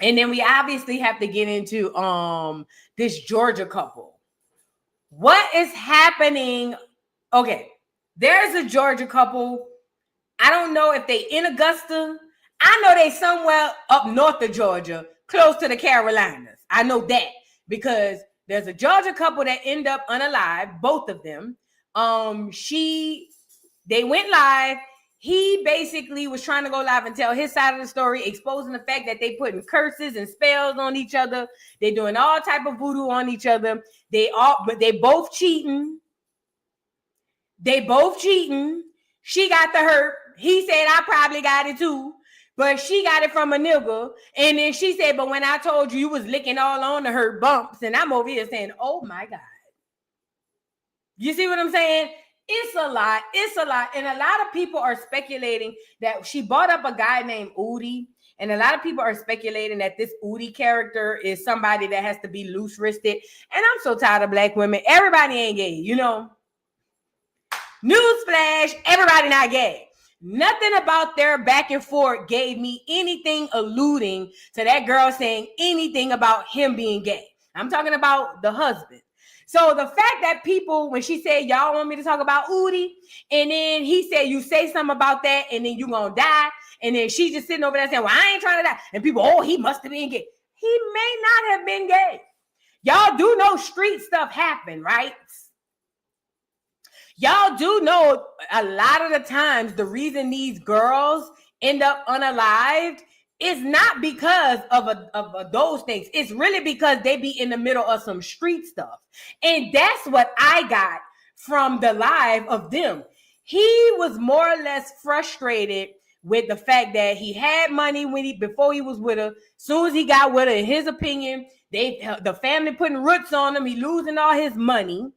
And then we obviously have to get into this Georgia couple. What is happening? Okay, there's a Georgia couple. I don't know if they in Augusta. I know they somewhere up north of Georgia, close to the Carolinas. I know that because there's a Georgia couple that end up unalive, both of them. They went live. He basically was trying to go live and tell his side of the story, exposing the fact that they putting curses and spells on each other. They doing all type of voodoo on each other. But they both cheating. She got the hurt. He said, I probably got it too. But she got it from a nigga. And then she said, but when I told you, you was licking all on the hurt bumps. And I'm over here saying, oh my God. You see what I'm saying? It's a lot. And a lot of people are speculating that she brought up a guy named Udi. And a lot of people are speculating that this Udi character is somebody that has to be loose-wristed. And I'm so tired of black women. Everybody ain't gay, you know. Newsflash, everybody not gay. Nothing about their back and forth gave me anything alluding to that girl saying anything about him being gay. I'm talking about the husband. So the fact that people, when she said, y'all want me to talk about Udi, and then he said, you say something about that, and then you gonna die, and then she just sitting over there saying, well, I ain't trying to die. And people, oh, he must have been gay. He may not have been gay. Y'all do know street stuff happen, right? Y'all do know a lot of the times the reason these girls end up unalived is not because of those things. It's really because they be in the middle of some street stuff. And that's what I got from the live of them. He was more or less frustrated with the fact that he had money before he was with her. Soon as he got with her, in his opinion, the family putting roots on him. He losing all his money.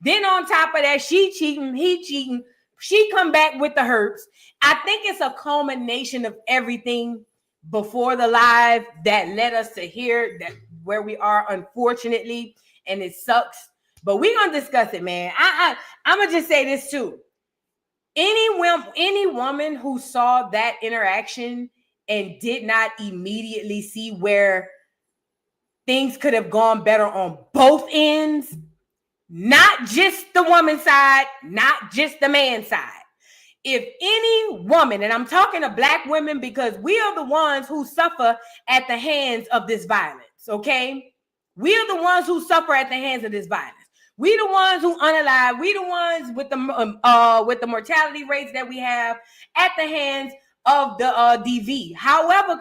Then on top of that, she cheating, he cheating. She come back with the hurts. I think it's a culmination of everything before the live that led us to here, that where we are, unfortunately, and it sucks. But we're gonna discuss it, man. I'm gonna just say this too. Any woman who saw that interaction and did not immediately see where things could have gone better on both ends, not just the woman's side, not just the man's side. If any woman, and I'm talking to black women because we are the ones who suffer at the hands of this violence, okay? We are the ones who suffer at the hands of this violence. We the ones who unalive. We the ones with the mortality rates that we have at the hands of the DV. However,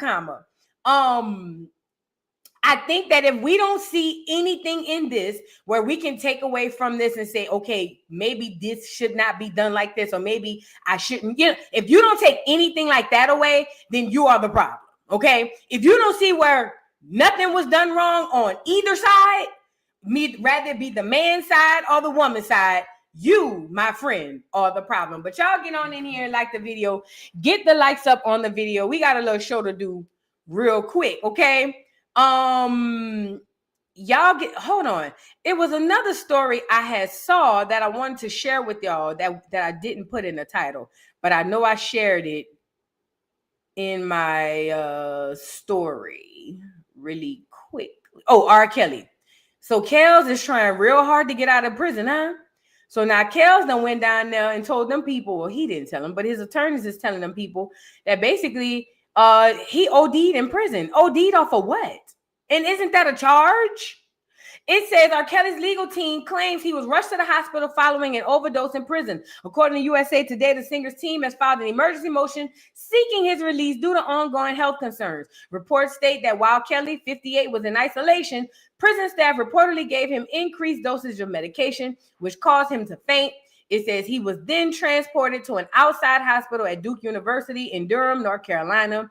I think that if we don't see anything in this where we can take away from this and say, okay, maybe this should not be done like this, or maybe I shouldn't, if you don't take anything like that away, then you are the problem, okay? If you don't see where nothing was done wrong on either side, rather be the man's side or the woman's side, you, my friend, are the problem. But y'all get on in here and like the video. Get the likes up on the video. We got a little show to do real quick, okay? Hold on. It was another story I had saw that I wanted to share with y'all that I didn't put in the title, but I know I shared it in my story really quickly. Oh, R. Kelly. So Kels is trying real hard to get out of prison, huh? So now Kels done went down there and told them people, well, he didn't tell them, but his attorneys is telling them people that basically he OD'd in prison. OD'd off of what? And isn't that a charge? It says R. Kelly's legal team claims he was rushed to the hospital following an overdose in prison. According to USA Today, the singer's team has filed an emergency motion seeking his release due to ongoing health concerns. Reports state that while Kelly, 58, was in isolation, prison staff reportedly gave him increased dosage of medication, which caused him to faint. It says he was then transported to an outside hospital at Duke University in Durham, North Carolina.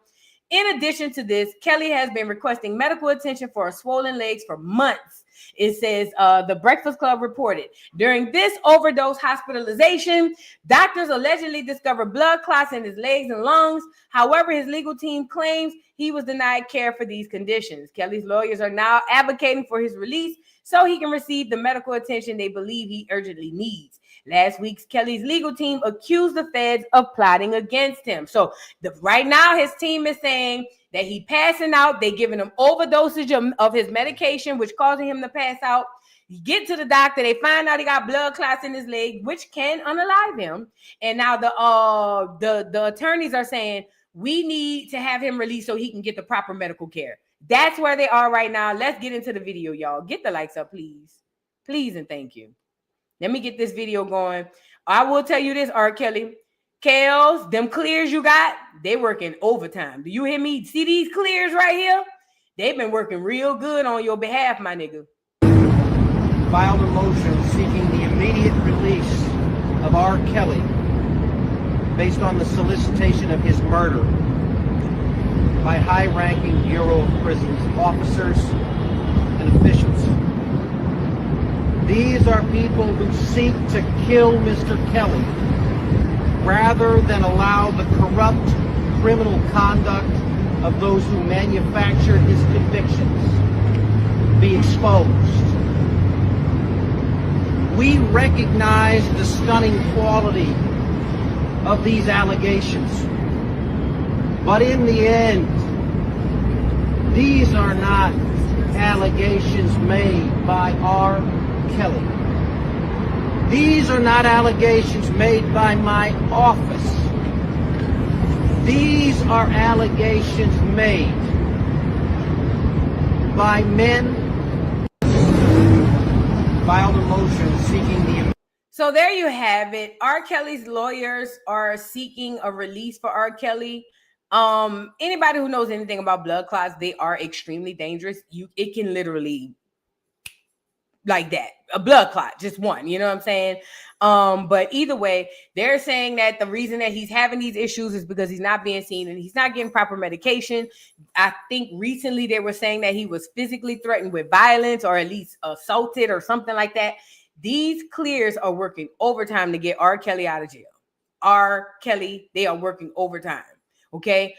In addition to this, Kelly has been requesting medical attention for swollen legs for months. It says the Breakfast Club reported. During this overdose hospitalization, doctors allegedly discovered blood clots in his legs and lungs. However, his legal team claims he was denied care for these conditions. Kelly's lawyers are now advocating for his release so he can receive the medical attention they believe he urgently needs. Last week, Kelly's legal team accused the feds of plotting against him. So right now, his team is saying that he passing out. They giving him overdosage of his medication, which causing him to pass out. You get to the doctor, they find out he got blood clots in his leg, which can unalive him. And now the attorneys are saying we need to have him released so he can get the proper medical care. That's where they are right now. Let's get into the video, y'all. Get the likes up, please. Please and thank you. Let me get this video going. I will tell you this, R. Kelly. Kels, them clears you got, they working overtime. Do you hear me? See these clears right here? They've been working real good on your behalf, my nigga. Filed a motion seeking the immediate release of R. Kelly based on the solicitation of his murder by high-ranking Bureau of Prisons officers and officials. These are people who seek to kill Mr. Kelly rather than allow the corrupt criminal conduct of those who manufactured his convictions be exposed. We recognize the stunning quality of these allegations, but in the end, these are not allegations made by R. Kelly. These are not allegations made by my office. These are allegations made by men. Filed a motion seeking the... So there you have it. R. Kelly's lawyers are seeking a release for R. Kelly. Anybody who knows anything about blood clots, they are extremely dangerous. It can literally, like that, a blood clot, just one, you know what I'm saying? But either way, they're saying that the reason that he's having these issues is because he's not being seen and he's not getting proper medication. I think recently they were saying that he was physically threatened with violence or at least assaulted or something like that. These clears are working overtime to get R. Kelly out of jail. R. Kelly, they are working overtime. Okay.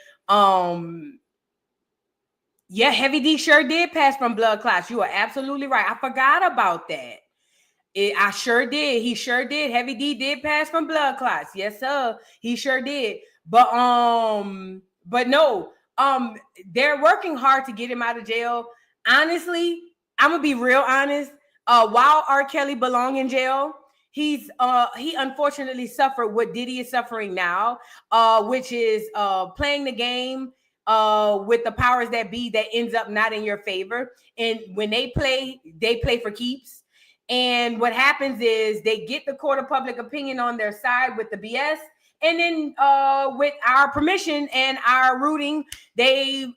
Yeah, Heavy D sure did pass from blood clots. You are absolutely right. I forgot about that. I sure did. He sure did. Heavy D did pass from blood clots. Yes, sir. He sure did. But no. They're working hard to get him out of jail. Honestly, I'm gonna be real honest. While R. Kelly belong in jail, he unfortunately suffered what Diddy is suffering now, which is playing the game with the powers that be that ends up not in your favor. And when they play for keeps. And what happens is they get the court of public opinion on their side with the BS. And then with our permission and our rooting, they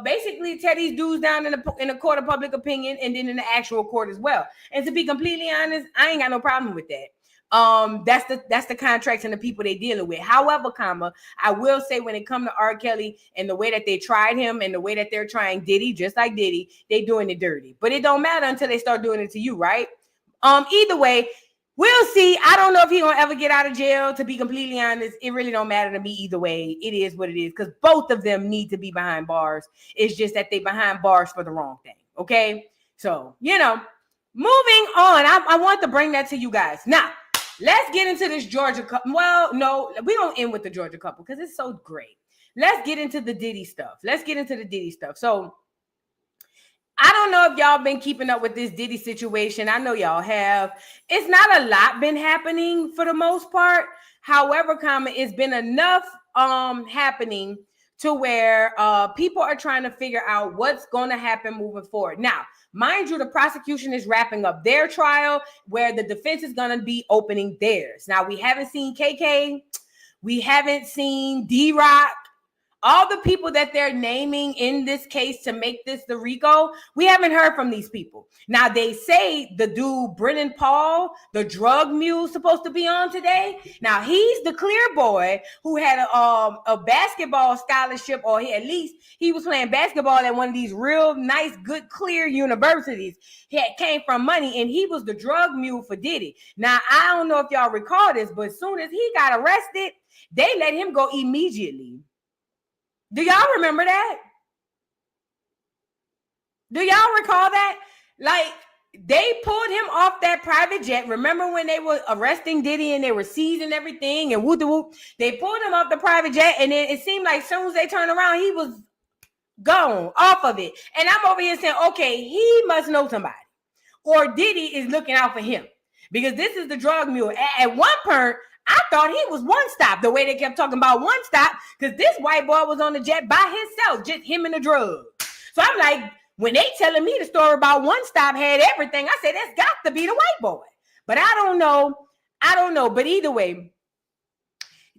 basically tear these dudes down in the court of public opinion and then in the actual court as well. And to be completely honest, I ain't got no problem with that. That's the contracts and the people they dealing with. However, I will say when it comes to R. Kelly and the way that they tried him and the way that they're trying Diddy, just like Diddy, they doing it dirty. But it don't matter until they start doing it to you, right? Either way, we'll see. I don't know if he's gonna ever get out of jail. To be completely honest, it really don't matter to me either way. It is what it is because both of them need to be behind bars. It's just that they behind bars for the wrong thing. Okay, so moving on. I want to bring that to you guys now. Let's get into this Georgia couple. Well, no, we don't end with the Georgia couple because it's so great. Let's get into the Diddy stuff. So I don't know if y'all been keeping up with this Diddy situation. I know y'all have. It's not a lot been happening for the most part. However, it's been enough happening to where people are trying to figure out what's going to happen moving forward. Now, mind you, the prosecution is wrapping up their trial where the defense is going to be opening theirs. Now, we haven't seen KK. We haven't seen D-Rock. All the people that they're naming in this case to make this the RICO, we haven't heard from these people. Now, they say the dude, Brennan Paul, the drug mule, supposed to be on today. Now, he's the clear boy who had a basketball scholarship, or he was playing basketball at one of these real nice, good, clear universities. He came from money, and he was the drug mule for Diddy. Now, I don't know if y'all recall this, but as soon as he got arrested, they let him go immediately. Do y'all remember that? Do y'all recall that? Like, they pulled him off that private jet. Remember when they were arresting Diddy and they were seizing everything and whoop-de-whoop? They pulled him off the private jet, and then it seemed like as soon as they turned around, he was gone off of it. And I'm over here saying, okay, he must know somebody. Or Diddy is looking out for him. Because this is the drug mule. At one point, I thought he was one stop, the way they kept talking about one stop, because this white boy was on the jet by himself, just him and the drug. So I'm like, when they telling me the story about one stop had everything, I said, that's got to be the white boy. But I don't know. But either way,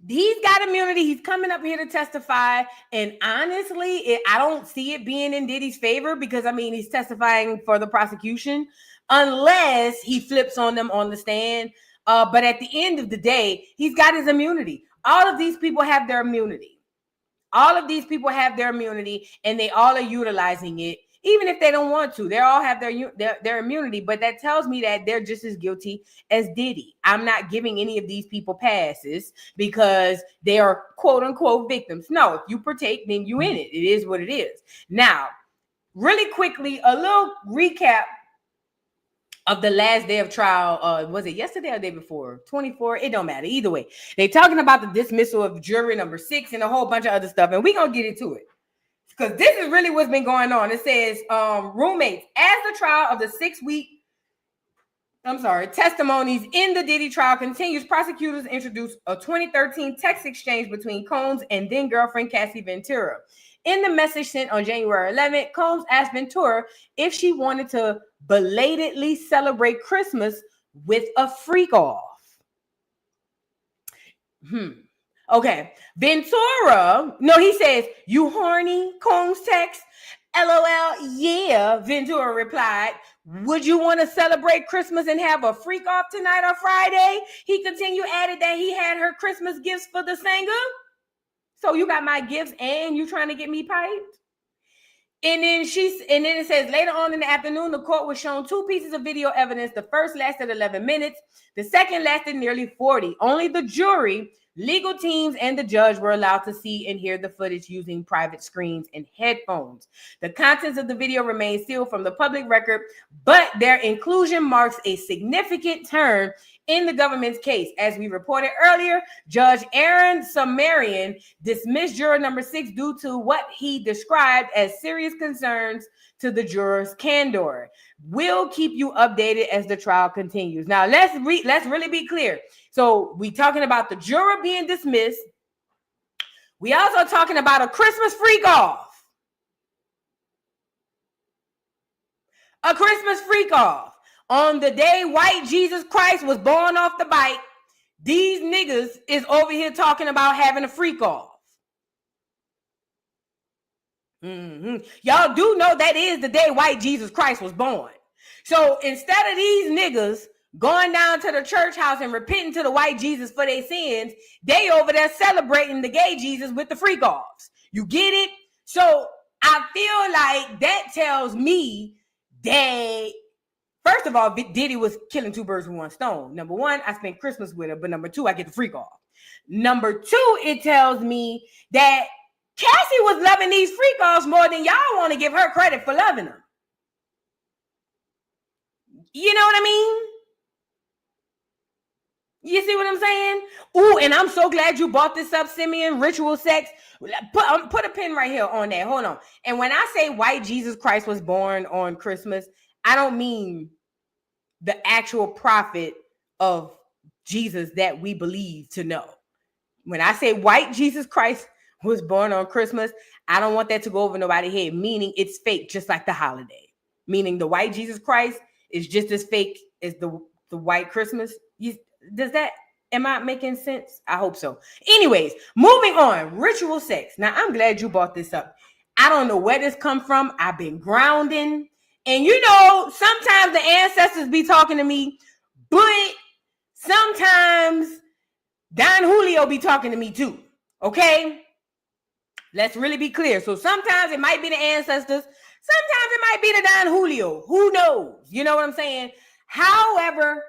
he's got immunity. He's coming up here to testify. And honestly, I don't see it being in Diddy's favor because, I mean, he's testifying for the prosecution unless he flips on them on the stand. But at the end of the day, he's got his immunity. All of these people have their immunity. And they all are utilizing it. Even if they don't want to, they all have their immunity, but that tells me that they're just as guilty as Diddy. I'm not giving any of these people passes because they are quote unquote victims. No, if you partake, then you in it. It is what it is. Now, really quickly, a little recap of the last day of trial. Was it yesterday or the day before? 24? It don't matter. Either way, they're talking about the dismissal of jury number 6 and a whole bunch of other stuff, and we're going to get into it. Because this is really what's been going on. It says, roommates, as the trial of the 6-week, testimonies in the Diddy trial continues, prosecutors introduced a 2013 text exchange between Combs and then girlfriend Cassie Ventura. In the message sent on January 11th, Combs asked Ventura if she wanted to belatedly celebrate Christmas with a freak off. Okay, Ventura, no, he says, you horny, Combs text, LOL, yeah, Ventura replied, would you want to celebrate Christmas and have a freak off tonight or Friday? He continued, added that he had her Christmas gifts for the singer. So you got my gifts and you trying to get me piped? And then it says later on in the afternoon, the court was shown 2 pieces of video evidence. The first lasted 11 minutes. The second lasted nearly 40. Only the jury, legal teams, and the judge were allowed to see and hear the footage using private screens and headphones. The contents of the video remain sealed from the public record, but their inclusion marks a significant turn in the government's case. As we reported earlier, Judge Aaron Sumerian dismissed juror number 6 due to what he described as serious concerns to the jurors' candor. We'll keep you updated as the trial continues. Now, let's really be clear. So we talking about the juror being dismissed. We also talking about a Christmas freak off. A Christmas freak off. On the day white Jesus Christ was born off the bike, these niggas is over here talking about having a freak off. Y'all do know that is the day white Jesus Christ was born. So instead of these niggas going down to the church house and repenting to the white Jesus for their sins, they over there celebrating the gay Jesus with the freak offs. You get it? So I feel like that tells me that, first of all, Diddy was killing 2 birds with 1 stone. Number 1, I spent Christmas with her, but number 2, I get the freak off. Number 2, it tells me that Cassie was loving these freak offs more than y'all want to give her credit for loving them. You know what I mean? You see what I'm saying? Ooh, and I'm so glad you brought this up, Simeon. Ritual sex. Put a pin right here on that. Hold on. And when I say white Jesus Christ was born on Christmas, I don't mean the actual prophet of Jesus that we believe to know. When I say white Jesus Christ was born on Christmas, I don't want that to go over nobody's head, meaning it's fake, just like the holiday. Meaning the white Jesus Christ is just as fake as the white Christmas. Am I making sense? I hope so. Anyways, moving on. Ritual sex. Now, I'm glad you brought this up. I don't know where this come from. I've been grounding. And you know, sometimes the ancestors be talking to me, but sometimes Don Julio be talking to me too. Okay? Let's really be clear. So sometimes it might be the ancestors. Sometimes it might be the Don Julio. Who knows? You know what I'm saying? However,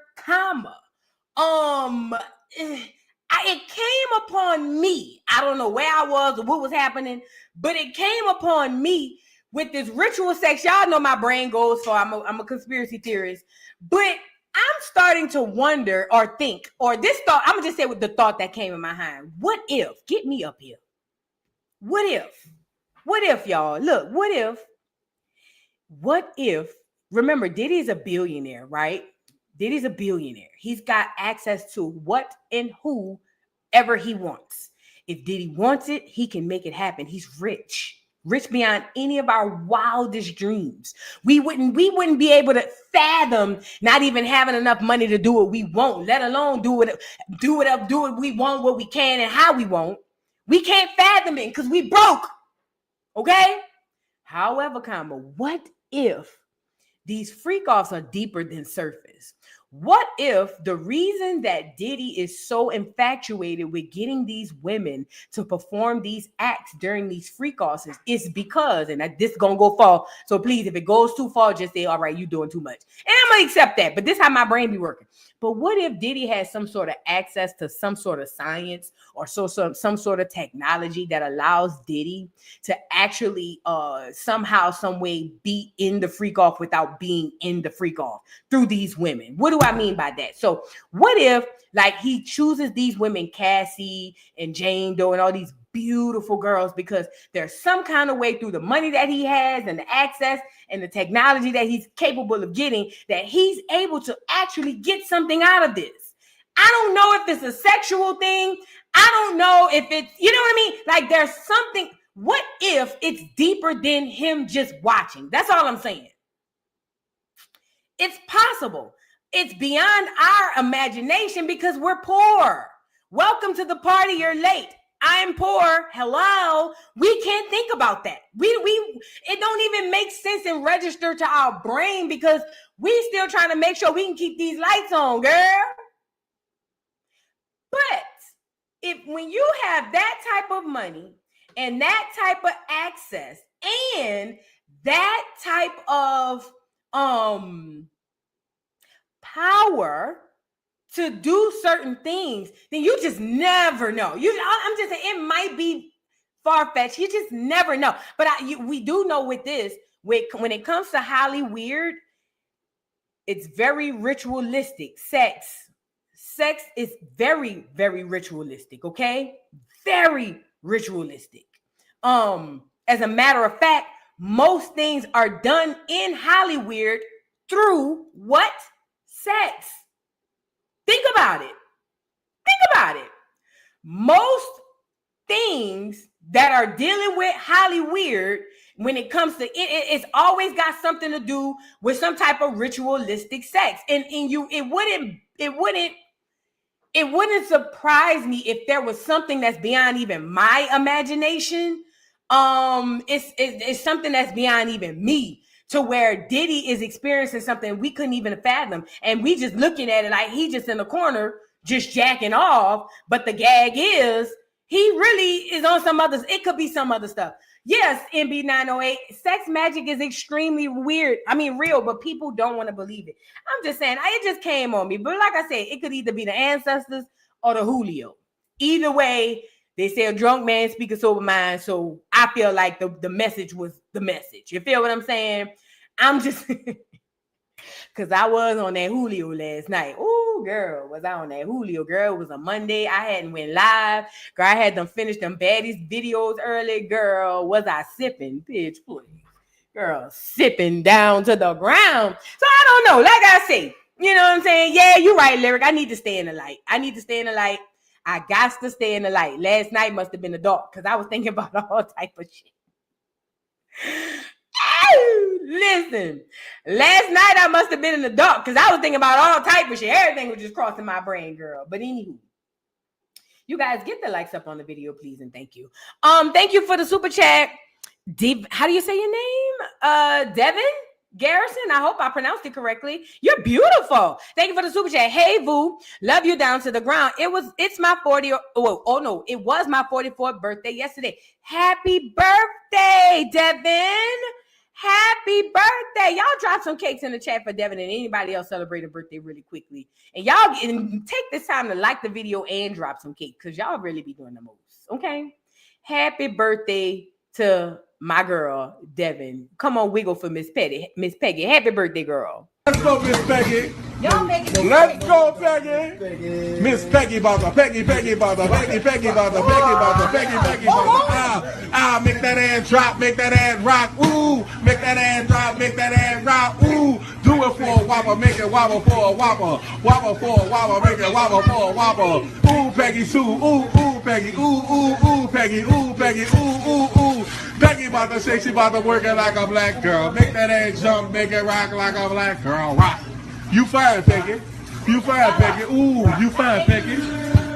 it came upon me. I don't know where I was or what was happening, but it came upon me with this ritual sex. Y'all know my brain goes for I'm a conspiracy theorist, but I'm starting to wonder or think, or this thought, I'm gonna just say with the thought that came in my mind. What if, get me up here. What if y'all, look, what if, remember, Diddy is a billionaire, right? Diddy's a billionaire. He's got access to what and whoever he wants. If Diddy wants it, he can make it happen. He's rich beyond any of our wildest dreams. We wouldn't be able to fathom not even having enough money to do what we want, let alone do what we want, what we can, and how we want. We can't fathom it because we broke. Okay? However, what if these freak-offs are deeper than surface? What if the reason that Diddy is so infatuated with getting these women to perform these acts during these freak-offs is because, and this is going to go far, so please, if it goes too far, just say, all right, you're doing too much. And I'm going to accept that, but this is how my brain be working. But what if Diddy has some sort of access to some sort of science or some sort of technology that allows Diddy to actually somehow, some way be in the freak-off without being in the freak-off through these women? What do I mean by that? So what if, like, he chooses these women, Cassie and Jane Doe and all these beautiful girls, because there's some kind of way through the money that he has and the access and the technology that he's capable of getting, that he's able to actually get something out of this. I don't know if it's a sexual thing. I don't know if it's, you know what I mean? Like, there's something. What if it's deeper than him just watching? That's all I'm saying. It's possible. It's beyond our imagination because we're poor. Welcome to the party. You're late. I'm poor. Hello. We can't think about that. It don't even make sense and register to our brain because we still trying to make sure we can keep these lights on, girl. But when you have that type of money and that type of access and that type of power to do certain things, then you just never know. I'm just saying, it might be far-fetched. You just never know. But we do know with this, when it comes to Holly Weird, it's very ritualistic. Sex is very, very ritualistic, okay? Very ritualistic. As a matter of fact, most things are done in Hollywood through what? Sex. Think about it. Most things that are dealing with Hollywood, when it comes to it's always got something to do with some type of ritualistic sex. And it wouldn't surprise me if there was something that's beyond even my imagination. It's something that's beyond even me, to where Diddy is experiencing something we couldn't even fathom. And we just looking at it like he just in the corner, just jacking off. But the gag is, he really is on some others. It could be some other stuff. Yes, MB908, sex magic is extremely weird. I mean, real, but people don't want to believe it. I'm just saying, it just came on me. But like I said, it could either be the ancestors or the Julio. Either way, they say a drunk man speaks a sober mind. So I feel like the message was the message. You feel what I'm saying? I'm just, because I was on that Julio last night. Oh, girl, was I on that Julio, girl? It was a Monday. I hadn't went live. Girl, I had them finish them baddies videos early. Girl, was I sipping? Bitch, please. Girl, sipping down to the ground. So I don't know. Like I say, you know what I'm saying? Yeah, you're right, Lyric. I need to stay in the light. I got to stay in the light. Last night must have been the dark because I was thinking about all type of shit. Listen, last night I must have been in the dark because I was thinking about all type of shit. Everything was just crossing my brain, girl. But anywho, you guys get the likes up on the video, please, and thank you. Thank you for the super chat. How do you say your name? Devin Garrison. I hope I pronounced it correctly. You're beautiful. Thank you for the super chat. Hey, Vu, love you down to the ground. It's my 40th. It was my 44th birthday yesterday. Happy birthday, Devin. Happy birthday. Y'all drop some cakes in the chat for Devin and anybody else celebrating a birthday really quickly. And y'all take this time to like the video and drop some cake because y'all really be doing the most. Okay. Happy birthday to my girl, Devin. Come on, wiggle for Miss Peggy. Happy birthday, girl. Let's go, Miss Peggy. Y'all make it. Let's go, Peggy. Miss Peggy bother, Peggy bother, Peggy bother. Make that ass drop, make that ass rock. Ooh, make that ass drop, make that ass rock. Ooh, do it for a whopper, make it wobble for a whopper. Wobble for a whopper, make it wobble for a whopper. Ooh, Peggy Sue, ooh, Peggy, ooh, Peggy, ooh. Peggy about to say she about to work it like a black girl. Make that ass jump, make it rock like a black girl. Rock. You fine, Peggy. You fine, Peggy. Ooh, you fine, Peggy.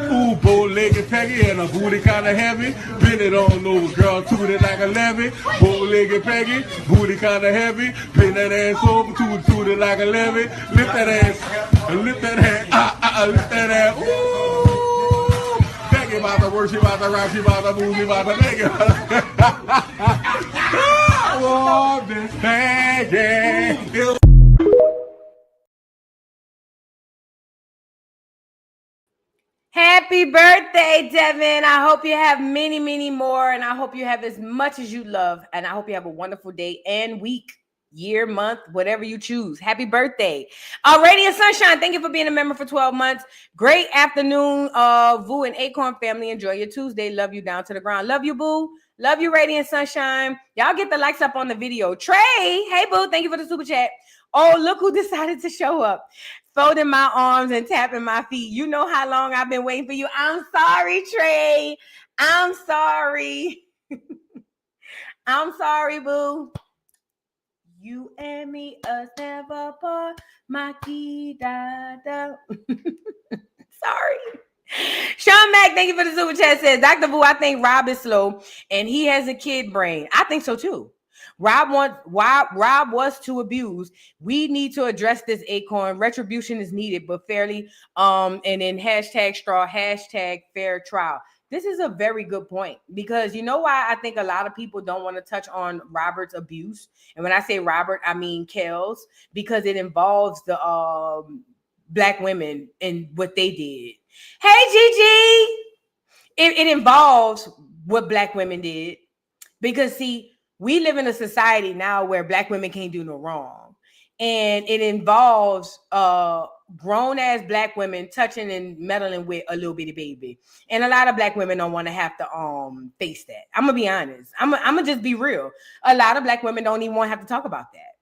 Ooh, bow-legged Peggy and a booty kind of heavy. Bend it on over, girl, toot it like a levy. Bow-legged Peggy, booty kind of heavy. Bend that ass over, toot it like a levy. Lift that ass, lift that ass. Ooh, Peggy about to work, she about to rock, she about to move, she about to make it. Oh, Miss Peggy. Happy birthday, Devin. I hope you have many, many more, and I hope you have as much as you love, and I hope you have a wonderful day and week, year, month, whatever you choose. Happy birthday. Radiant Sunshine, thank you for being a member for 12 months. Great afternoon, Vu and Acorn family. Enjoy your Tuesday. Love you down to the ground. Love you, Boo. Love you, Radiant Sunshine. Y'all get the likes up on the video. Trey, hey, Boo. Thank you for the super chat. Oh, look who decided to show up. Folding my arms and tapping my feet. You know how long I've been waiting for you. I'm sorry, Trey. I'm sorry. I'm sorry, Boo. You and me, us never part. My key, da. Sorry. Sean Mack, thank you for the super chat. Says, Dr. Boo, I think Rob is slow and he has a kid brain. I think so too. Rob was to abuse. We need to address this, Acorn. Retribution is needed, but fairly. And then hashtag straw, hashtag fair trial. This is a very good point because you know why I think a lot of people don't want to touch on Robert's abuse. And when I say Robert, I mean Kells, because it involves the black women and what they did. Hey, Gigi. It involves what black women did because see, we live in a society now where black women can't do no wrong. And it involves grown-ass black women touching and meddling with a little bitty baby. And a lot of black women don't want to have to face that. I'm going to be honest. I'm going to just be real. A lot of black women don't even want to have to talk about that.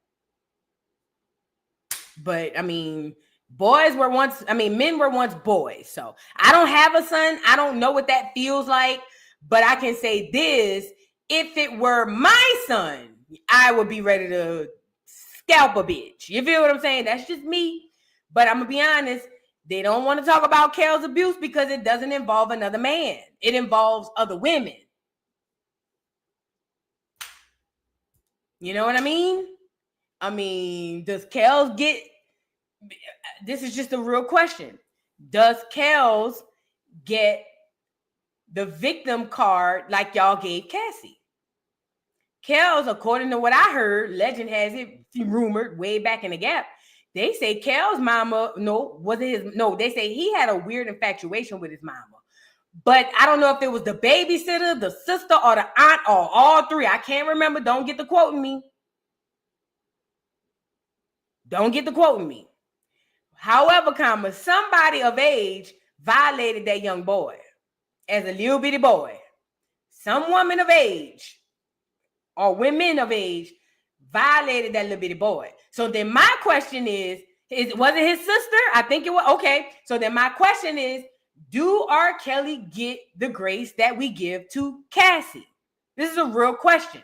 But, I mean, men were once boys. So I don't have a son. I don't know what that feels like. But I can say this. If it were my son, I would be ready to scalp a bitch. You feel what I'm saying? That's just me. But I'm going to be honest. They don't want to talk about Kel's abuse because it doesn't involve another man. It involves other women. You know what I mean? I mean, does Kel's get... This is just a real question. Does Kel's get the victim card like y'all gave Cassie? Kel's, according to what I heard, legend has it, rumored way back in the Gap, they say Kel's mama, they say he had a weird infatuation with his mama. But I don't know if it was the babysitter, the sister, or the aunt, or all three. I can't remember. Don't get the quoting me. However, somebody of age violated that young boy as a little bitty boy. Some woman of age or women of age violated that little bitty boy. So then my question was it his sister? I think it was. Okay. So then my question is, do R. Kelly get the grace that we give to Cassie? This is a real question.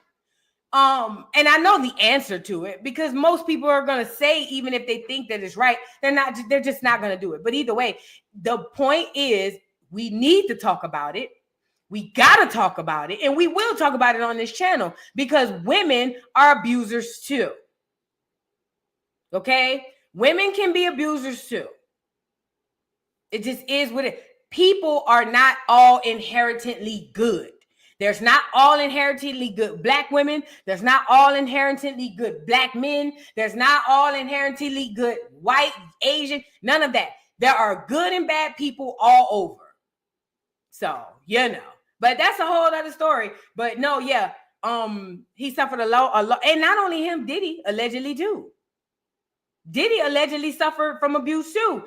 And I know the answer to it because most people are going to say, even if they think that it's right, they're just not going to do it. But either way, the point is we need to talk about it. We got to talk about it, and we will talk about it on this channel because women are abusers too. Okay? Women can be abusers too. It just is what it. People are not all inherently good. There's not all inherently good black women. There's not all inherently good black men. There's not all inherently good white, Asian, none of that. There are good and bad people all over. So, you know. But that's a whole other story. But no, yeah, he suffered a lot, and not only him, Diddy allegedly too. Diddy allegedly suffered from abuse too.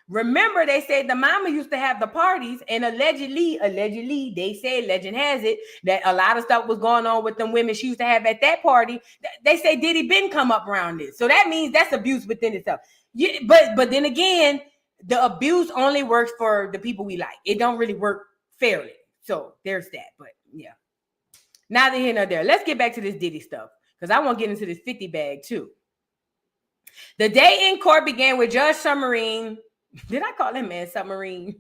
Remember, they said the mama used to have the parties, and allegedly, they say, legend has it, that a lot of stuff was going on with them women she used to have at that party. They say Diddy been come up around this. So that means that's abuse within itself. Yeah, but then again, the abuse only works for the people we like. It don't really work fairly. So there's that. But yeah, neither here nor there. Let's get back to this Diddy stuff, because I want to get into this 50 bag too. The day in court began with Judge Submarine. Did I call that man Submarine?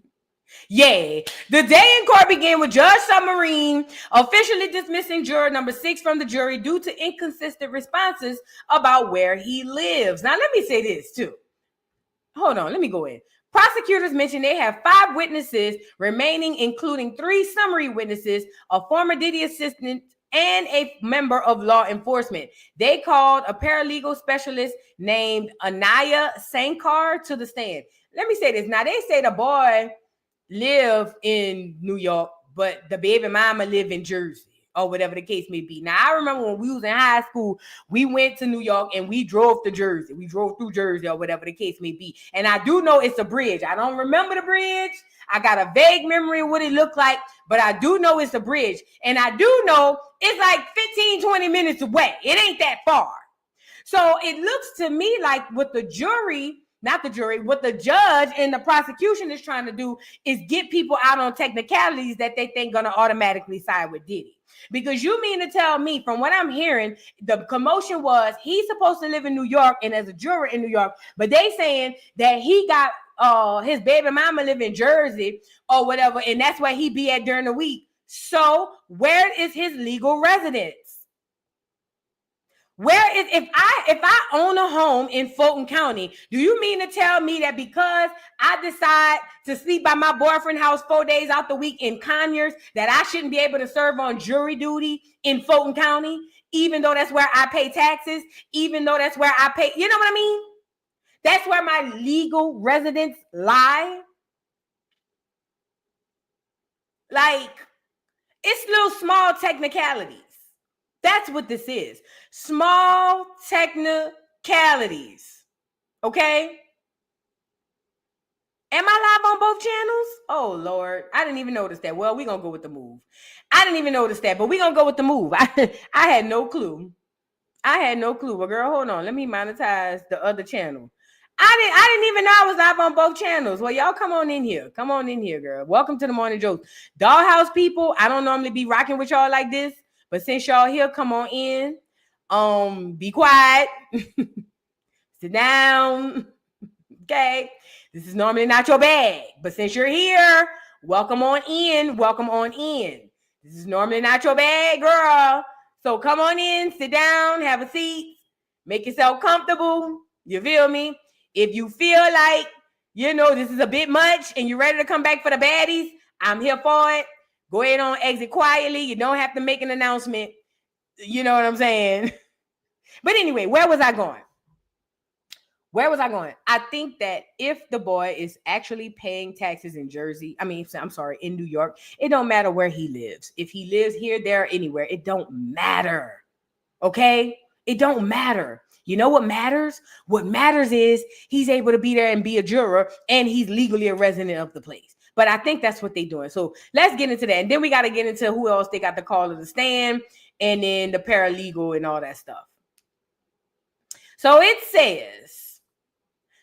Yeah. The day in court began with Judge Submarine officially dismissing juror number 6 from the jury due to inconsistent responses about where he lives. Now, let me say this too. Hold on. Let me go in. Prosecutors mentioned they have 5 witnesses remaining, including 3 summary witnesses, a former Diddy assistant, and a member of law enforcement. They called a paralegal specialist named Anaya Sankar to the stand. Let me say this. Now, they say the boy live in New York, but the baby mama live in Jersey, or whatever the case may be. Now, I remember when we was in high school, we went to New York and we drove to Jersey. We drove through Jersey, or whatever the case may be. And I do know it's a bridge. I don't remember the bridge. I got a vague memory of what it looked like, but I do know it's a bridge. And I do know it's like 15, 20 minutes away. It ain't that far. So it looks to me like what the judge and the prosecution is trying to do is get people out on technicalities that they think gonna automatically side with Diddy. Because you mean to tell me, from what I'm hearing, the commotion was he's supposed to live in New York and as a juror in New York, but they saying that he got his baby mama live in Jersey or whatever, and that's where he be at during the week. So where is his legal residence? Where is, if I own a home in Fulton County, do you mean to tell me that because I decide to sleep by my boyfriend's house 4 days out the week in Conyers, that I shouldn't be able to serve on jury duty in Fulton County, even though that's where I pay taxes, even though that's where I pay, you know what I mean? That's where my legal residence lie. Like, it's little small technicalities. That's what this is. Small technicalities. Okay? Am I live on both channels? Oh, Lord. I didn't even notice that. Well, we're going to go with the move. I didn't even notice that, but we're going to go with the move. I had no clue. Well, girl, hold on. Let me monetize the other channel. I didn't even know I was live on both channels. Well, y'all come on in here. Come on in here, girl. Welcome to the Morning Joke. Dollhouse people, I don't normally be rocking with y'all like this, but since y'all here, come on in. Be quiet. Sit down. Okay. This is normally not your bag, but since you're here, welcome on in. Welcome on in. This is normally not your bag, girl. So come on in, sit down, have a seat, make yourself comfortable. You feel me? If you feel like, this is a bit much and you're ready to come back for the baddies, I'm here for it. Go ahead on, exit quietly. You don't have to make an announcement. You know what I'm saying? But anyway, where was I going? I think that if the boy is actually paying taxes in in New York, it don't matter where he lives. If he lives here, there, anywhere, it don't matter. Okay? It don't matter. You know what matters? What matters is he's able to be there and be a juror, and he's legally a resident of the place. But I think that's what they're doing. So let's get into that. And then we got to get into who else they got the call of the stand, and then the paralegal and all that stuff. So it says,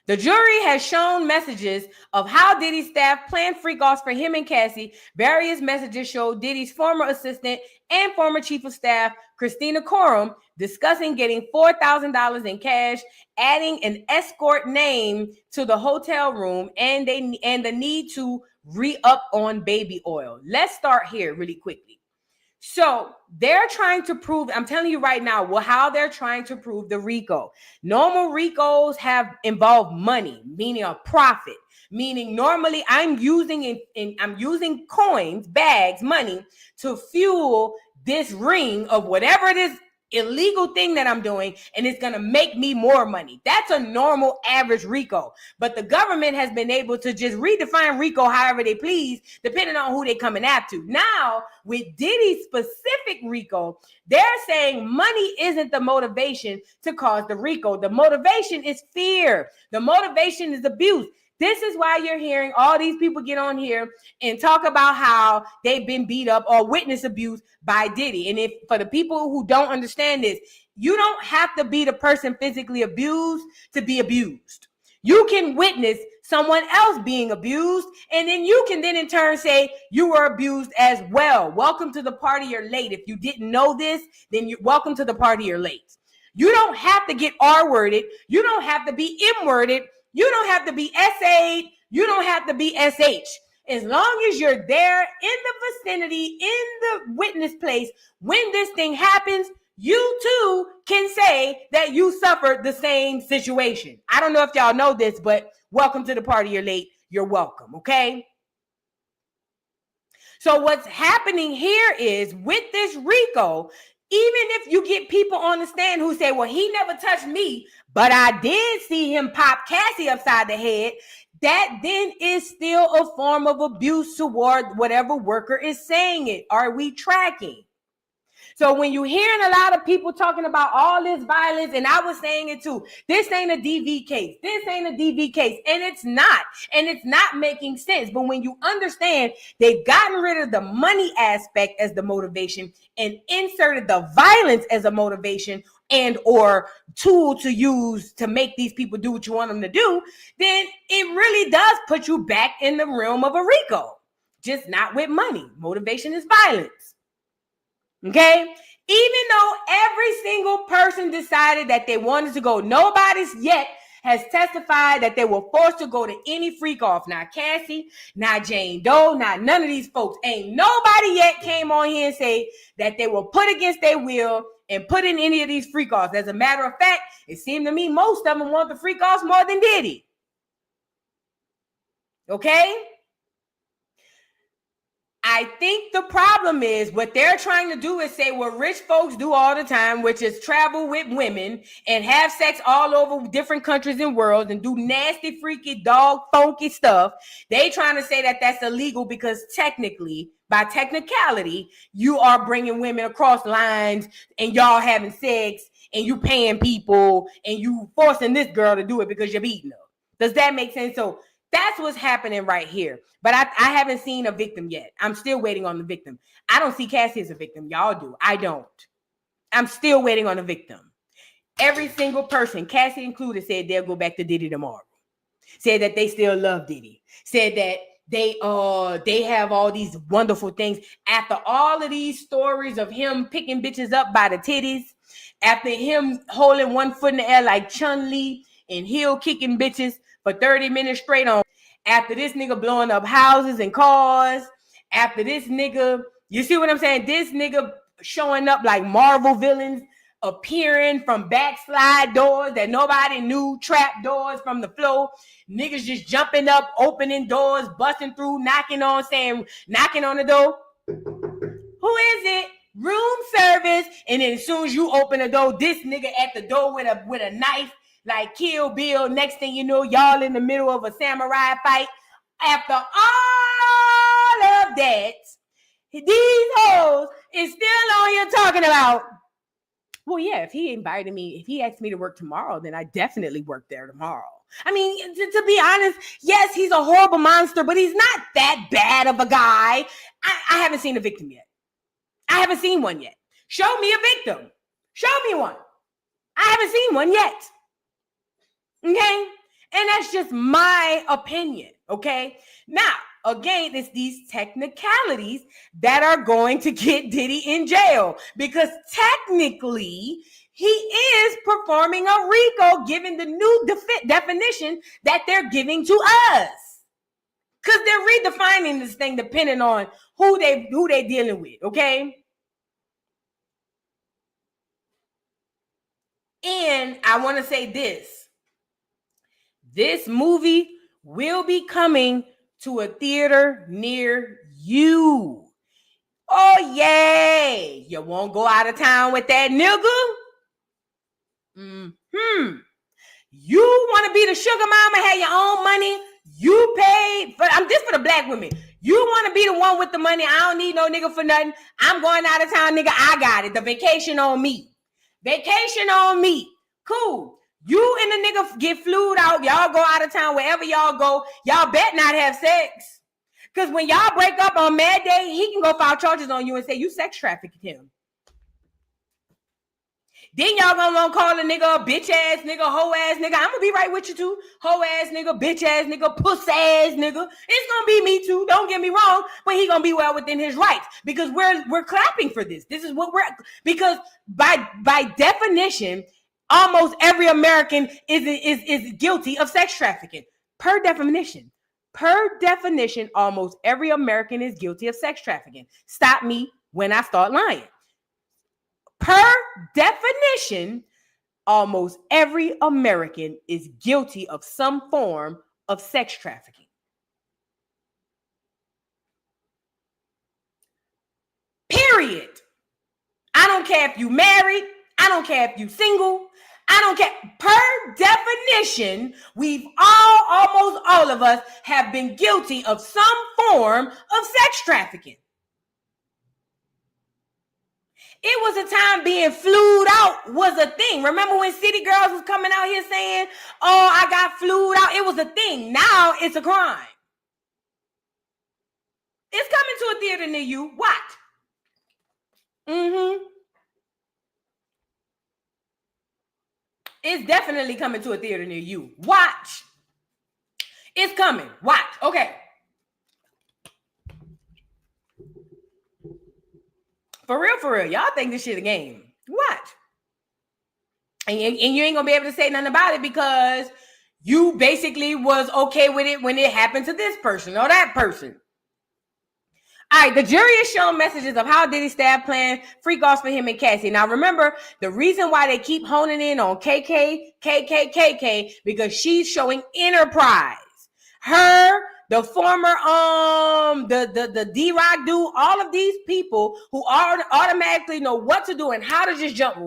the jury has shown messages of how Diddy's staff planned freak-offs for him and Cassie. Various messages show Diddy's former assistant and former chief of staff, Christina Coram, discussing getting $4,000 in cash, adding an escort name to the hotel room, and the need to re-up on baby oil. Let's start here really quickly. So they're trying to prove, I'm telling you right now, how they're trying to prove the RICO. Normal RICOs have involved money, meaning a profit, meaning normally I'm using coins, bags, money to fuel this ring of whatever it is illegal thing that I'm doing, and it's going to make me more money. That's a normal average RICO. But the government has been able to just redefine RICO however they please, depending on who they're coming after. Now, with Diddy's specific RICO, they're saying money isn't the motivation to cause the RICO. The motivation is fear. The motivation is abuse. This is why you're hearing all these people get on here and talk about how they've been beat up or witness abuse by Diddy. And if for the people who don't understand this, you don't have to be the person physically abused to be abused. You can witness someone else being abused, and then you can then in turn say you were abused as well. Welcome to the party, you're late. If you didn't know this, then you welcome to the party, you're late. You don't have to get R-worded. You don't have to be M-worded. You don't have to be S-A'd. You don't have to be S-H. As long as you're there in the vicinity, in the witness place, when this thing happens, you too can say that you suffered the same situation. I don't know if y'all know this, but welcome to the party, you're late. You're welcome, okay? So what's happening here is with this RICO, even if you get people on the stand who say, well, he never touched me, but I did see him pop Cassie upside the head, that then is still a form of abuse toward whatever worker is saying it. Are we tracking? So when you're hearing a lot of people talking about all this violence, and I was saying it too, this ain't a DV case. This ain't a DV case. And it's not. And it's not making sense. But when you understand they've gotten rid of the money aspect as the motivation and inserted the violence as a motivation and or tool to use to make these people do what you want them to do, then it really does put you back in the realm of a RICO. Just not with money. Motivation is violence. Okay, even though every single person decided that they wanted to go, nobody's yet has testified that they were forced to go to any freak off. Not Cassie, not Jane Doe, not none of these folks. Ain't nobody yet came on here and say that they were put against their will and put in any of these freak offs. As a matter of fact, it seemed to me most of them want the freak offs more than Diddy. Okay? I think the problem is what they're trying to do is say what rich folks do all the time, which is travel with women and have sex all over different countries and worlds and do nasty, freaky, dog, funky stuff. They trying to say that that's illegal because technically, by technicality, you are bringing women across lines and y'all having sex and you paying people and you forcing this girl to do it because you're beating her. Does that make sense? So that's what's happening right here. But I haven't seen a victim yet. I'm still waiting on the victim. I don't see Cassie as a victim. Y'all do. I don't. I'm still waiting on a victim. Every single person, Cassie included, said they'll go back to Diddy tomorrow. Said that they still love Diddy. Said that they have all these wonderful things. After all of these stories of him picking bitches up by the titties, after him holding one foot in the air like Chun-Li and heel kicking bitches for 30 minutes straight on. After this nigga blowing up houses and cars. After this nigga, you see what I'm saying? This nigga showing up like Marvel villains, appearing from backslide doors that nobody knew, trap doors from the floor. Niggas just jumping up, opening doors, busting through, knocking on the door. Who is it? Room service. And then as soon as you open the door, this nigga at the door with a knife, like Kill Bill. Next thing you know, y'all in the middle of a samurai fight. After all of that, these hoes is still on here talking about, well, yeah, if he invited me, if he asked me to work tomorrow, then I definitely work there tomorrow. I mean, to be honest, yes, he's a horrible monster, but he's not that bad of a guy. I haven't seen a victim yet. I haven't seen one yet. Show me a victim. Show me one. I haven't seen one yet. Okay? And that's just my opinion. Okay? Now, again, it's these technicalities that are going to get Diddy in jail because technically he is performing a RICO given the new definition that they're giving to us. Because they're redefining this thing depending on who they dealing with, okay? And I want to say this. This movie will be coming to a theater near you. Oh, yay. You won't go out of town with that nigga? You want to be the sugar mama, have your own money? You paid for, I'm just for the black women. You want to be the one with the money. I don't need no nigga for nothing. I'm going out of town, nigga. I got it. The vacation on me. Vacation on me. Cool. You and the nigga get flued out. Y'all go out of town wherever y'all go. Y'all bet not have sex. Because when y'all break up on Mad Day, he can go file charges on you and say you sex trafficked him. Then y'all gonna call a nigga a bitch ass nigga, hoe ass nigga. I'm gonna be right with you too. Hoe ass nigga, bitch ass nigga, puss ass nigga. It's gonna be me too. Don't get me wrong, but he gonna be well within his rights because we're clapping for this. This is what because by definition, almost every American is guilty of sex trafficking. Per definition, almost every American is guilty of sex trafficking. Stop me when I start lying. Per definition, almost every American is guilty of some form of sex trafficking. Period. I don't care if you married. I don't care if you single. I don't care. Per definition, almost all of us have been guilty of some form of sex trafficking. It was a time being flued out was a thing. Remember when city girls was coming out here saying, oh, I got flued out? It was a thing. Now it's a crime. It's coming to a theater near you. Watch. It's definitely coming to a theater near you. Watch. It's coming. Watch. Okay. For real, y'all think this shit a game. Watch. And you ain't gonna be able to say nothing about it because you basically was okay with it when it happened to this person or that person. All right, the jury is showing messages of how Diddy staff planned freak offs for him and Cassie. Now, remember, the reason why they keep honing in on KK, because she's showing enterprise. Her, the former, the D-Rock dude, all of these people who automatically know what to do and how to just jump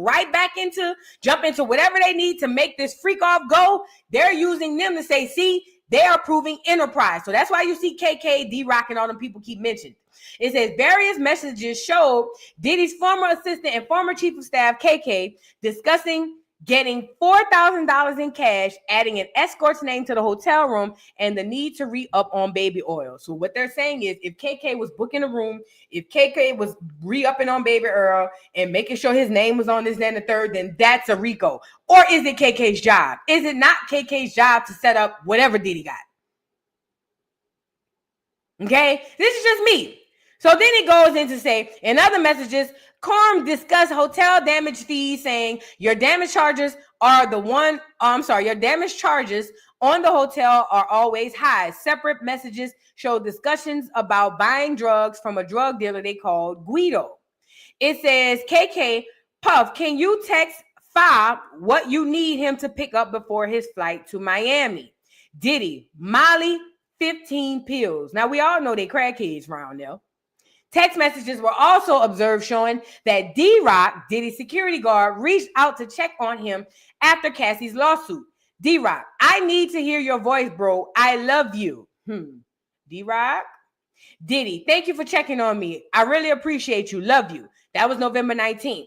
into whatever they need to make this freak off go, they're using them to say, see, they are proving enterprise. So that's why you see KK, D-Rock, and all them people keep mentioning. It says various messages showed Diddy's former assistant and former chief of staff, KK, discussing getting $4,000 in cash, adding an escort's name to the hotel room, and the need to re-up on baby oil. So what they're saying is if KK was booking a room, if KK was re-upping on baby oil and making sure his name was on this, then the third, then that's a RICO. Or is it KK's job? Is it not KK's job to set up whatever Diddy got? Okay, this is just me. So then it goes into say, in other messages, Quorum discussed hotel damage fees, saying your damage charges on the hotel are always high. Separate messages show discussions about buying drugs from a drug dealer they called Guido. It says, KK, Puff, can you text Fob what you need him to pick up before his flight to Miami? Diddy, Molly, 15 pills. Now, we all know they crackheads around there. Text messages were also observed showing that D-Rock, Diddy's security guard, reached out to check on him after Cassie's lawsuit. D-Rock, I need to hear your voice, bro. I love you. D-Rock? Diddy, thank you for checking on me. I really appreciate you. Love you. That was November 19th.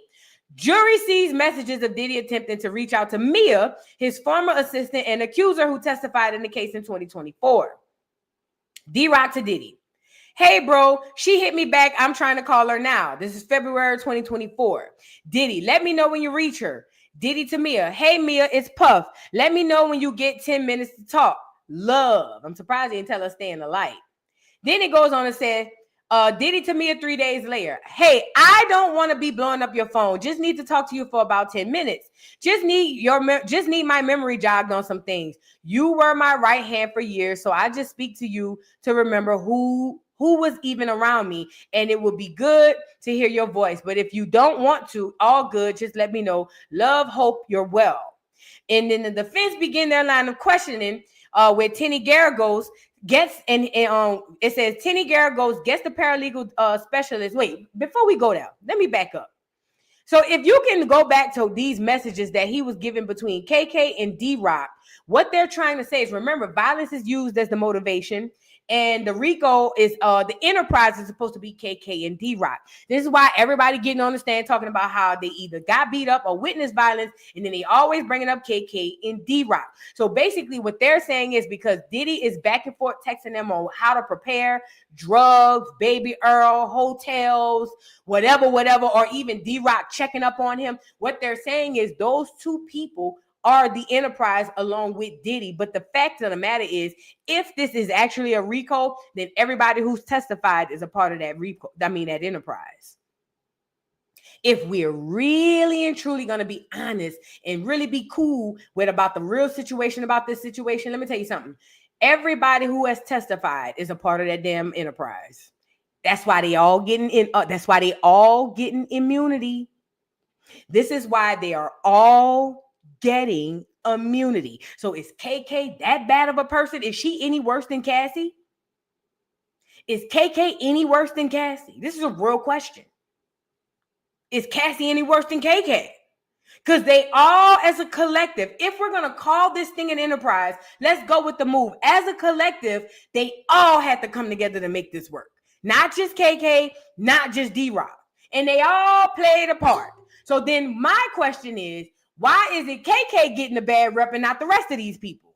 Jury sees messages of Diddy attempting to reach out to Mia, his former assistant and accuser who testified in the case in 2024. D-Rock to Diddy. Hey, bro, she hit me back. I'm trying to call her now. This is February 2024. Diddy, let me know when you reach her. Diddy to Mia. Hey, Mia, it's Puff. Let me know when you get 10 minutes to talk. Love. I'm surprised he didn't tell her stay in the light. Then it goes on and says, Diddy to Mia 3 days later. Hey, I don't want to be blowing up your phone. Just need to talk to you for about 10 minutes. Just need my memory jogged on some things. You were my right hand for years, so I just speak to you to remember who was even around me, and it would be good to hear your voice. But if you don't want to, all good, just let me know. Love, hope you're well. And then the defense began their line of questioning with Tenny Garagos it says Tenny Garagos gets the paralegal specialist. Wait, before we go there, let me back up. So if you can go back to these messages that he was given between KK and D-Rock, what they're trying to say is, remember, violence is used as the motivation, and the RICO is the enterprise is supposed to be KK and D-Rock. This is why everybody getting on the stand talking about how they either got beat up or witnessed violence, and then they always bringing up KK and D-Rock. So basically what they're saying is because Diddy is back and forth texting them on how to prepare drugs, Baby Earl, hotels, whatever, or even D-Rock checking up on him. What they're saying is those two people are the enterprise along with Diddy. But the fact of the matter is, if this is actually a RICO, then everybody who's testified is a part of that RICO, that enterprise. If we're really and truly going to be honest and really be cool with about the real situation about this situation, let me tell you something. Everybody who has testified is a part of that damn enterprise. That's why they all getting in. That's why they all getting immunity. This is why they are all getting immunity. So is KK that bad of a person? Is she any worse than Cassie? Is KK any worse than Cassie? This is a real question. Is Cassie any worse than KK? Because they all, as a collective, if we're going to call this thing an enterprise, let's go with the move. As a collective, they all had to come together to make this work. Not just KK, not just D-Rock. And they all played a part. So then my question is, why is it KK getting a bad rep and not the rest of these people?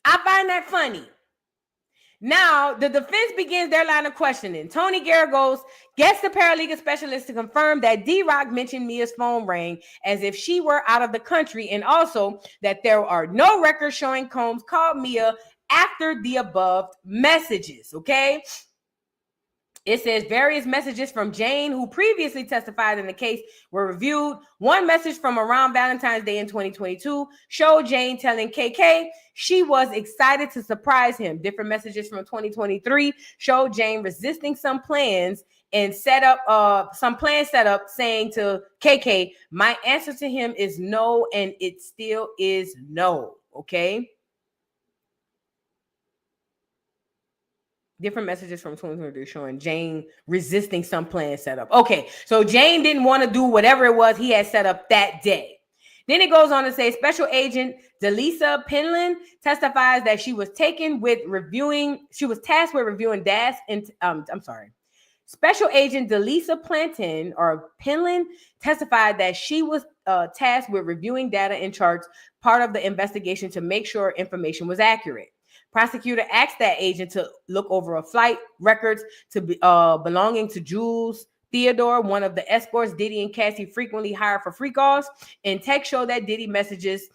I find that funny. Now, the defense begins their line of questioning. Tony Garagos gets the paralegal specialist to confirm that D-Rock mentioned Mia's phone rang as if she were out of the country, and also that there are no records showing Combs called Mia after the above messages, okay? It says various messages from Jane, who previously testified in the case, were reviewed. One message from around Valentine's Day in 2022 showed Jane telling KK she was excited to surprise him. Different messages from 2023 showed Jane resisting some plans and set up saying to KK, my answer to him is no, and it still is no, okay? Different messages from 2023 showing Jane resisting some plan set up. Okay, so Jane didn't want to do whatever it was he had set up that day. Then it goes on to say Special Agent Delisa Penland testifies that she was tasked with reviewing DAS and Special Agent Delisa Penland testified that she was tasked with reviewing data and charts, part of the investigation to make sure information was accurate. Prosecutor asked that agent to look over a flight records to belonging to Jules Theodore, one of the escorts Diddy and Cassie frequently hired for free calls, and text showed that Diddy messaged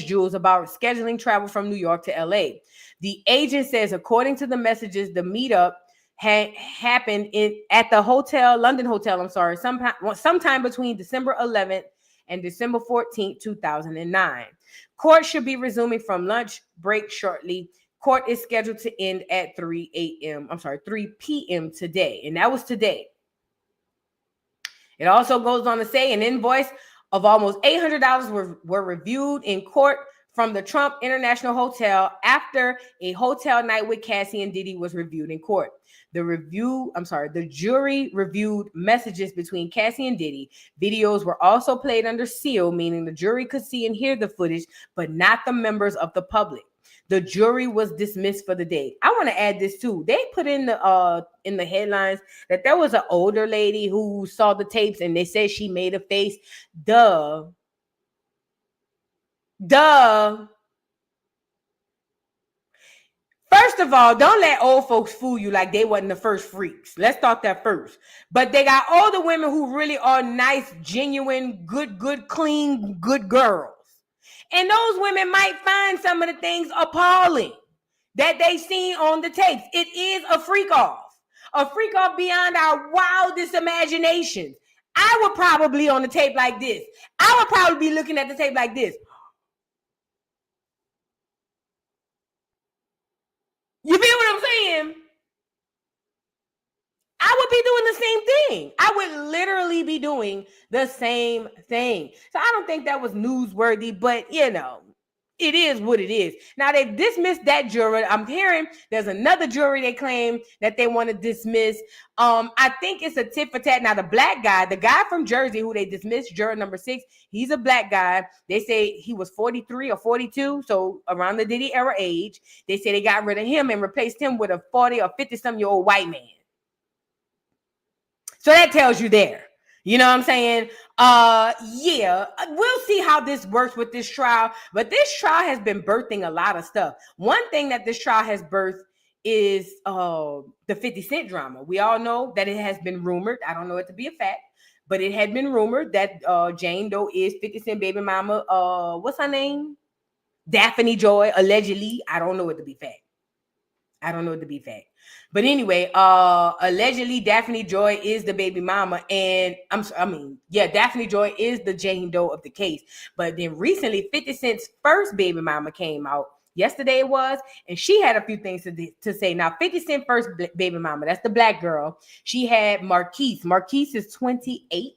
Jules about scheduling travel from New York to LA. The agent says, according to the messages, the meetup happened at the London hotel, sometime between December 11th and December 14th, 2009. Court should be resuming from lunch break shortly. Court is scheduled to end at 3 p.m. today. And that was today. It also goes on to say an invoice of almost $800 were reviewed in court from the Trump International Hotel after a hotel night with Cassie and Diddy was reviewed in court. The jury reviewed messages between Cassie and Diddy. Videos were also played under seal, meaning the jury could see and hear the footage, but not the members of the public. The jury was dismissed for the day. I want to add this too. They put in the headlines that there was an older lady who saw the tapes and they said she made a face. Duh. First of all, don't let old folks fool you like they wasn't the first freaks. Let's start that first. But they got older women who really are nice, genuine, good, clean, good girls. And those women might find some of the things appalling that they seen on the tapes. It is a freak off beyond our wildest imaginations. I would probably on the tape like this. I would probably be looking at the tape like this. You feel what I'm saying? I would be doing the same thing. I would literally be doing the same thing. So I don't think that was newsworthy, but you know, it is what it is. Now they've dismissed that juror. I'm hearing there's another jury they claim that they want to dismiss. I think it's a tit for tat. Now the black guy, the guy from Jersey who they dismissed, juror number 6, he's a black guy. They say he was 43 or 42, so around the Diddy era age. They say they got rid of him and replaced him with a 40 or 50-some-year-old white man. So that tells you there. You know what I'm saying? Yeah, we'll see how this works with this trial. But this trial has been birthing a lot of stuff. One thing that this trial has birthed is the 50 Cent drama. We all know that it has been rumored. I don't know it to be a fact, but it had been rumored that Jane Doe is 50 Cent baby mama. What's her name? Daphne Joy, allegedly. I don't know it to be fact. But anyway, allegedly Daphne Joy is the baby mama, and Daphne Joy is the Jane Doe of the case. But then recently, 50 Cent's first baby mama came out. Yesterday it was, and she had a few things to say. Now, 50 Cent first baby mama, that's the black girl. She had Marquise. Marquise is 28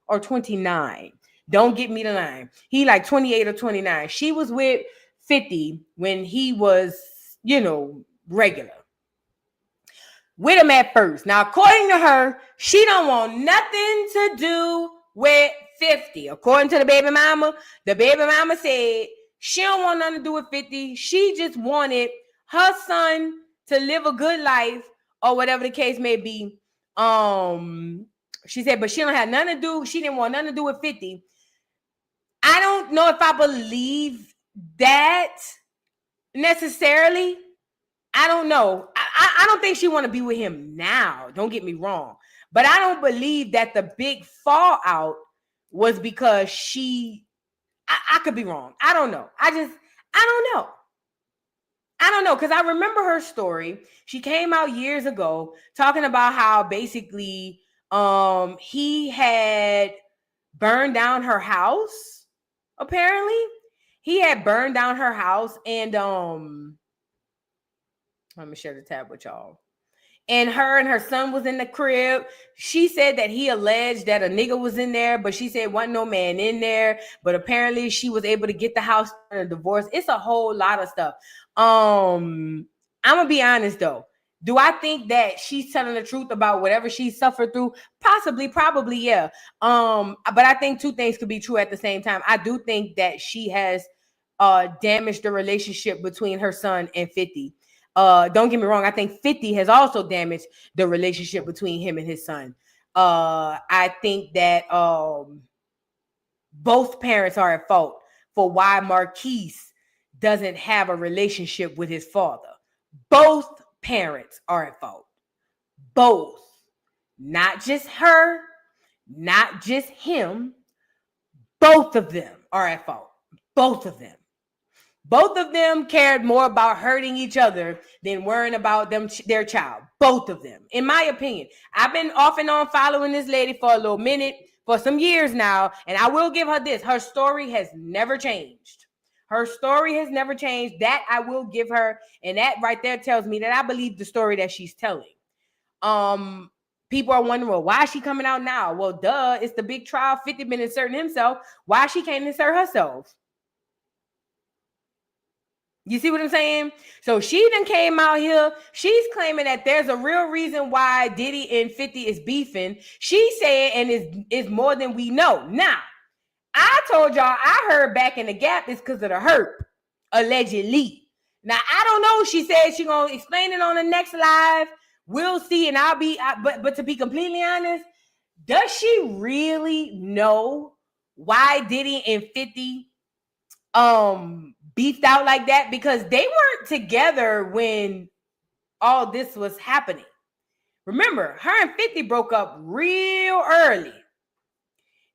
or 29. Don't get me the line. He like 28 or 29. She was with 50 when he was, regular. With him at first. Now, according to her, she don't want nothing to do with 50. According to the baby mama said she don't want nothing to do with 50. She just wanted her son to live a good life or whatever the case may be. She said, but she don't have nothing to do. She didn't want nothing to do with 50. I don't know if I believe that necessarily. I don't know. I don't think she want to be with him now. Don't get me wrong. But I don't believe that the big fallout was because I could be wrong. I don't know. I don't know. I don't know, because I remember her story. She came out years ago talking about how basically he had burned down her house. Apparently, he had burned down her house, and let me share the tab with y'all. And her son was in the crib. She said that he alleged that a nigga was in there, but she said wasn't no man in there. But apparently she was able to get the house in a divorce. It's a whole lot of stuff. I'm gonna be honest though. Do I think that she's telling the truth about whatever she suffered through? Possibly, probably, yeah. But I think two things could be true at the same time. I do think that she has damaged the relationship between her son and 50. Don't get me wrong. I think 50 has also damaged the relationship between him and his son. I think that both parents are at fault for why Marquise doesn't have a relationship with his father. Both parents are at fault. Both. Not just her, not just him. Both of them are at fault. Both of them. Both of them cared more about hurting each other than worrying about their child. Both of them, in my opinion. I've been off and on following this lady for a little minute, for some years now, and I will give her this. Her story has never changed. Her story has never changed. That I will give her, and that right there tells me that I believe the story that she's telling. People are wondering, well, why is she coming out now? Well, duh, it's the big trial. 50 been inserting himself. Why she can't insert herself? You see what I'm saying? So she done came out here. She's claiming that there's a real reason why Diddy and 50 is beefing. She said, and it's more than we know. Now, I told y'all I heard back in the gap it's because of the herp, allegedly. Now, I don't know. She said she's going to explain it on the next live. We'll see. And but to be completely honest, does she really know why Diddy and 50 beefed out like that? Because they weren't together when all this was happening. Remember, her and 50 broke up real early.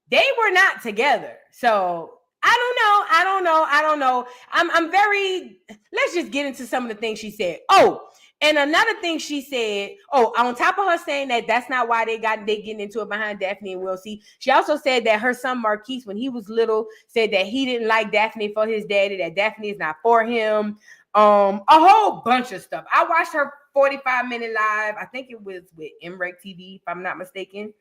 They were not together. So I don't know. I'm very, let's just get into some of the things she said. Oh, and another thing she said, on top of her saying that that's not why they getting into it behind Daphne and Will C. She also said that her son Marquise, when he was little, said that he didn't like Daphne for his daddy, that Daphne is not for him. A whole bunch of stuff. I watched her 45-minute live. I think it was with MREC TV, if I'm not mistaken.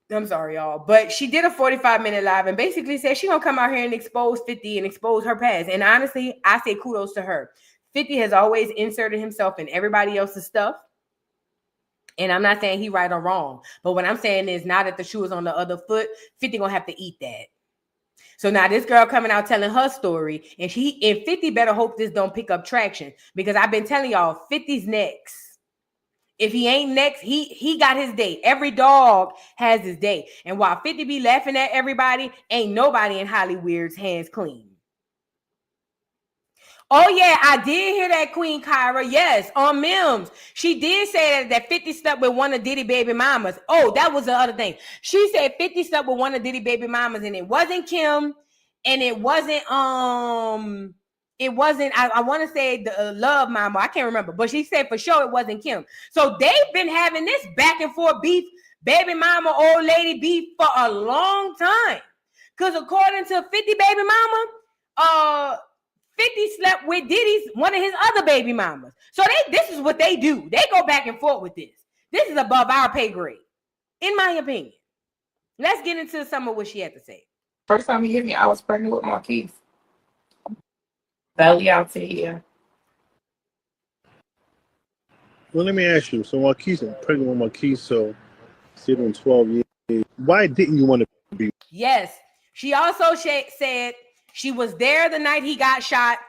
I'm sorry, y'all. But she did a 45-minute live and basically said she gonna come out here and expose 50 and expose her past. And honestly, I say kudos to her. 50 has always inserted himself in everybody else's stuff. And I'm not saying he right or wrong. But what I'm saying is now that the shoe is on the other foot, 50 gonna have to eat that. So now this girl coming out telling her story, and 50 better hope this don't pick up traction, because I've been telling y'all 50's next. If he ain't next, he got his day. Every dog has his day. And while 50 be laughing at everybody, ain't nobody in Hollywood's hands clean. Oh, yeah, I did hear that, Queen Kyra. Yes, on Mims. She did say that 50 slept with one of Diddy baby mamas. Oh, that was the other thing. She said 50 slept with one of Diddy baby mamas, and it wasn't Kim, and it wasn't, I want to say the Love Mama. I can't remember, but she said for sure it wasn't Kim. So they've been having this back and forth beef, baby mama, old lady beef for a long time. Because according to 50 baby mama, 50 slept with Diddy's, one of his other baby mamas. So this is what they do. They go back and forth with this. This is above our pay grade, in my opinion. Let's get into some of what she had to say. First time he hit me, I was pregnant with Marquise. Belly out to here. Well, let me ask you. So Marquise, I'm pregnant with Marquise, so sitting 12 years. Why didn't you want to be? Yes. She also said she was there the night he got shot.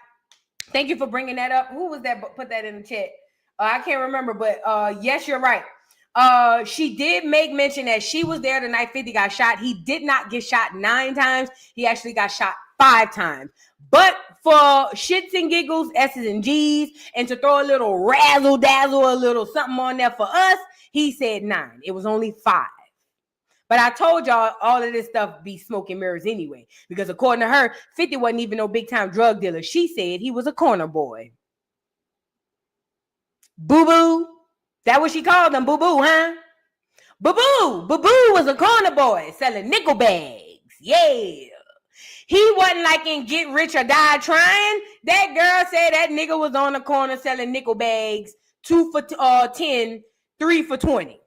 Thank you for bringing that up. Who was that? Put that in the chat. I can't remember, but yes, you're right. She did make mention that she was there the night 50 got shot. He did not get shot 9 times. He actually got shot 5 times. But for shits and giggles, S's and G's, and to throw a little razzle dazzle, a little something on there for us, he said 9. It was only 5. But I told y'all all of this stuff be smoke and mirrors anyway, because according to her, 50 wasn't even no big time drug dealer. She said he was a corner boy. Boo-boo. That what she called him, boo-boo, huh? Boo-boo. Boo-boo was a corner boy selling nickel bags. Yeah. He wasn't like in Get Rich or Die Trying. That girl said that nigga was on the corner selling nickel bags, 2 for 10, 3 for 20.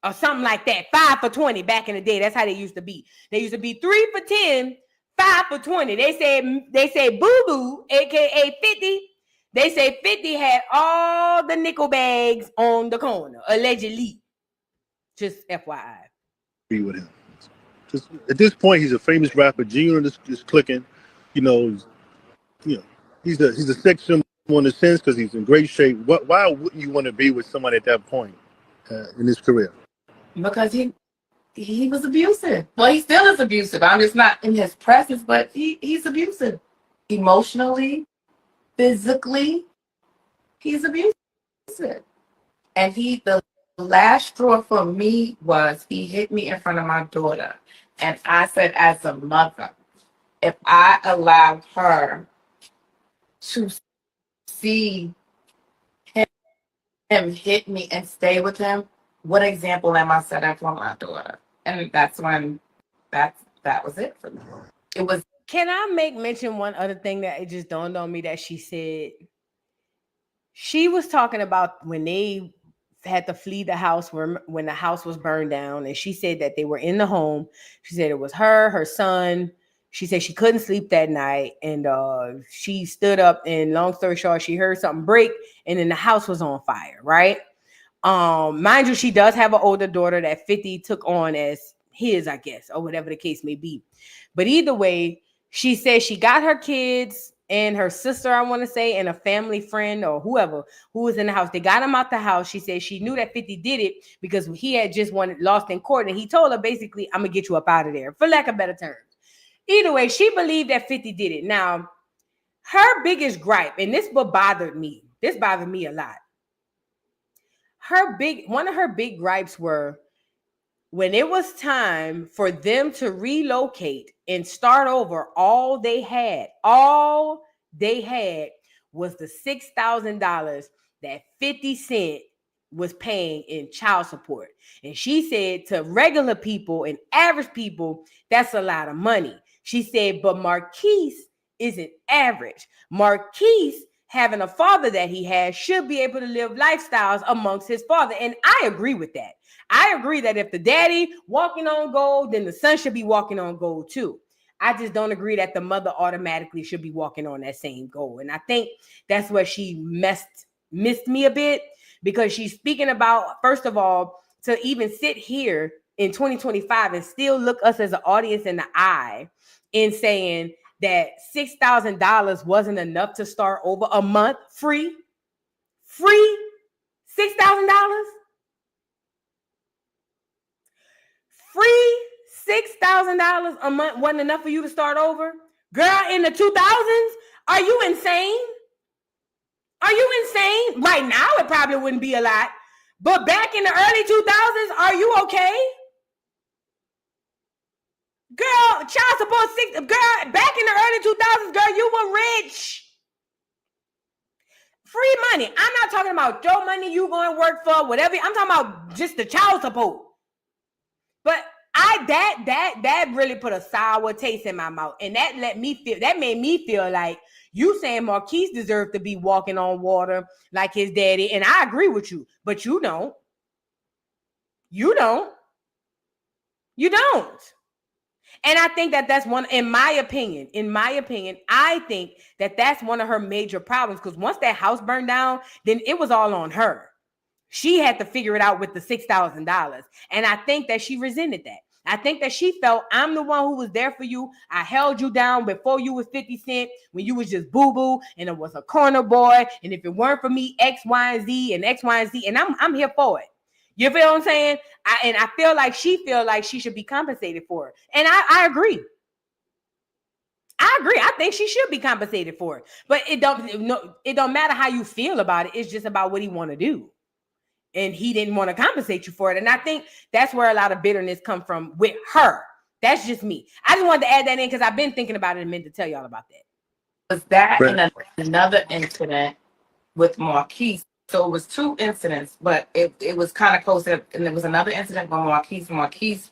Or something like that. 5 for 20 back in the day. That's how they used to be. They used to be 3 for 10, 5 for 20. They say boo-boo, aka 50. They say 50 had all the nickel bags on the corner, allegedly. Just FYI. Be with him. Just at this point, he's a famous rapper. Junior is clicking. He's a sex symbol in a sense because he's in great shape. Why wouldn't you want to be with somebody at that point in his career? Because he was abusive. Well, he still is abusive. I'm just not in his presence, but he's abusive. Emotionally, physically, he's abusive. And the last straw for me was he hit me in front of my daughter. And I said, as a mother, if I allowed her to see him hit me and stay with him, what example am I setting for my daughter? And that's when that was it for me. It was. Can I mention one other thing that it just dawned on me that she said? She was talking about when they had to flee the house when the house was burned down, and she said that they were in the home. She said it was her son. She said she couldn't sleep that night, and she stood up, and long story short, she heard something break, and then the house was on fire, right? Mind you, she does have an older daughter that 50 took on as his, I guess, or whatever the case may be. But either way, she said she got her kids and her sister, I want to say, and a family friend or whoever who was in the house. They got him out the house. She said she knew that 50 did it because he had just lost in court, and he told her basically, I'm gonna get you up out of there, for lack of better terms. Either way, she believed that 50 did it. Now, her biggest gripe, and this bothered me a lot. One of her big gripes were when it was time for them to relocate and start over, all they had was the $6,000 that 50 Cent was paying in child support. And she said to regular people and average people, that's a lot of money. She said, but Marquise isn't average. Marquise, having a father that he has, should be able to live lifestyles amongst his father. And I agree with that. I agree that if the daddy walking on gold, then the son should be walking on gold too. I just don't agree that the mother automatically should be walking on that same gold. And I think that's where she missed me a bit, because she's speaking about, first of all, to even sit here in 2025 and still look us as an audience in the eye in saying that $6,000 wasn't enough to start over a month free $6,000, free $6,000 a month wasn't enough for you to start over, girl. In the 2000s, are you insane? Are you insane? Right now, it probably wouldn't be a lot, but back in the early 2000s, are you okay? Girl, child support girl, back in the early 2000s, girl, you were rich. Free money. I'm not talking about your money you going to work for, whatever. I'm talking about just the child support. But that really put a sour taste in my mouth. And that made me feel like you saying Marquise deserved to be walking on water like his daddy. And I agree with you, but you don't. You don't. And I think that that's one, in my opinion, I think that that's one of her major problems, because once that house burned down, then it was all on her. She had to figure it out with the $6,000. And I think that she resented that. I think that she felt, I'm the one who was there for you. I held you down before you was 50 Cent, when you was just boo-boo and it was a corner boy. And if it weren't for me, X, Y, and Z and X, Y, and Z, and I'm here for it. You feel what I'm saying? I feel like she should be compensated for it. And I agree. I think she should be compensated for it. But it don't matter how you feel about it. It's just about what he want to do. And he didn't want to compensate you for it. And I think that's where a lot of bitterness come from with her. That's just me. I just wanted to add that in because I've been thinking about it and meant to tell y'all about that. Was that and another incident with Marquise? So it was two incidents, but it was kind of close. And there was another incident with Marquise,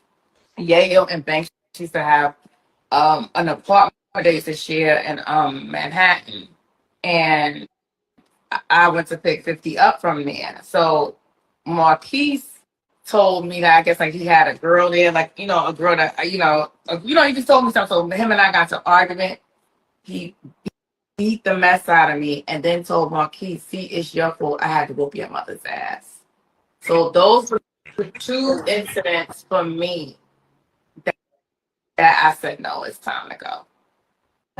Yale, and Banks used to have an apartment they used to share in Manhattan. And I went to pick 50 up from there. So Marquise told me that I guess like he had a girl there, like, a girl that, he just told me something. So him and I got to argument. He beat the mess out of me and then told Marquise, see, it's your fault. I had to whoop your mother's ass. So those were the two incidents for me that I said, no, it's time to go.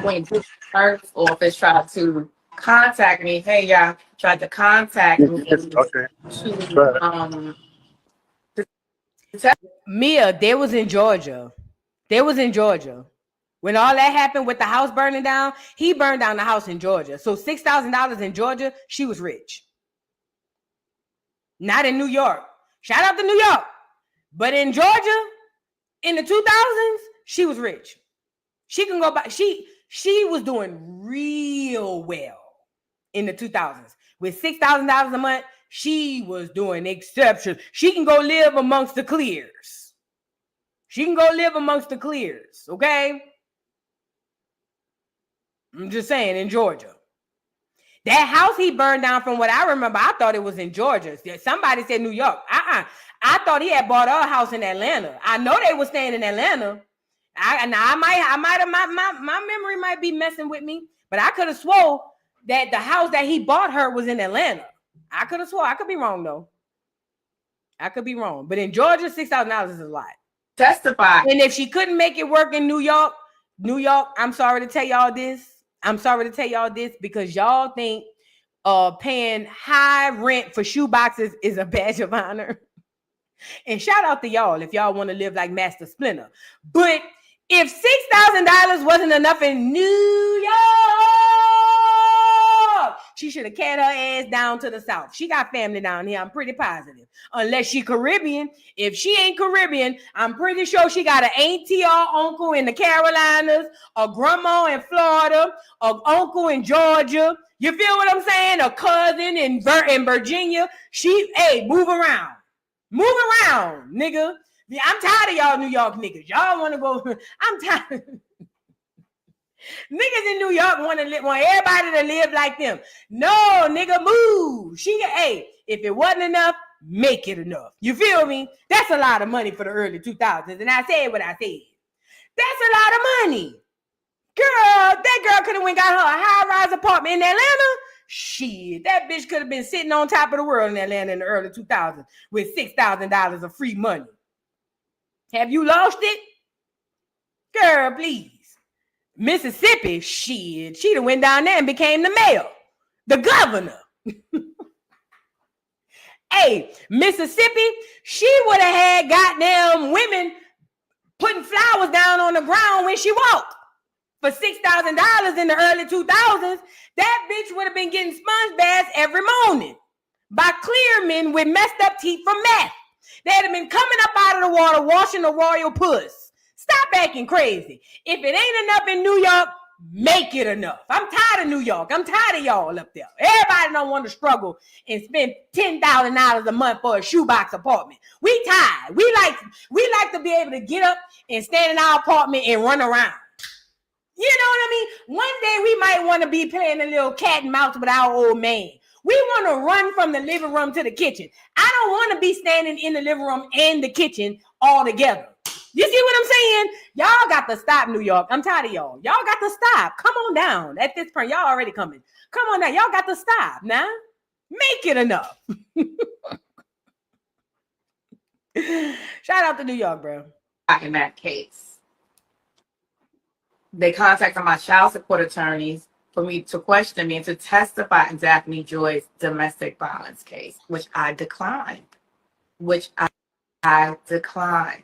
When it hurts, or if it's tried to contact me, hey, y'all tried to contact me. Mia, they was in Georgia. When all that happened with the house burning down, he burned down the house in Georgia. So $6,000 in Georgia, she was rich. Not in New York. Shout out to New York. But in Georgia, in the 2000s, she was rich. She can go back. She was doing real well in the 2000s. With $6,000 a month, she was doing exceptional. She can go live amongst the clears. Okay? I'm just saying, in Georgia. That house he burned down, from what I remember, I thought it was in Georgia. Somebody said New York. I thought he had bought a house in Atlanta. I know they were staying in Atlanta. My memory might be messing with me, but I could have swore that the house that he bought her was in Atlanta. I could have swore. I could be wrong though. But in Georgia, $6,000 is a lot. Testify. And if she couldn't make it work in New York, I'm sorry to tell y'all this, because y'all think paying high rent for shoe boxes is a badge of honor. And shout out to y'all if y'all want to live like Master Splinter. But if $6,000 wasn't enough in New York, she should have carried her ass down to the South. She got family down here, I'm pretty positive. Unless she Caribbean. If she ain't Caribbean, I'm pretty sure she got an auntie or uncle in the Carolinas, a grandma in Florida, an uncle in Georgia. You feel what I'm saying? A cousin in Virginia. Move around. Move around, nigga. I'm tired of y'all New York niggas. Y'all want to go. I'm tired. Niggas in New York want everybody to live like them. No, nigga, move. Hey, if it wasn't enough, make it enough. You feel me? That's a lot of money for the early 2000s. And I said what I said. That's a lot of money. Girl, that girl could have went got her a high-rise apartment in Atlanta. Shit, that bitch could have been sitting on top of the world in Atlanta in the early 2000s with $6,000 of free money. Have you lost it? Girl, please. Mississippi, shit, she done went down there and became the mayor, the governor. Hey, Mississippi, she would have had goddamn women putting flowers down on the ground when she walked. For $6,000 in the early 2000s, that bitch would have been getting sponge baths every morning by clear men with messed up teeth from meth. They'd have been coming up out of the water, washing the royal puss. Stop acting crazy. If it ain't enough in New York, make it enough. I'm tired of New York. I'm tired of y'all up there. Everybody don't want to struggle and spend $10,000 a month for a shoebox apartment. We tired. We like to be able to get up and stand in our apartment and run around. You know what I mean? One day we might want to be playing a little cat and mouse with our old man. We want to run from the living room to the kitchen. I don't want to be standing in the living room and the kitchen all together. You see what I'm saying? Y'all got to stop, New York. I'm tired of y'all. Y'all got to stop. Come on down. At this point, y'all already coming. Come on down. Y'all got to stop now. Make it enough. Shout out to New York, bro. In that case, they contacted my child support attorneys for me to question me and to testify in Daphne Joy's domestic violence case, which I declined. Which I declined.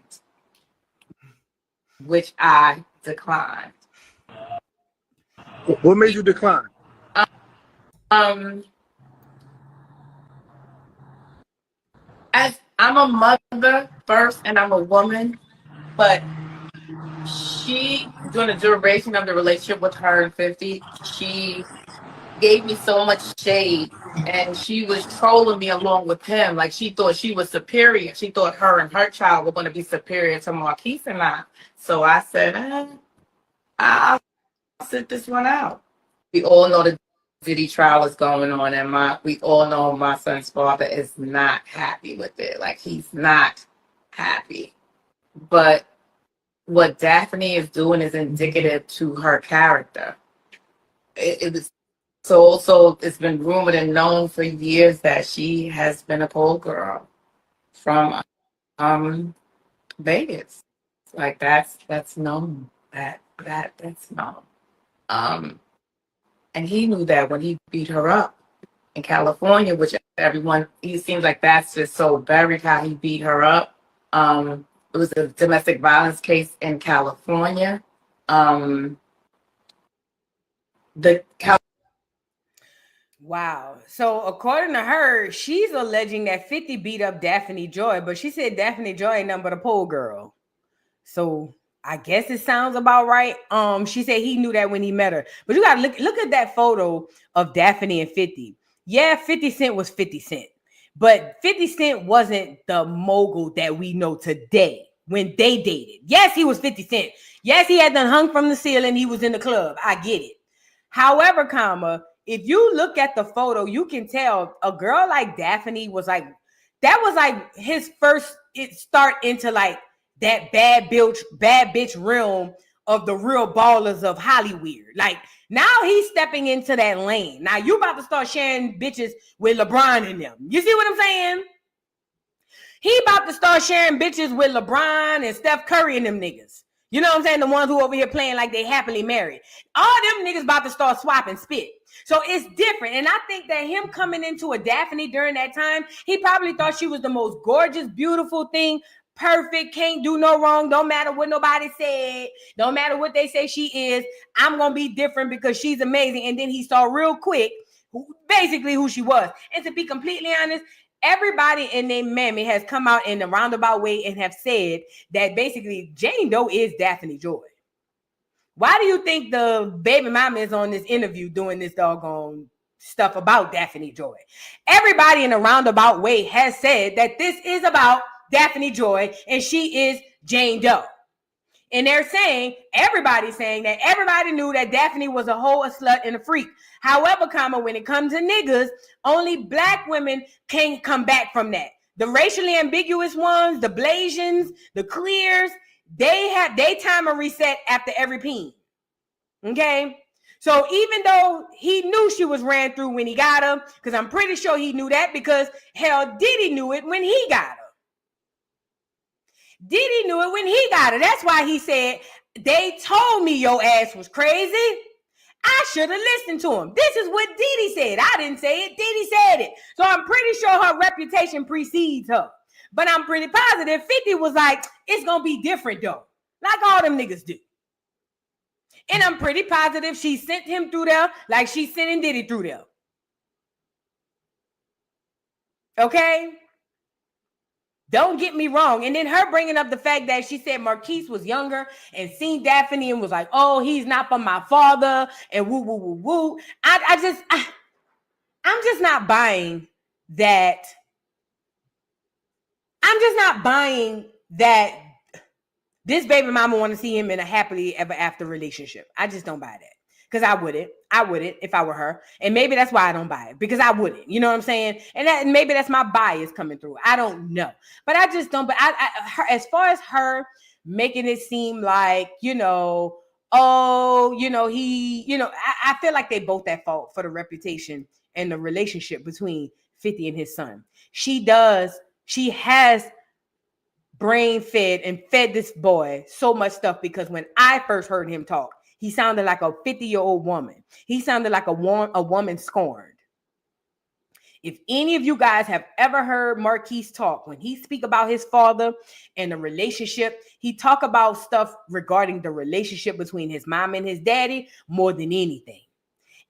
What made you decline? As I'm a mother first and I'm a woman, but she, during the duration of the relationship with her and 50, she gave me so much shade and she was trolling me along with him. Like she thought she was superior. She thought her and her child were going to be superior to Marquise and I. So I said, I'll sit this one out. We all know the Diddy trial is going on and we all know my son's father is not happy with it. Like he's not happy. But what Daphne is doing is indicative to her character. It was so it's been rumored and known for years that she has been a pole girl from Vegas. Like that's known. That's known. And he knew that when he beat her up in California, which he seems like that's just so buried how he beat her up. It was a domestic violence case in California. Wow. So according to her, she's alleging that 50 beat up Daphne Joy, but she said Daphne Joy ain't nothing but a pole girl. So I guess it sounds about right. She said he knew that when he met her. But you gotta look at that photo of Daphne and 50. Yeah, 50 Cent was 50 Cent. But 50 Cent wasn't the mogul that we know today when they dated. Yes, he was 50 Cent. Yes, he had done hung from the ceiling. He was in the club. I get it. However, if you look at the photo, you can tell a girl like Daphne was like, that was like his first start into like that bad bitch realm of the real ballers of Hollywood. Like now he's stepping into that lane. Now you about to start sharing bitches with LeBron and them. You see what I'm saying? He about to start sharing bitches with LeBron and Steph Curry and them niggas. You know what I'm saying? The ones who over here playing like they happily married. All them niggas about to start swapping spit. So it's different. And I think that him coming into a Daphne during that time, he probably thought she was the most gorgeous, beautiful thing. Perfect, can't do no wrong, don't matter what nobody said, don't matter what they say she is, I'm gonna be different because she's amazing. And then he saw real quick basically who she was. And to be completely honest, everybody in their mammy has come out in a roundabout way and have said that basically Jane Doe is Daphne Joy. Why do you think the baby mama is on this interview doing this doggone stuff about Daphne Joy? Everybody in a roundabout way has said that this is about Daphne Joy, and she is Jane Doe. And they're saying, everybody's saying that everybody knew that Daphne was a hoe, a slut, and a freak. However, when it comes to niggas, only black women can come back from that. The racially ambiguous ones, the Blasians, the Clears, they have their timer reset after every peen. Okay? So even though he knew she was ran through when he got her, because I'm pretty sure he knew that, because hell, Diddy knew it when he got her. Diddy knew it when he got her. That's why he said, they told me your ass was crazy. I should have listened to him. This is what Diddy said. I didn't say it. Diddy said it. So I'm pretty sure her reputation precedes her. But I'm pretty positive 50 was like, it's going to be different though. Like all them niggas do. And I'm pretty positive she sent him through there like she's sending Diddy through there. Okay? Don't get me wrong. And then her bringing up the fact that she said Marquise was younger and seen Daphne and was like, oh, he's not from my father and woo, woo, woo, woo. I'm just not buying that. I'm just not buying that this baby mama want to see him in a happily ever after relationship. I just don't buy that. Because I wouldn't if I were her. And maybe that's why I don't buy it. Because I wouldn't. You know what I'm saying? And maybe that's my bias coming through. I don't know. But I just don't. But her, as far as her making it seem like, you know, oh, you know, I feel like they both at fault for the reputation and the relationship between 50 and his son. She has brain fed and fed this boy so much stuff, because when I first heard him talk, he sounded like a 50-year-old woman. He sounded like a woman scorned. If any of you guys have ever heard Marquise talk, when he speak about his father and the relationship, he talk about stuff regarding the relationship between his mom and his daddy more than anything.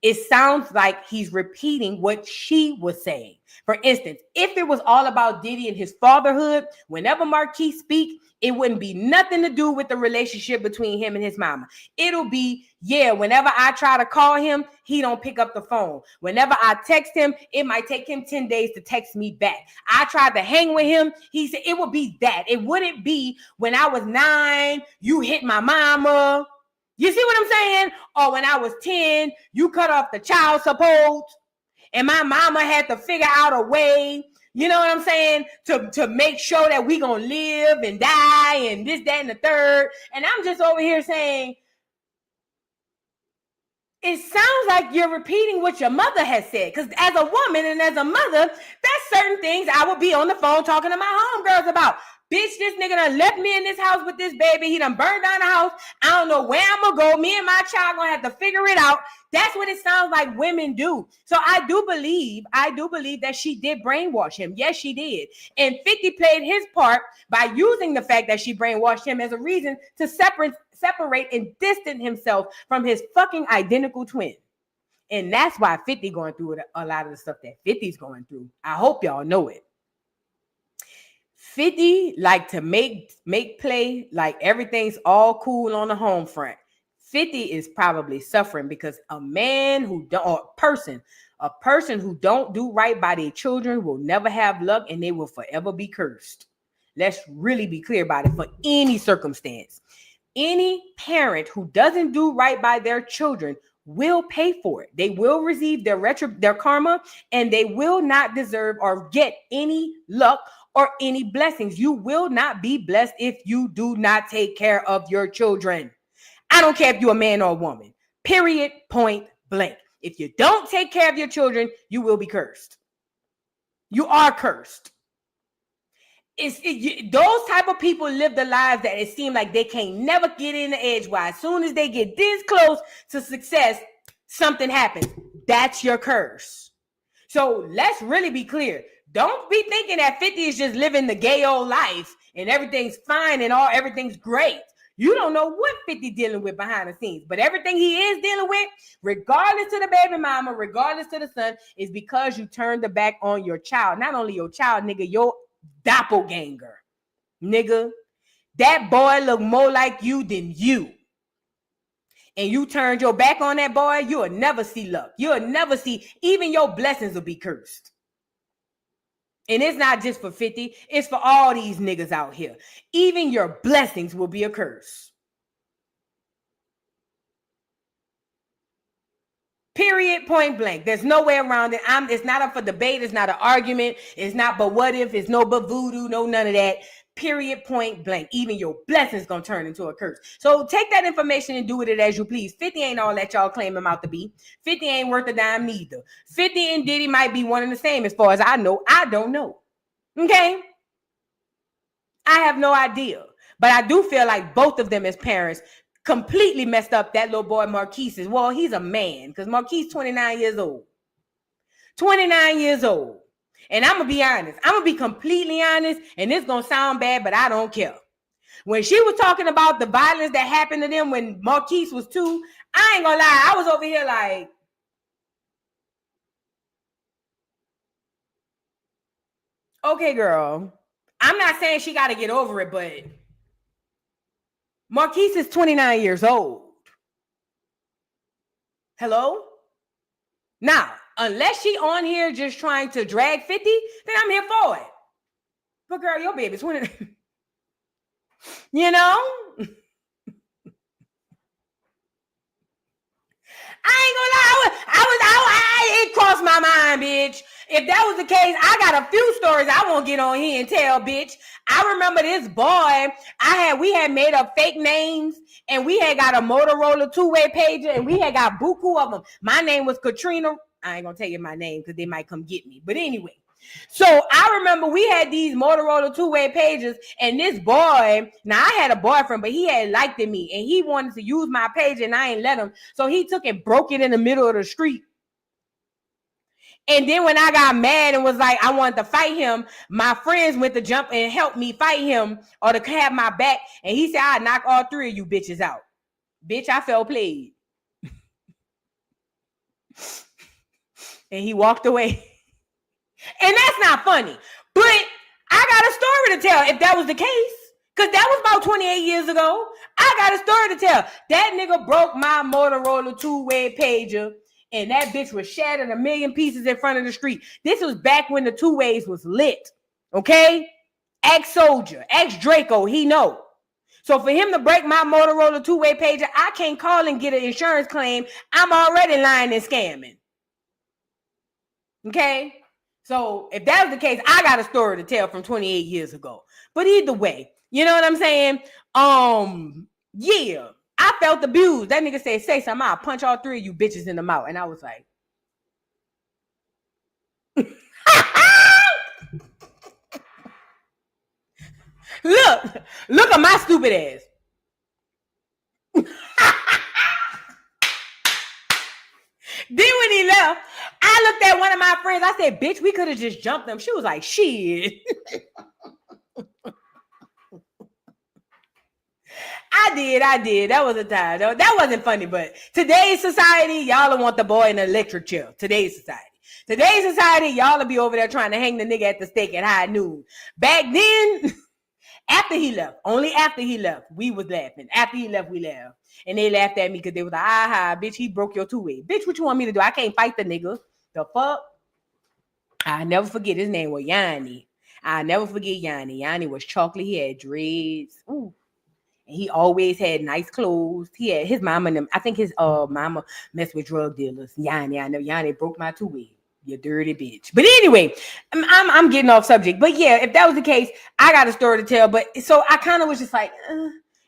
It sounds like he's repeating what she was saying. For instance, if it was all about Diddy and his fatherhood, whenever Marquise speak, it wouldn't be nothing to do with the relationship between him and his mama. It'll be, yeah, whenever I try to call him, he don't pick up the phone. Whenever I text him, it might take him 10 days to text me back. I tried to hang with him. He said it would be that. It wouldn't be when I was 9, you hit my mama. You see what I'm saying? Or when I was 10, you cut off the child support and my mama had to figure out a way, you know what I'm saying, to make sure that we gonna live and die and this, that, and the third. And I'm just over here saying, it sounds like you're repeating what your mother has said. Because as a woman and as a mother, there's certain things I would be on the phone talking to my homegirls about. Bitch, this nigga done left me in this house with this baby. He done burned down the house. I don't know where I'm gonna go. Me and my child gonna have to figure it out. That's what it sounds like women do. So I do believe that she did brainwash him. Yes, she did. And 50 played his part by using the fact that she brainwashed him as a reason to separate and distance himself from his fucking identical twin. And that's why 50 going through a lot of the stuff that 50's going through. I hope y'all know it. 50 like to make play like everything's all cool on the home front. 50 is probably suffering because a person who don't do right by their children will never have luck and they will forever be cursed. Let's really be clear about it for any circumstance. Any parent who doesn't do right by their children will pay for it. They will receive their karma, and they will not deserve or get any luck or any blessings. You will not be blessed if you do not take care of your children. I don't care if you're a man or a woman. Period. Point blank. If you don't take care of your children, you will be cursed. You are cursed. Those type of people live the lives that it seems like they can't never get in the edgewise. As soon as they get this close to success, something happens. That's your curse. So let's really be clear. Don't be thinking that 50 is just living the gay old life and everything's fine and everything's great. You don't know what 50 dealing with behind the scenes, but everything he is dealing with, regardless to the baby mama, regardless to the son, is because you turned the back on your child. Not only your child, nigga, your doppelganger, nigga. That boy look more like you than you. And you turned your back on that boy, you'll never see luck. You'll never see, even your blessings will be cursed. And it's not just for 50, it's for all these niggas out here. Even your blessings will be a curse. Period, point blank. There's no way around it. It's not up for debate. It's not an argument. It's not but what if. It's no but voodoo. No none of that. Period, point blank. Even your blessings gonna turn into a curse. So take that information and do with it as you please. 50 ain't all that y'all claim him out to be. 50 ain't worth a dime neither. 50 and Diddy might be one and the same as far as I know. I don't know. Okay? I have no idea. But I do feel like both of them as parents completely messed up that little boy Marquise's. Well, he's a man because Marquise 29 years old. 29 years old. And I'm going to be honest. I'm going to be completely honest. And this going to sound bad, but I don't care. When she was talking about the violence that happened to them when Marquise was 2, I ain't going to lie. I was over here like, okay, girl. I'm not saying she got to get over it, but Marquise is 29 years old. Hello? Now, unless she on here just trying to drag 50, then I'm here for it. But girl, your baby's 20. You know? I ain't gonna lie. It crossed my mind, bitch. If that was the case, I got a few stories I won't get on here and tell, bitch. I remember this boy. We had made up fake names, and we had got a Motorola two-way pager, and we had got buku of them. My name was Katrina. I ain't gonna tell you my name because they might come get me. But anyway. So I remember we had these Motorola two-way pages, and this boy, now I had a boyfriend, but he had liked me, and he wanted to use my page, and I ain't let him. So he took and broke it in the middle of the street. And then when I got mad and was like, I wanted to fight him, my friends went to jump and help me fight him or to have my back. And he said, I'll knock all 3 of you bitches out. Bitch, I felt played. And he walked away. And that's not funny. But I got a story to tell if that was the case. Because that was about 28 years ago. I got a story to tell. That nigga broke my Motorola two-way pager. And that bitch was shattered a million pieces in front of the street. This was back when the two-ways was lit. Okay? Ex-soldier. Ex-Draco. He know. So for him to break my Motorola two-way pager, I can't call and get an insurance claim. I'm already lying and scamming. Okay? So if that was the case, I got a story to tell from 28 years ago. But either way, you know what I'm saying? Yeah, I felt abused. That nigga said, say something, I'll punch all 3 of you bitches in the mouth. And I was like, look at my stupid ass. Then when he left, I looked at one of my friends. I said, bitch, we could have just jumped them. She was like, shit. I did. That was a time. That wasn't funny, but today's society, y'all don't want the boy in the electric chair. Today's society, y'all will be over there trying to hang the nigga at the stake at high noon. Back then, after he left, only after he left, we was laughing. After he left, we laughed. And they laughed at me because they was like, aha, bitch, he broke your two-way. Bitch, what you want me to do? I can't fight the nigga. The fuck? I never forget. His name was Yanni. I never forget Yanni. Yanni was chocolate. He had dreads. Ooh. And he always had nice clothes. He had his mama and them. I think his mama messed with drug dealers. Yanni, I know Yanni broke my two-way. You dirty bitch. But anyway, I'm getting off subject. But yeah, if that was the case, I got a story to tell. But so I kind of was just like,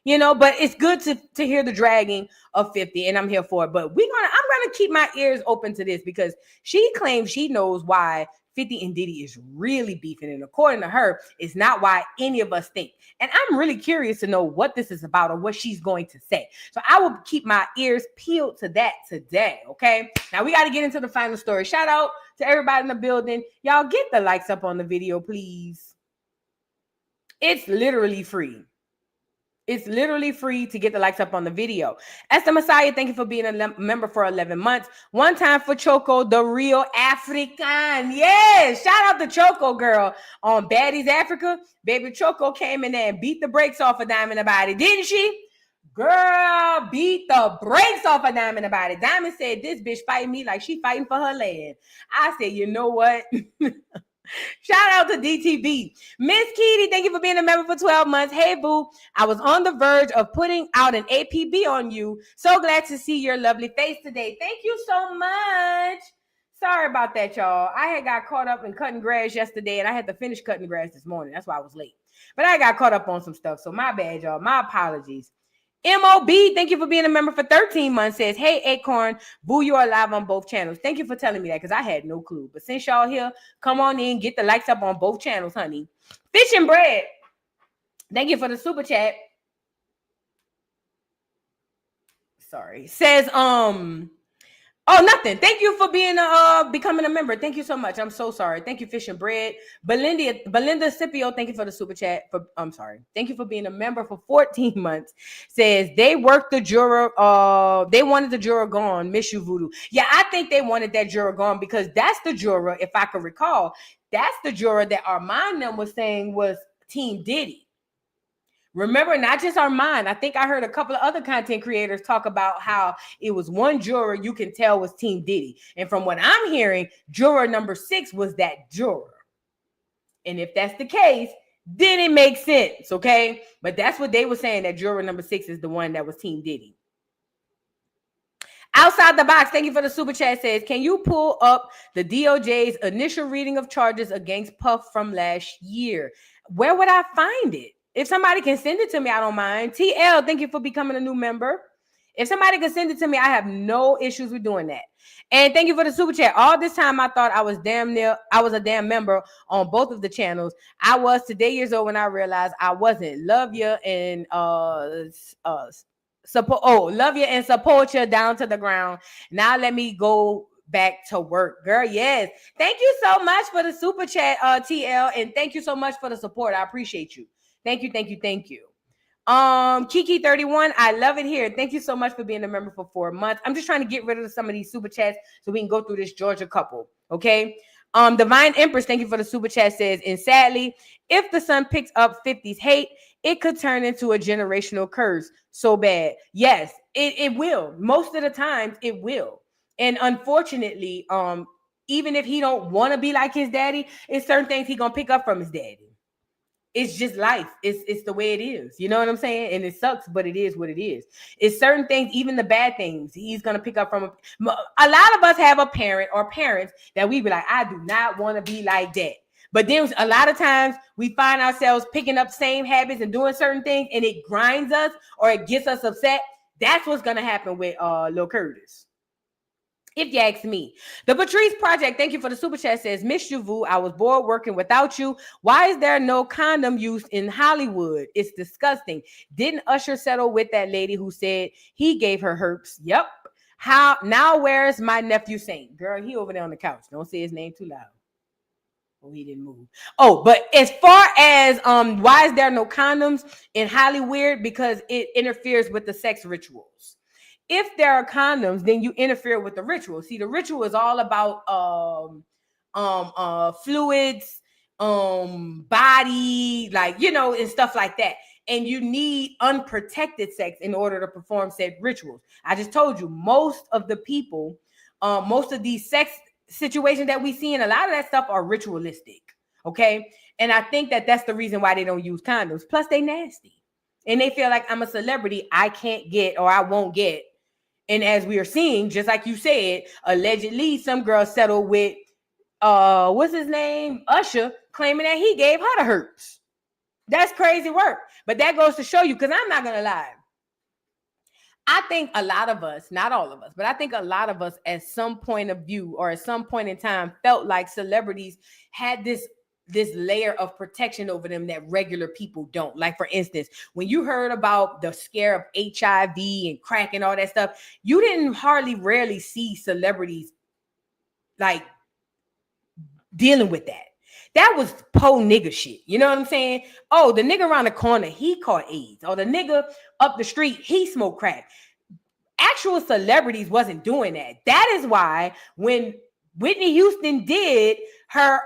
you know, but it's good to hear the dragging of 50, and I'm here for it. But I'm gonna keep my ears open to this because she claims she knows why 50 and Diddy is really beefing, and according to her, it's not why any of us think. And I'm really curious to know what this is about or what she's going to say. So I will keep my ears peeled to that today. Okay. Now we got to get into the final story. Shout out to everybody in the building. Y'all get the likes up on the video, please. It's literally free. It's literally free to get the likes up on the video. Esther Messiah, thank you for being a member for 11 months. One time for Choco, the real African. Yes, shout out to Choco, girl, on Baddies Africa. Baby Choco came in there and beat the brakes off of Diamond Body, didn't she? Girl, beat the brakes off of Diamond Body. Diamond said, this bitch fighting me like she fighting for her land. I said, you know what? Shout out to DTB. Miss Kitty, thank you for being a member for 12 months. Hey, boo. I was on the verge of putting out an APB on you. So glad to see your lovely face today. Thank you so much. Sorry about that, y'all. I had got caught up in cutting grass yesterday, and I had to finish cutting grass this morning. That's why I was late. But I got caught up on some stuff, so my bad, y'all. My apologies. MOB, thank you for being a member for 13 months, says, hey, Acorn, boo, you are live on both channels. Thank you for telling me that, because I had no clue. But since y'all here, come on in, get the likes up on both channels, honey. Fish and Bread, thank you for the super chat. Sorry. Says, oh, nothing. Thank you for being becoming a member. Thank you so much. I'm so sorry. Thank you, Fish and Bread. Belinda Scipio, thank you for the super chat. I'm sorry. Thank you for being a member for 14 months. Says they worked the juror. They wanted the juror gone. Miss you, Voodoo. Yeah, I think they wanted that juror gone because that's the juror, if I could recall, that's the juror that Armand them was saying was Team Diddy. Remember, not just Armand. I think I heard a couple of other content creators talk about how it was one juror you can tell was Team Diddy. And from what I'm hearing, juror number 6 was that juror. And if that's the case, then it makes sense, okay? But that's what they were saying, that juror number 6 is the one that was Team Diddy. Outside the box, thank you for the super chat, says, can you pull up the DOJ's initial reading of charges against Puff from last year? Where would I find it? If somebody can send it to me, I don't mind. TL, thank you for becoming a new member. If somebody can send it to me, I have no issues with doing that. And thank you for the super chat. All this time, I thought I was a damn member on both of the channels. I was today years old when I realized I wasn't. Love you and support you down to the ground. Now let me go back to work, girl. Yes. Thank you so much for the super chat, TL, and thank you so much for the support. I appreciate you. Thank you. Kiki31, I love it here. Thank you so much for being a member for 4 months. I'm just trying to get rid of some of these super chats so we can go through this Georgia couple. Okay. Divine Empress, thank you for the super chat, says, and sadly, if the son picks up 50's hate, it could turn into a generational curse. So bad. Yes, it will. Most of the times it will. And unfortunately, even if he don't want to be like his daddy, it's certain things he gonna pick up from his daddy. It's just life. It's the way it is. You know what I'm saying? And it sucks, but it is what it is. It's certain things, even the bad things, he's going to pick up from. A lot of us have a parent or parents that we be like, I do not want to be like that. But then a lot of times we find ourselves picking up same habits and doing certain things, and it grinds us or it gets us upset. That's what's going to happen with Lil Curtis. If you ask me. The Patrice Project, thank you for the super chat, says, Miss Juvu, I was bored working without you. Why is there no condom used in Hollywood? It's disgusting. Didn't Usher settle with that lady who said he gave her herpes? Yep. How now? Where's my nephew Saint? Girl, he over there on the couch. Don't say his name too loud. Oh, he didn't move. Oh, but as far as why is there no condoms in Hollywood? Because it interferes with the sex rituals. If there are condoms, then you interfere with the ritual. See, the ritual is all about fluids, body, like, you know, and stuff like that. And you need unprotected sex in order to perform said rituals. I just told you, most of the people, most of these sex situations that we see, and a lot of that stuff are ritualistic. Okay. And I think that that's the reason why they don't use condoms. Plus, they nasty. And they feel like I'm a celebrity I can't get or I won't get. And as we are seeing, just like you said, allegedly some girl settled with, what's his name? Usher, claiming that he gave her the herpes. That's crazy work. But that goes to show you, because I'm not going to lie. I think a lot of us, not all of us, but I think a lot of us at some point of view or at some point in time felt like celebrities had this layer of protection over them that regular people don't. Like, for instance, when you heard about the scare of HIV and crack and all that stuff, you didn't rarely see celebrities like dealing with that. That was nigga shit. You know what I'm saying? Oh, the nigga around the corner, he caught AIDS. Or the nigga up the street, he smoked crack. Actual celebrities wasn't doing that. That is why when Whitney Houston did her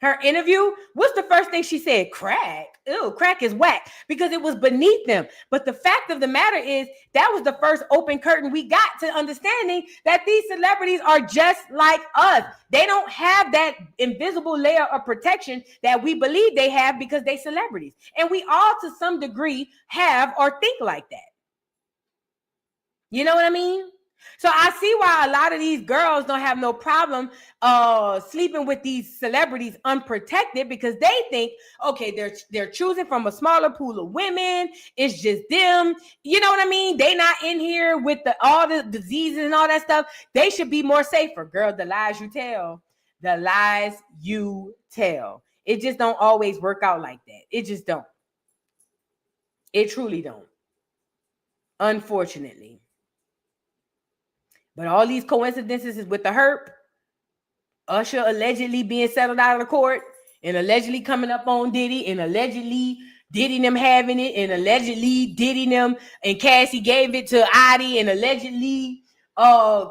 her interview, what's the first thing she said? Crack. Ew, crack is whack, because it was beneath them. But the fact of the matter is that was the first open curtain we got to understanding that these celebrities are just like us. They don't have that invisible layer of protection that we believe they have because they celebrities. And we all to some degree have or think like that. You know what I mean? So I see why a lot of these girls don't have no problem sleeping with these celebrities unprotected, because they think, okay, they're choosing from a smaller pool of women. It's just them. You know what I mean? They not in here with all the diseases and all that stuff. They should be more safer. Girl, the lies you tell. The lies you tell. It just don't always work out like that. It just don't. It truly don't. Unfortunately. But all these coincidences is with the herp, Usher allegedly being settled out of the court, and allegedly coming up on Diddy, and allegedly Diddy them having it, and allegedly Diddy them and Cassie gave it to Adi, and allegedly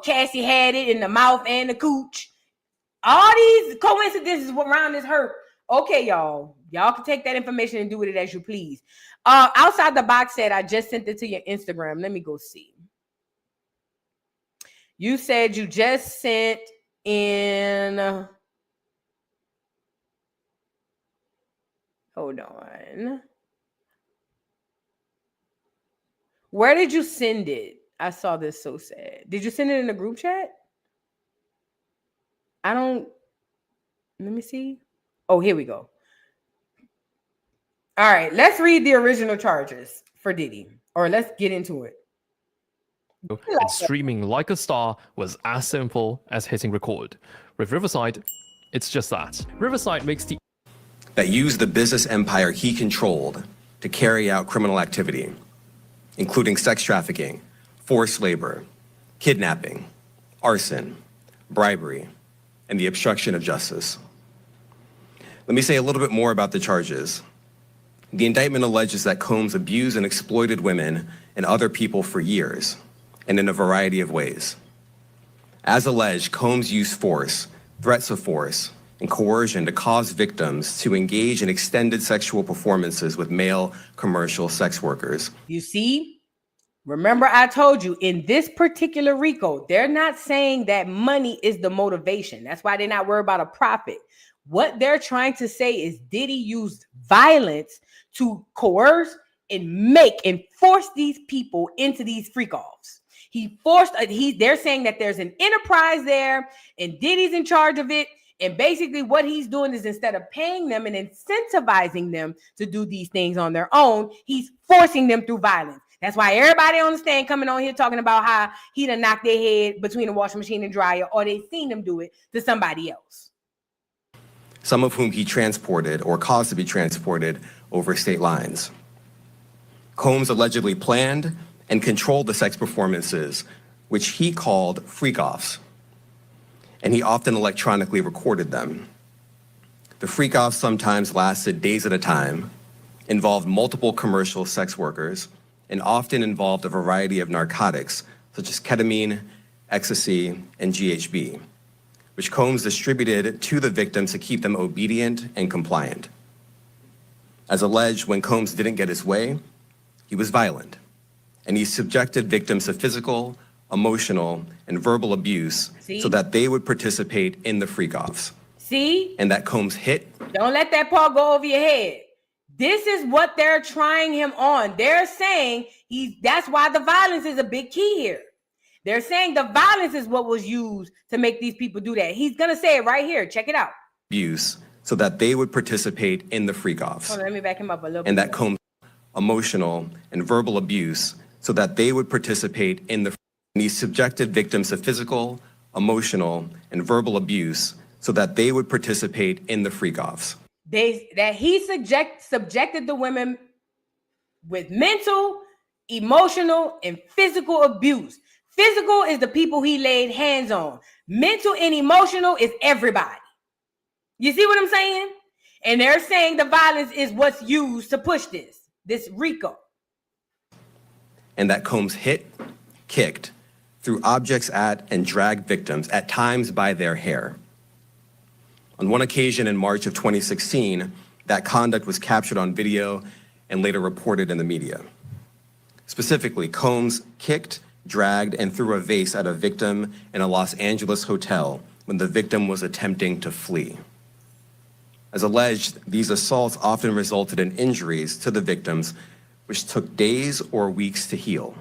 Cassie had it in the mouth and the cooch. All these coincidences around this herp. Okay, y'all can take that information and do with it as you please. Outside the box said, I just sent it to your Instagram. Let me go see. You said you just sent in. Hold on. Where did you send it? I saw this, so sad. Did you send it in the group chat? Let me see. Oh, here we go. All right, let's read the original charges for Diddy, or let's get into it. And streaming like a star was as simple as hitting record. With Riverside, it's just that. Riverside makes the that used the business empire he controlled to carry out criminal activity, including sex trafficking, forced labor, kidnapping, arson, bribery, and the obstruction of justice. Let me say a little bit more about the charges. The indictment alleges that Combs abused and exploited women and other people for years, and in a variety of ways. As alleged, Combs used force, threats of force, and coercion to cause victims to engage in extended sexual performances with male commercial sex workers. You see? Remember, I told you, in this particular RICO, they're not saying that money is the motivation. That's why they're not worried about a profit. What they're trying to say is Diddy used violence to coerce and force these people into these freak-offs. They're saying that there's an enterprise there and Diddy's in charge of it. And basically what he's doing is, instead of paying them and incentivizing them to do these things on their own, he's forcing them through violence. That's why everybody on the stand coming on here talking about how he done knocked their head between the washing machine and dryer, or they seen them do it to somebody else. Some of whom he transported or caused to be transported over state lines. Combs allegedly planned and controlled the sex performances, which he called freak-offs, and he often electronically recorded them. The freak-offs sometimes lasted days at a time, involved multiple commercial sex workers, and often involved a variety of narcotics, such as ketamine, ecstasy, and GHB, which Combs distributed to the victims to keep them obedient and compliant. As alleged, when Combs didn't get his way, he was violent, and he subjected victims to physical, emotional, and verbal abuse so that they would participate in the freak-offs. See? And that Combs hit. Don't let that part go over your head. This is what they're trying him on. They're saying that's why the violence is a big key here. They're saying the violence is what was used to make these people do that. He's going to say it right here. Check it out. Abuse so that they would participate in the freak-offs. Hold on, let me back him up a little bit. And that Combs emotional and verbal abuse so that they would participate in the. And he subjected victims to physical, emotional, and verbal abuse so that they would participate in the freak-offs. That he subjected the women with mental, emotional, and physical abuse. Physical is the people he laid hands on. Mental and emotional is everybody. You see what I'm saying? And they're saying the violence is what's used to push this RICO. And that Combs hit, kicked, threw objects at, and dragged victims, at times by their hair. On one occasion in March of 2016, that conduct was captured on video and later reported in the media. Specifically, Combs kicked, dragged, and threw a vase at a victim in a Los Angeles hotel when the victim was attempting to flee. As alleged, these assaults often resulted in injuries to the victims, which took days or weeks to heal.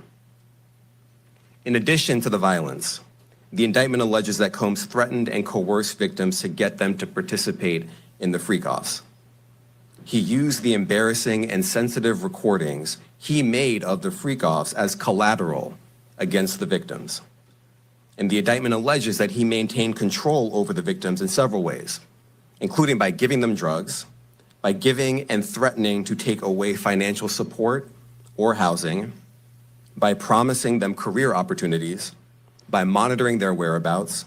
In addition to the violence, the indictment alleges that Combs threatened and coerced victims to get them to participate in the freak-offs. He used the embarrassing and sensitive recordings he made of the freak-offs as collateral against the victims. And the indictment alleges that he maintained control over the victims in several ways, including by giving them drugs, by giving and threatening to take away financial support or housing, by promising them career opportunities, by monitoring their whereabouts,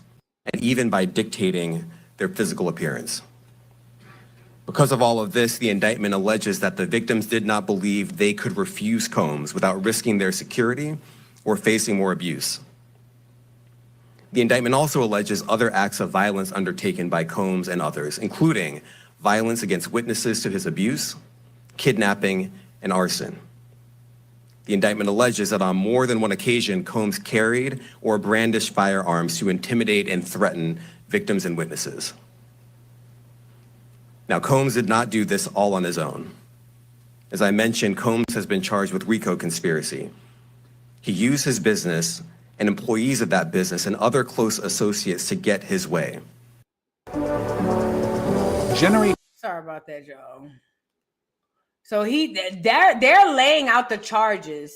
and even by dictating their physical appearance. Because of all of this, the indictment alleges that the victims did not believe they could refuse Combs without risking their security or facing more abuse. The indictment also alleges other acts of violence undertaken by Combs and others, including violence against witnesses to his abuse, kidnapping, and arson. The indictment alleges that on more than one occasion, Combs carried or brandished firearms to intimidate and threaten victims and witnesses. Now, Combs did not do this all on his own. As I mentioned, Combs has been charged with RICO conspiracy. He used his business and employees of that business and other close associates to get his way. Sorry about that, y'all. So they're laying out the charges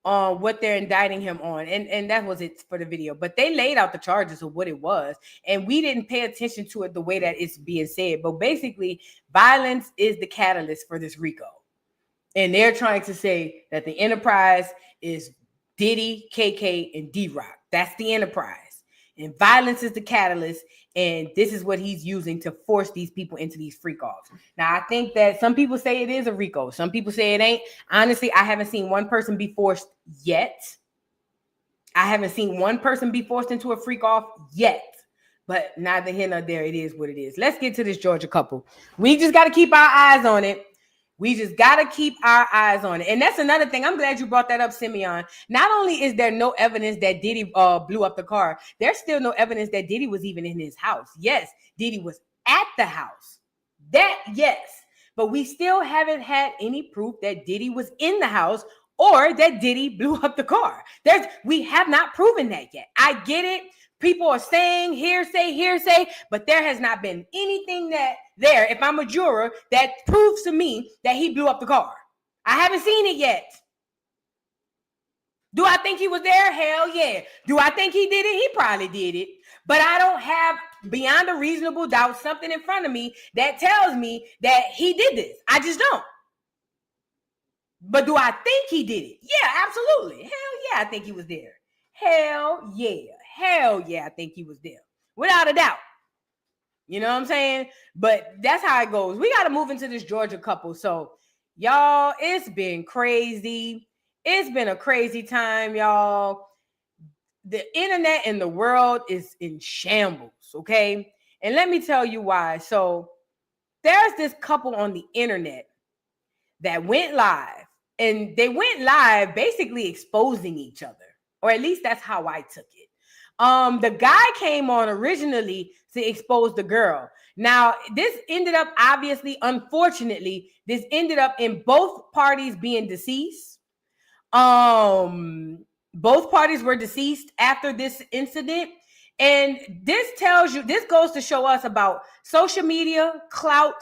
on what they're indicting him on, and that was it for the video. But they laid out the charges of what it was, and we didn't pay attention to it the way that it's being said. But basically, violence is the catalyst for this RICO, and they're trying to say that the enterprise is Diddy, KK, and D-Rock. That's the enterprise, and violence is the catalyst. And this is what he's using to force these people into these freak-offs. Now, I think that some people say it is a RICO. Some people say it ain't. Honestly, I haven't seen one person be forced yet. I haven't seen one person be forced into a freak-off yet. But neither here nor there. It is what it is. Let's get to this Georgia couple. We just got to keep our eyes on it. We just got to keep our eyes on it. And that's another thing. I'm glad you brought that up, Simeon. Not only is there no evidence that Diddy blew up the car, there's still no evidence that Diddy was even in his house. Yes, Diddy was at the house. That, yes. But we still haven't had any proof that Diddy was in the house or that Diddy blew up the car. We have not proven that yet. I get it. People are saying hearsay, but there has not been anything if I'm a juror, that proves to me that he blew up the car. I haven't seen it yet. Do I think he was there? Hell yeah. Do I think he did it? He probably did it. But I don't have, beyond a reasonable doubt, something in front of me that tells me that he did this. I just don't. But do I think he did it? Yeah, absolutely. Hell yeah, I think he was there. Hell yeah. Hell yeah, I think he was there. Without a doubt. You know what I'm saying? But that's how it goes. We got to move into this Georgia couple. So, y'all, it's been crazy. It's been a crazy time, y'all. The internet and the world is in shambles, okay? And let me tell you why. So, there's this couple on the internet that went live. And they went live basically exposing each other. Or at least that's how I took it. The guy came on originally to expose the girl. Now, this ended up, obviously, unfortunately, this ended up in both parties being deceased. Both parties were deceased after this incident. And this goes to show us about social media, clout,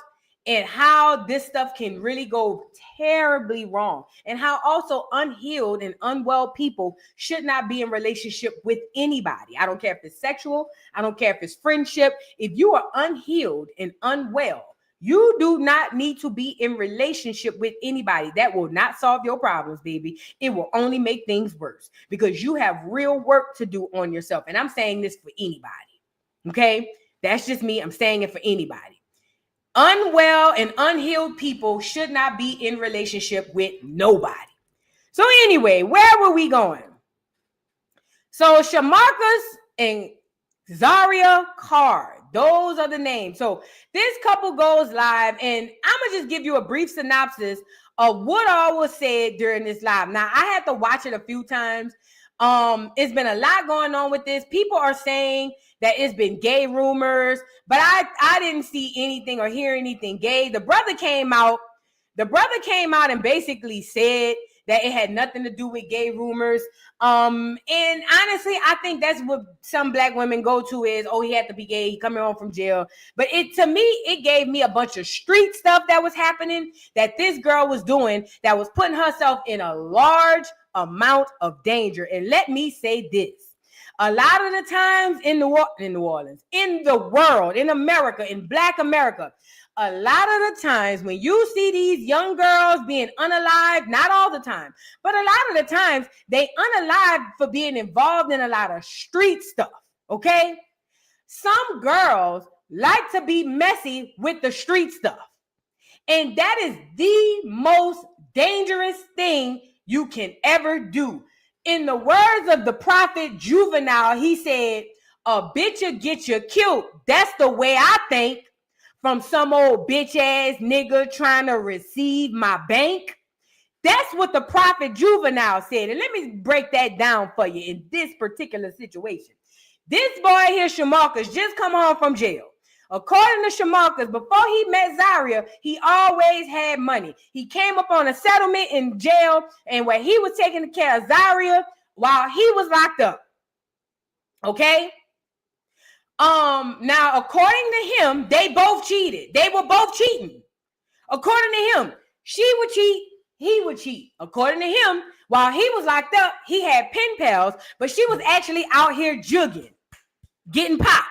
and how this stuff can really go terribly wrong, and how also unhealed and unwell people should not be in relationship with anybody. I don't care if it's sexual. I don't care if it's friendship. If you are unhealed and unwell, you do not need to be in relationship with anybody. That will not solve your problems, baby. It will only make things worse because you have real work to do on yourself. And I'm saying this for anybody. Okay? That's just me. I'm saying it for anybody. Unwell and unhealed people should not be in relationship with nobody. So anyway, where were we going? So Shamarcus and Zaria Card, Those are the names. So this couple goes live, and I'm gonna just give you a brief synopsis of what all was said during this live. Now, I had to watch it a few times. It's been a lot going on with this. People are saying that it's been gay rumors, but I didn't see anything or hear anything gay. The brother came out and basically said that it had nothing to do with gay rumors. And honestly, I think that's what some black women go to is, oh, he had to be gay, he coming home from jail. But to me, it gave me a bunch of street stuff that was happening that this girl was doing that was putting herself in a large amount of danger. And let me say this. A lot of the times in New Orleans, in the world, in America, in Black America, a lot of the times when you see these young girls being unalived, not all the time, but a lot of the times they unalived for being involved in a lot of street stuff, okay? Some girls like to be messy with the street stuff. And that is the most dangerous thing you can ever do. In the words of the prophet Juvenile, he said, a bitch will get you killed. That's the way I think. From some old bitch ass nigga trying to receive my bank. That's what the prophet Juvenile said. And let me break that down for you in this particular situation. This boy here, Shamarcus, just come home from jail. According to Shamarcus, before he met Zaria, he always had money. He came up on a settlement in jail, and where he was taking care of Zaria while he was locked up. Okay? Now, according to him, they both cheated. They were both cheating. According to him, she would cheat, he would cheat. According to him, while he was locked up, he had pen pals, but she was actually out here jugging, getting popped.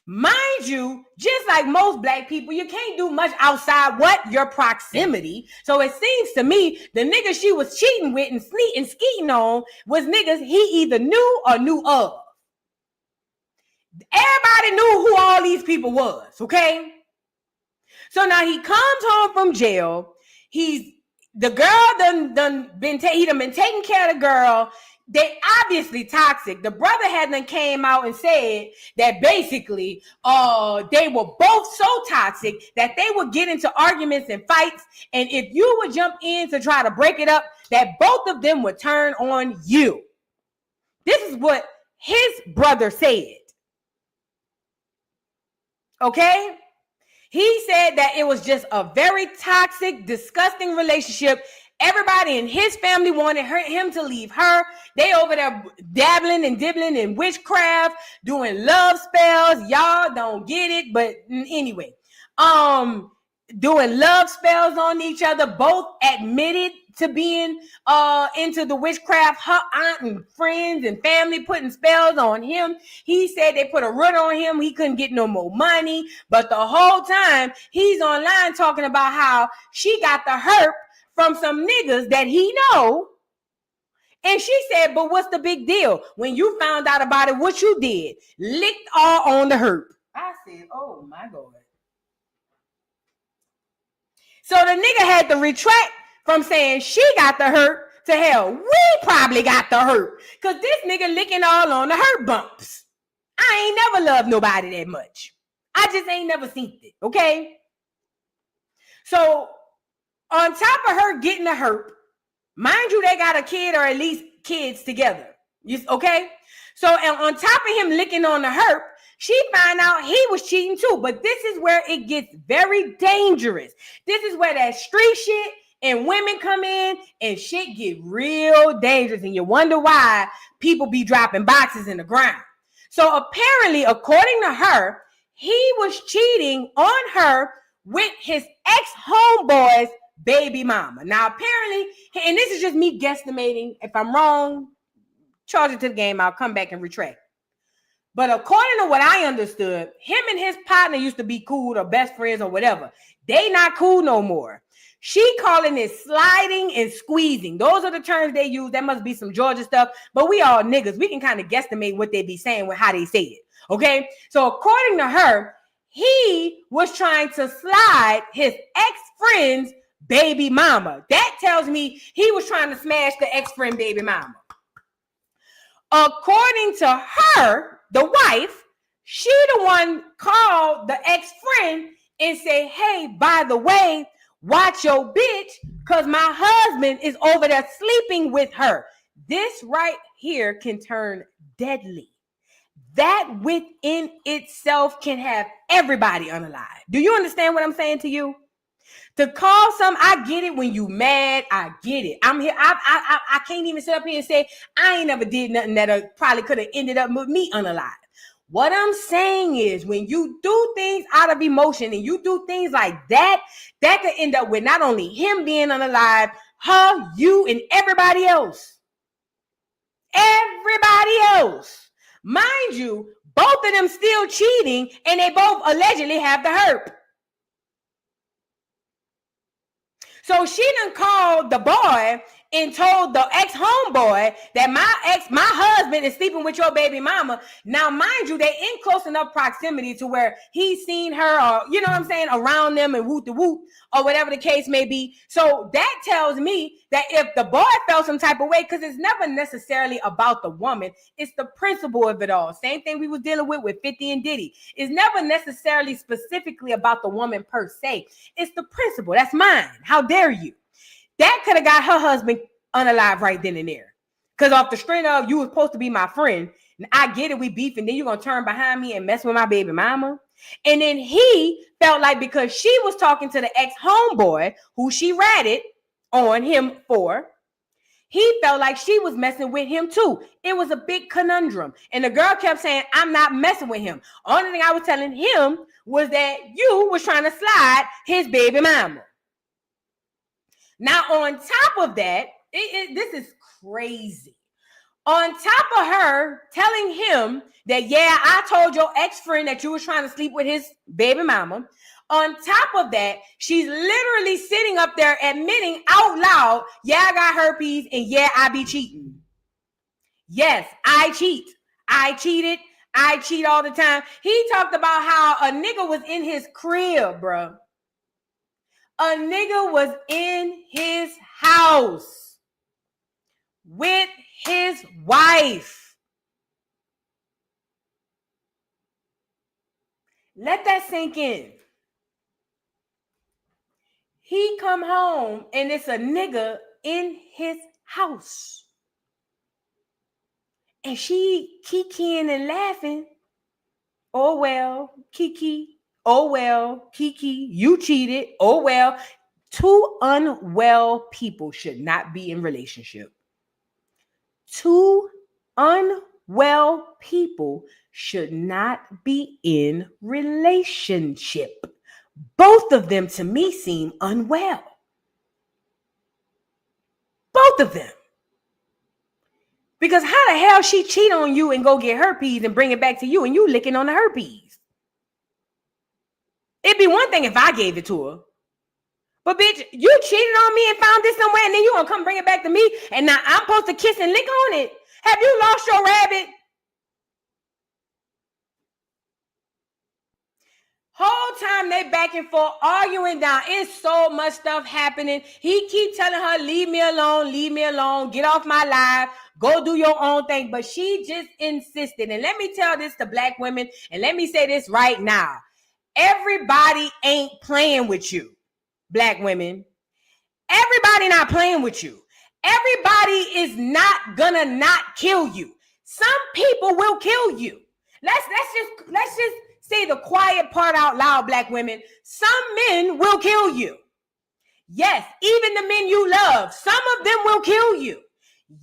Mind you, just like most black people, you can't do much outside your proximity. So it seems to me the niggas she was cheating with and skeeting on was niggas he either knew or knew of. Everybody knew who all these people was, okay? So now he comes home from jail. The girl done been taking care of the girl. They obviously toxic. The brother had done came out and said that basically they were both so toxic that they would get into arguments and fights. And if you would jump in to try to break it up, that both of them would turn on you. This is what his brother said. Okay? He said that it was just a very toxic, disgusting relationship. Everybody in his family wanted him to leave her. They over there dabbling and dibbling in witchcraft, doing love spells. Y'all don't get it, but anyway. Doing love spells on each other. Both admitted to being into the witchcraft. Her aunt and friends and family putting spells on him. He said they put a root on him. He couldn't get no more money. But the whole time he's online talking about how she got the herp from some niggas that he know. And she said, but what's the big deal? When you found out about it, what you did? Licked all on the herp. I said, oh my God. So the nigga had to retract from saying she got the hurt to hell. We probably got the hurt. Because this nigga licking all on the hurt bumps. I ain't never loved nobody that much. I just ain't never seen it. Okay? So on top of her getting the hurt, mind you, they got a kid or at least kids together. Okay? So and on top of him licking on the herp, she found out he was cheating too. But this is where it gets very dangerous. This is where that street shit and women come in and shit get real dangerous. And you wonder why people be dropping boxes in the ground. So apparently, according to her, he was cheating on her with his ex-homeboy's baby mama. Now, apparently, and this is just me guesstimating. If I'm wrong, charge it to the game. I'll come back and retract. But according to what I understood, him and his partner used to be cool or best friends or whatever. They not cool no more. She calling it sliding and squeezing. Those are the terms they use. That must be some Georgia stuff. But we all niggas. We can kind of guesstimate what they be saying with how they say it. Okay? So according to her, he was trying to slide his ex-friend's baby mama. That tells me he was trying to smash the ex-friend baby mama. According to her, the wife, She the one called the ex-friend and say, hey, by the way, watch your bitch, because my husband is over there sleeping with her. This right here can turn deadly. That within itself can have everybody unalive. Do you understand what I'm saying to you? To call some, I get it when you mad. I get it. I'm here. I can't even sit up here and say I ain't never did nothing that probably could have ended up with me unalive. What I'm saying is when you do things out of emotion and you do things like that, that could end up with not only him being unalive, her, you, and everybody else. Everybody else. Mind you, both of them still cheating and they both allegedly have the herp. So she done called the boy and told the ex-homeboy that my husband is sleeping with your baby mama. Now, mind you, they in close enough proximity to where he's seen her or, you know what I'm saying, around them and whoop the whoop or whatever the case may be. So that tells me that if the boy felt some type of way, because it's never necessarily about the woman, it's the principle of it all. Same thing we was dealing with 50 and Diddy. It's never necessarily specifically about the woman per se. It's the principle. That's mine. How dare you? That could have got her husband unalive right then and there. Because off the string of you was supposed to be my friend. And I get it, we beefing. Then you're going to turn behind me and mess with my baby mama. And then he felt like because she was talking to the ex-homeboy who she ratted on him for, he felt like she was messing with him too. It was a big conundrum. And the girl kept saying, I'm not messing with him. Only thing I was telling him was that you was trying to slide his baby mama. Now, on top of that, this is crazy. On top of her telling him that, yeah, I told your ex-friend that you was trying to sleep with his baby mama. On top of that, she's literally sitting up there admitting out loud, yeah, I got herpes and yeah, I be cheating. Yes, I cheat. I cheated. I cheat all the time. He talked about how a nigga was in his crib, bro. A nigga was in his house with his wife. Let that sink in. He come home and it's a nigga in his house. And she kikiing and laughing. Oh, well, Kiki. Oh, well, Kiki, you cheated. Oh, well. Two unwell people should not be in relationship. Two unwell people should not be in relationship. Both of them, to me, seem unwell. Both of them. Because how the hell she cheat on you and go get herpes and bring it back to you and you licking on the herpes? It'd be one thing if I gave it to her. But bitch, you cheated on me and found this somewhere and then you gonna come bring it back to me and now I'm supposed to kiss and lick on it? Have you lost your rabbit? Whole time they back and forth arguing down. It's so much stuff happening. He keep telling her, leave me alone, get off my life, go do your own thing. But she just insisted. And let me tell this to black women, and let me say this right now. Everybody ain't playing with you, black women. Everybody not playing with you. Everybody is not gonna not kill you. Some people will kill you. Let's just say the quiet part out loud, black women. Some men will kill you. Yes, even the men you love, some of them will kill you.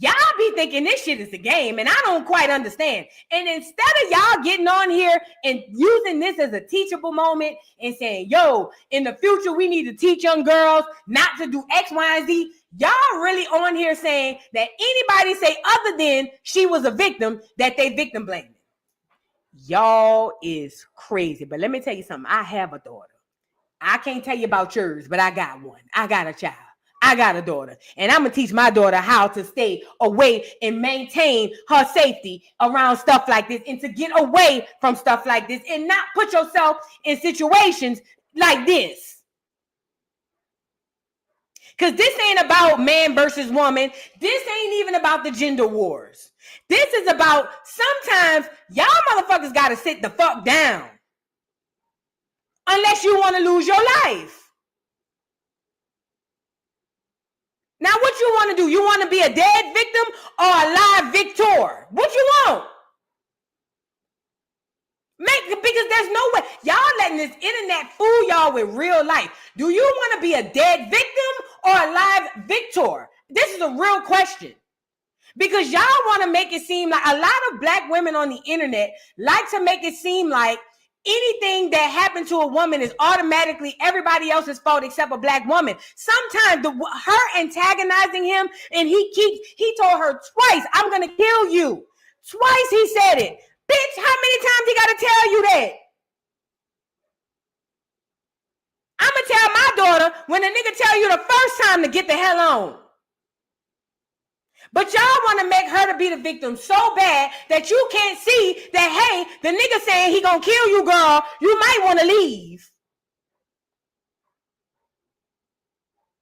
Y'all be thinking this shit is a game, and I don't quite understand. And instead of y'all getting on here and using this as a teachable moment and saying, yo, in the future, we need to teach young girls not to do X, Y, and Z, y'all really on here saying that anybody say other than she was a victim, that they victim blaming. Y'all is crazy. But let me tell you something. I have a daughter. I can't tell you about yours, but I got one. I got a child. I got a daughter. And I'm going to teach my daughter how to stay away and maintain her safety around stuff like this and to get away from stuff like this and not put yourself in situations like this. Because this ain't about man versus woman. This ain't even about the gender wars. This is about sometimes y'all motherfuckers got to sit the fuck down. Unless you want to lose your life. Now, what you want to do? You want to be a dead victim or a live victor? What you want? Because there's no way. Y'all letting this internet fool y'all with real life. Do you want to be a dead victim or a live victor? This is a real question. Because y'all want to make it seem like a lot of black women on the internet like to make it seem like anything that happened to a woman is automatically everybody else's fault except a black woman. Sometimes her antagonizing him, and he told her twice, I'm going to kill you. Twice he said it. Bitch, how many times he got to tell you that? I'm going to tell my daughter when a nigga tell you the first time to get the hell on. But y'all want to make her to be the victim so bad that you can't see that, hey, the nigga saying he gonna kill you, girl, you might want to leave.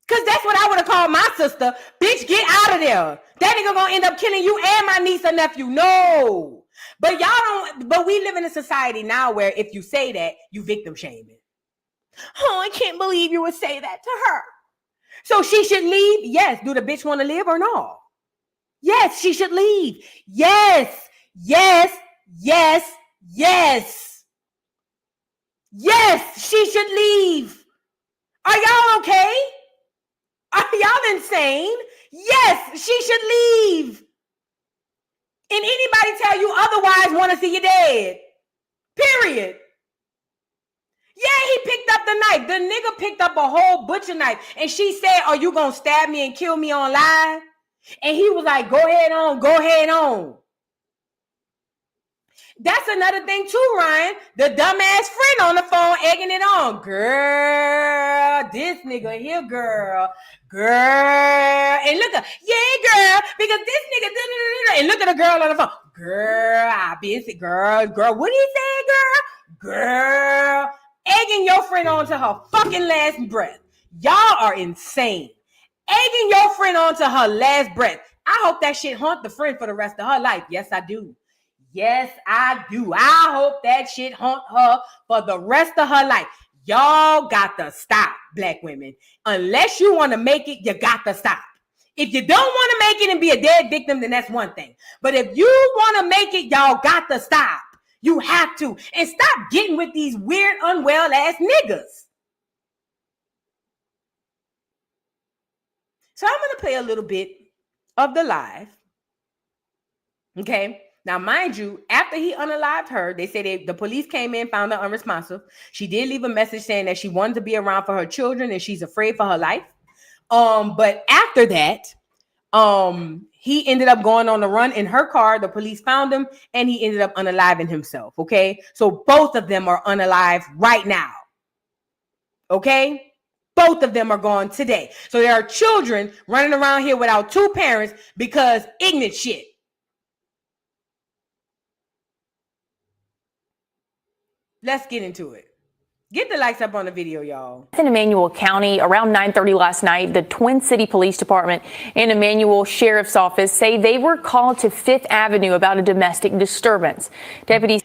Because that's what I would have called my sister. Bitch, get out of there. That nigga gonna end up killing you and my niece or nephew. No. But y'all don't, but we live in a society now where if you say that, you victim shaming. Oh, I can't believe you would say that to her. So she should leave? Yes. Do the bitch want to live or no? Yes, she should leave. Yes, yes, yes, yes. Yes, she should leave. Are y'all okay? Are y'all insane? Yes, she should leave. And anybody tell you otherwise want to see you dead. Period. Yeah, he picked up the knife. The nigga picked up a whole butcher knife. And she said, are you going to stab me and kill me on live? And he was like, go ahead on, go ahead on. That's another thing too, Ryan. The dumbass friend on the phone egging it on. Girl, this nigga here, girl. Girl. And look at, yeah, girl, because this nigga, and look at the girl on the phone. Girl, I busy, girl, what he say, girl? Girl. Egging your friend on to her fucking last breath. Y'all are insane. Egging your friend on to her last breath. I hope that shit haunt the friend for the rest of her life. Yes, I do. Yes, I do. I hope that shit haunt her for the rest of her life. Y'all got to stop, black women. Unless you want to make it, you got to stop. If you don't want to make it and be a dead victim, then that's one thing. But if you want to make it, y'all got to stop. You have to. And stop getting with these weird, unwell ass niggas. So I'm going to play a little bit of the live. Okay. Now, mind you, after he unalived her, they said the police came in, found her unresponsive. She did leave a message saying that she wanted to be around for her children and she's afraid for her life. But after that, he ended up going on the run in her car. The police found him and he ended up unaliving himself. Okay. So both of them are unalived right now. Okay. Both of them are gone today. So there are children running around here without two parents because ignorant shit. Let's get into it. Get the likes up on the video, y'all. In Emmanuel County, around 9:30 last night, the Twin City Police Department and Emmanuel Sheriff's Office say they were called to Fifth Avenue about a domestic disturbance. Deputies.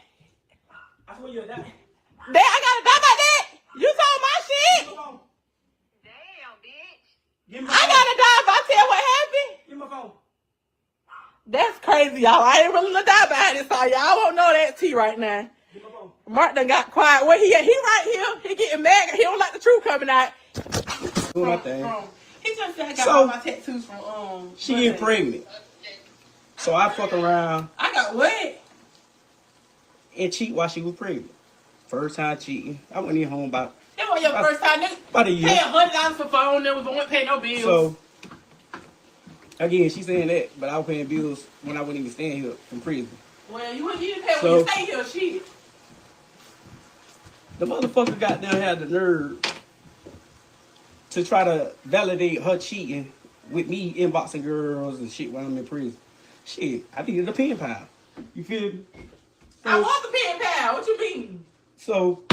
I got to die about that. You saw my shit. I gotta die if I tell what happened. Give me my phone. That's crazy, y'all. I ain't really die about it, so y'all won't know that tea right now. Give me my phone. Mark done got quiet. Where he at? He right here. He getting mad. He don't like the truth coming out. Doing my thing. He just said I got all my tattoos from She get pregnant. So I fuck around. I got what? And cheat while she was pregnant. First time cheating. I went in home about. That was your first time, nigga. About a year. Pay $100 for phone, never won't pay no bills. So again, she saying that, but I was paying bills when I wouldn't even stand here from prison. Well, you didn't pay when you stay here, shit. The motherfucker got down had the nerve to try to validate her cheating with me inboxing girls and shit while I'm in prison. Shit, I needed a pen pal. You feel me? So, I want the pen pal. What you mean? So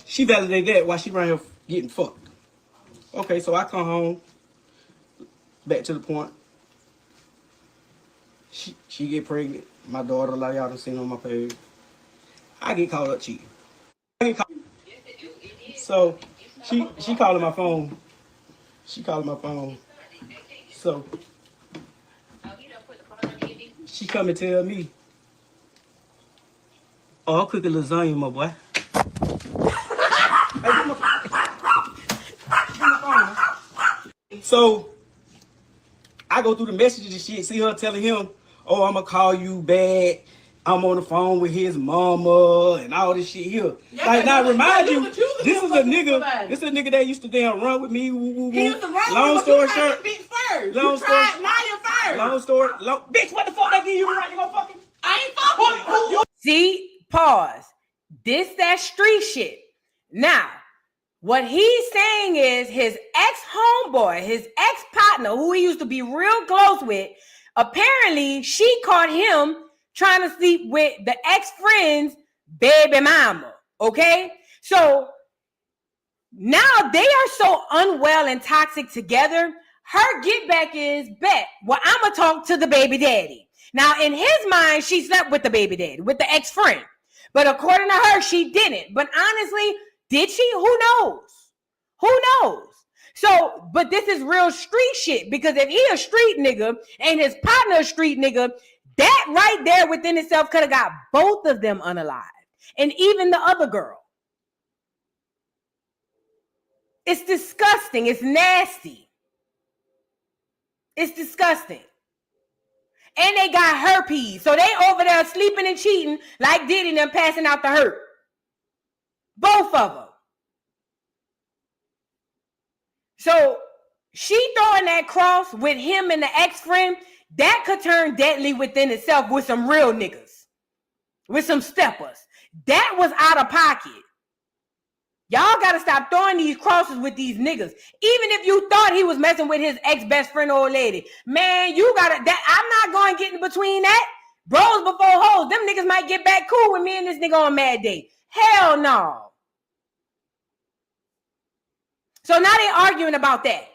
she validated that while she around here getting fucked. Okay, so I come home, back to the point. She get pregnant. My daughter, a lot of y'all done seen on my page. I get called up cheating. So she calling my phone. She calling my phone. So she come and tell me, "Oh, I'll cook a lasagna, my boy." So I go through the messages and shit, see her telling him, "Oh, I'ma call you back. I'm on the phone with his mama and all this shit here." Yeah, like, now remind you, this this is a nigga that used to damn run with me. Woo, woo, woo. He used to run long with story you short. bitch first. Long You story. tried Naya first. Long story. Bitch, what the fuck that give you the right to go fucking? I ain't fucking you. See, pause. This that street shit. Now, what he's saying is his ex-homeboy, his ex-partner, who he used to be real close with, apparently she caught him trying to sleep with the ex-friend's baby mama. Okay? So now they are so unwell and toxic together. Her get back is, bet, well, I'ma talk to the baby daddy. Now, in his mind, she slept with the baby daddy, with the ex-friend. But according to her, she didn't. But honestly, did she? Who knows? Who knows? So, but this is real street shit, because if he a street nigga and his partner a street nigga, that right there within itself could have got both of them unalived. And even the other girl. It's disgusting. It's nasty. It's disgusting. And they got herpes. So they over there sleeping and cheating like Diddy and them passing out the hurt. Both of them. So she throwing that cross with him and the ex-friend, that could turn deadly within itself with some real niggas. With some steppers. That was out of pocket. Y'all got to stop throwing these crosses with these niggas. Even if you thought he was messing with his ex-best friend or lady. Man, you got to... I'm not going to get in between that. Bros before hoes. Them niggas might get back cool with me and this nigga on Mad Day. Hell no. So now they arguing about that.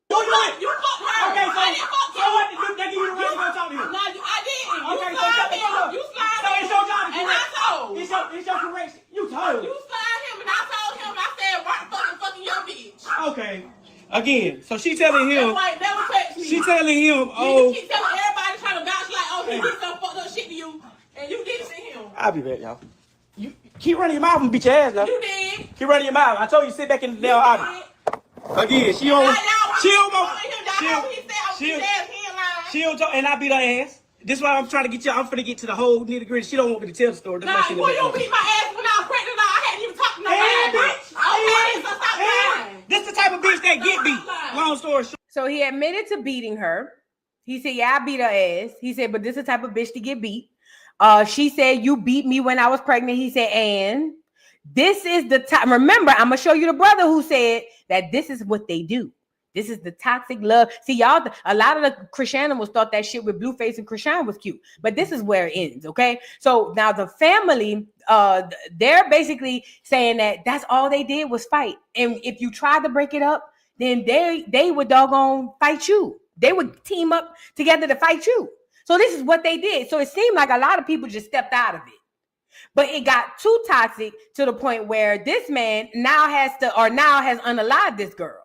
You fucked her. Okay, I didn't fuck so what did they give you the right to go talk to him? No, I didn't. Okay, You slide him. You slide so him. it's your job to And I told. It's your correction. You told. You slide him and I told him. I said, "Why fucking your bitch?" Okay. Again, so she telling him. That white never touched me. She telling him, You keep telling everybody trying to vouch like, "Oh, he did some fucked up shit to you," and you did it to him. I'll be back, y'all. You keep running your mouth and beat your ass now. You did. Keep running your mouth. I told you sit back in the damn audience. Again, she don't talk, and I beat her ass. This is why I'm trying to get you. I'm finna get to the whole nitty gritty. She don't want me to tell the story. Nah, boy, you beat my ass when I was pregnant. I hadn't even talked to nobody. Bitch. Okay, so stop lying. This the type of bitch that get beat. Long story short. So he admitted to beating her. He said, "Yeah, I beat her ass." He said, "But this is the type of bitch to get beat." She said, "You beat me when I was pregnant." He said, "And this is the time." Remember, I'm gonna show you the brother who said that this is what they do. This is the toxic love. See, y'all, a lot of the Christianimals thought that shit with Blueface and Christian was cute, but this is where it ends, okay? So now the family, they're basically saying that that's all they did was fight. And if you tried to break it up, then they would doggone fight you. They would team up together to fight you. So this is what they did. So it seemed like a lot of people just stepped out of it. But it got too toxic to the point where this man now has unalived this girl.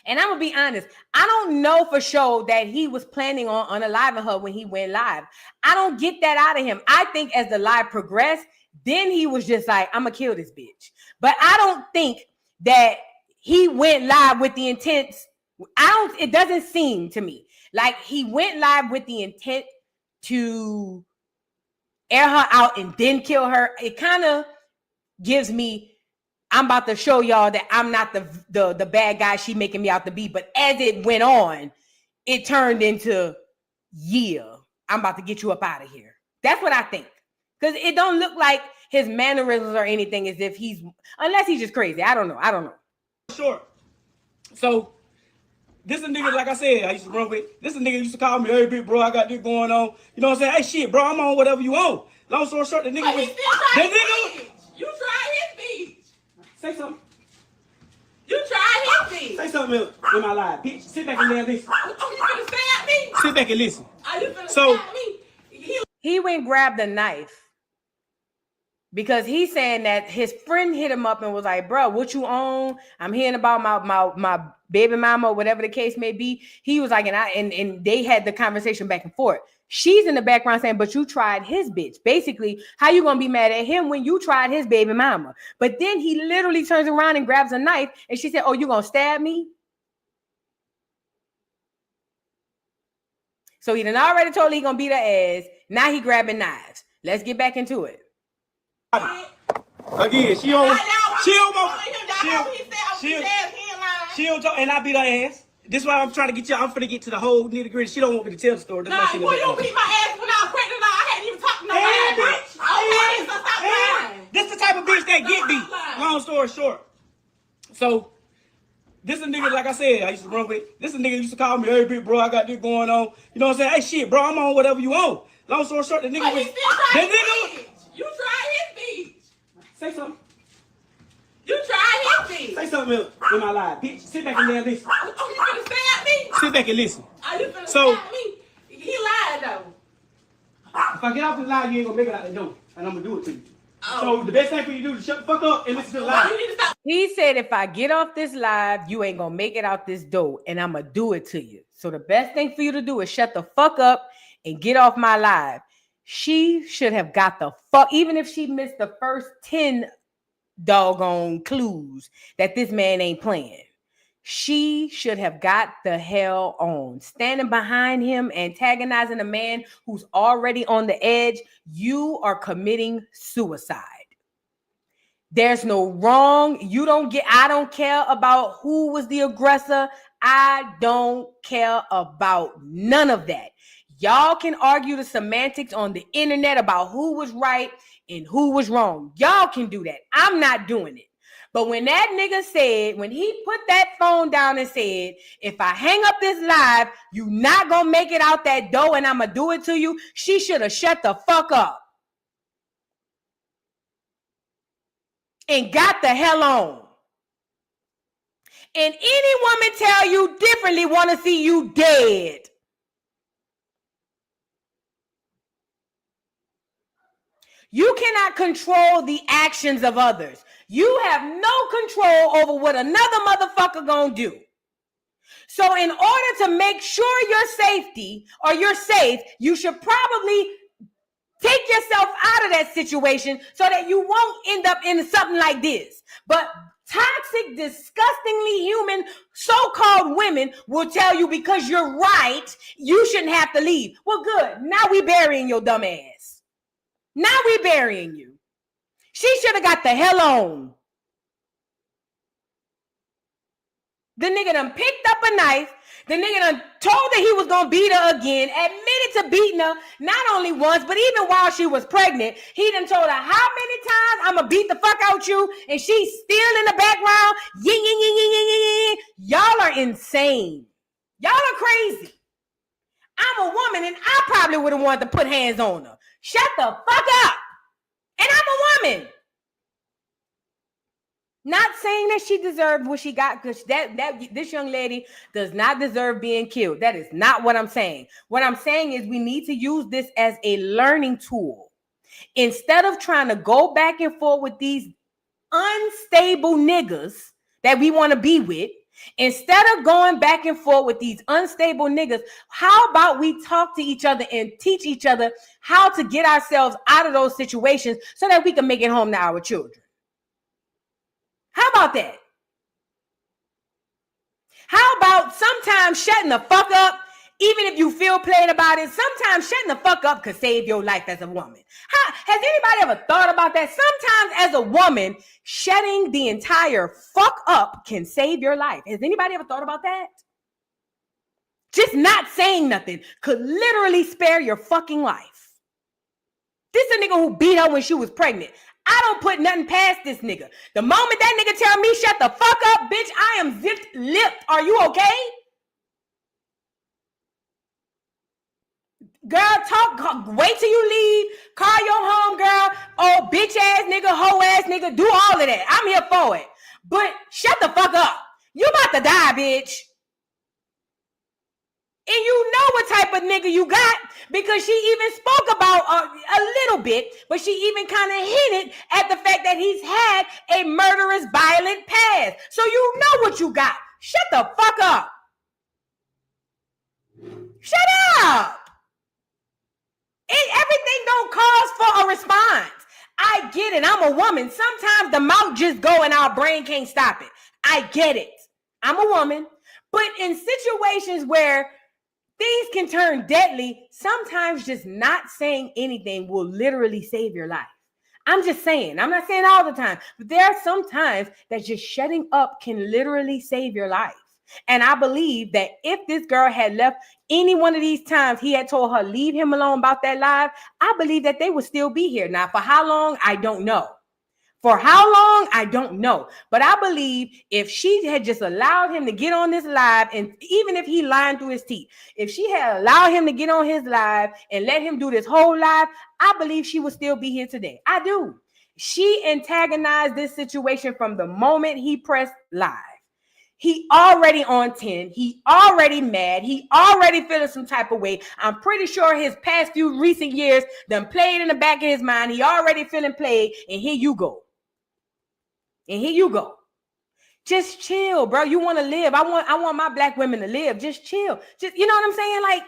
And I'm going to be honest, I don't know for sure that he was planning on unaliving her when he went live. I don't get that out of him. I think as the live progressed, then he was just like, I'm going to kill this bitch. But I don't think that he went live with the intent. It doesn't seem to me like he went live with the intent to air her out and then kill her. It kind of gives me, I'm about to show y'all that I'm not the bad guy she making me out to be. But as it went on, it turned into, yeah, I'm about to get you up out of here. That's what I think. Because it don't look like his mannerisms or anything as if unless he's just crazy. I don't know. Sure. So, this is a nigga, like I said, I used to run with. This is a nigga used to call me, "Hey, big bro, I got this going on." You know what I'm saying? Hey, shit, bro, I'm on whatever you on. Long story short, the nigga was. You tried his beat. Say something. You tried his beat. Say something in my life, bitch. Sit back and listen. You gonna say at me? Sit back and listen. I So he went and grabbed a knife because he's saying that his friend hit him up and was like, bro, what you own? I'm hearing about my baby mama, whatever the case may be. He was like, and they had the conversation back and forth. She's in the background saying, but you tried his bitch. Basically, how you gonna be mad at him when you tried his baby mama? But then he literally turns around and grabs a knife and she said, oh, you gonna stab me? So he done already told her he gonna beat her ass. Now he grabbing knives. Let's get back into it. again, she don't talk, and I beat her ass. This is why I'm trying to get you. I'm finna get to the whole nitty gritty. She don't want me to tell the story. That's why she Boy, you beat my ass when I was pregnant. I hadn't even talked to nobody. This the type of bitch that get beat. Long story short. So, this is a nigga, like I said, I used to run with. This is a nigga used to call me, hey, big bro, I got this going on. You know what I'm saying? Hey, shit, bro, I'm on whatever you on. Long story short, the nigga was. You tried his bitch. Say something. You tried his bitch. Say something else in my life, bitch. Sit back and listen. Oh, you finna stab me? Sit back and listen. Oh, you finna stab me? He lied, though. If I get off the line, you ain't gonna make it out the door. And I'm gonna do it to you. So the best thing for you to do is shut the fuck up and listen to the line. He said, if I get off this live, you ain't gonna make it out this door, and I'm gonna do it to you. So the best thing for you to do is shut the fuck up and get off my live. She should have got the fuck, even if she missed the first 10 doggone clues that this man ain't playing. She should have got the hell on. Standing behind him, antagonizing a man who's already on the edge, you are committing suicide. There's no wrong. I don't care about who was the aggressor. I don't care about none of that. Y'all can argue the semantics on the internet about who was right and who was wrong. Y'all can do that. I'm not doing it. But when that nigga said, when he put that phone down and said, if I hang up this live, you not gonna make it out that door and I'm gonna do it to you, she should have shut the fuck up and got the hell on. And any woman tell you differently want to see you dead. You cannot control the actions of others. You have no control over what another motherfucker gonna do. So in order to make sure your safety or you're safe, you should probably take yourself out of that situation so that you won't end up in something like this. But toxic, disgustingly human so-called women will tell you because you're right, you shouldn't have to leave. Well, good. Now we burying your dumb ass. Now we burying you. She should have got the hell on. The nigga done picked up a knife. The nigga done told her he was gonna beat her again, admitted to beating her not only once, but even while she was pregnant. He done told her how many times I'm gonna beat the fuck out you, and she's still in the background. Y'all are insane. Y'all are crazy. I'm a woman, and I probably would have wanted to put hands on her. Shut the fuck up. And I'm a woman. Not saying that she deserved what she got, because this young lady does not deserve being killed. That is not what I'm saying. What I'm saying is we need to use this as a learning tool. Instead of trying to go back and forth with these unstable niggas that we want to be with, instead of going back and forth with these unstable niggas, how about we talk to each other and teach each other how to get ourselves out of those situations so that we can make it home to our children? How about that? How about sometimes shutting the fuck up, even if you feel playing about it? Sometimes shutting the fuck up could save your life as a woman. Has anybody ever thought about that? Sometimes as a woman, shutting the entire fuck up can save your life. Has anybody ever thought about that? Just not saying nothing could literally spare your fucking life. This is a nigga who beat her when she was pregnant. I don't put nothing past this nigga. The moment that nigga tell me shut the fuck up, bitch, I am zipped lipped. Are you okay? Girl, wait till you leave. Call your home girl. Oh, bitch ass nigga, hoe ass nigga. Do all of that. I'm here for it. But shut the fuck up. You about to die, bitch. And you know what type of nigga you got because she even spoke about a little bit, but she even kind of hinted at the fact that he's had a murderous, violent past. So you know what you got. Shut the fuck up. Shut up. Everything don't cause for a response. I get it. I'm a woman. Sometimes the mouth just go and our brain can't stop it. I get it. I'm a woman. But in situations where things can turn deadly, sometimes just not saying anything will literally save your life. I'm just saying. I'm not saying all the time. But there are some times that just shutting up can literally save your life. And I believe that if this girl had left any one of these times he had told her, leave him alone about that live, I believe that they would still be here. Now, for how long, I don't know. For how long, I don't know. But I believe if she had just allowed him to get on this live, and even if he lying through his teeth, if she had allowed him to get on his live and let him do this whole live, I believe she would still be here today. I do. She antagonized this situation from the moment he pressed live. He already on 10. He already mad. He already feeling some type of way. I'm pretty sure his past few recent years done played in the back of his mind. He already feeling played. And here you go. And here you go. Just chill, bro. You want to live. I want my black women to live. Just chill. Just, you know what I'm saying? Like,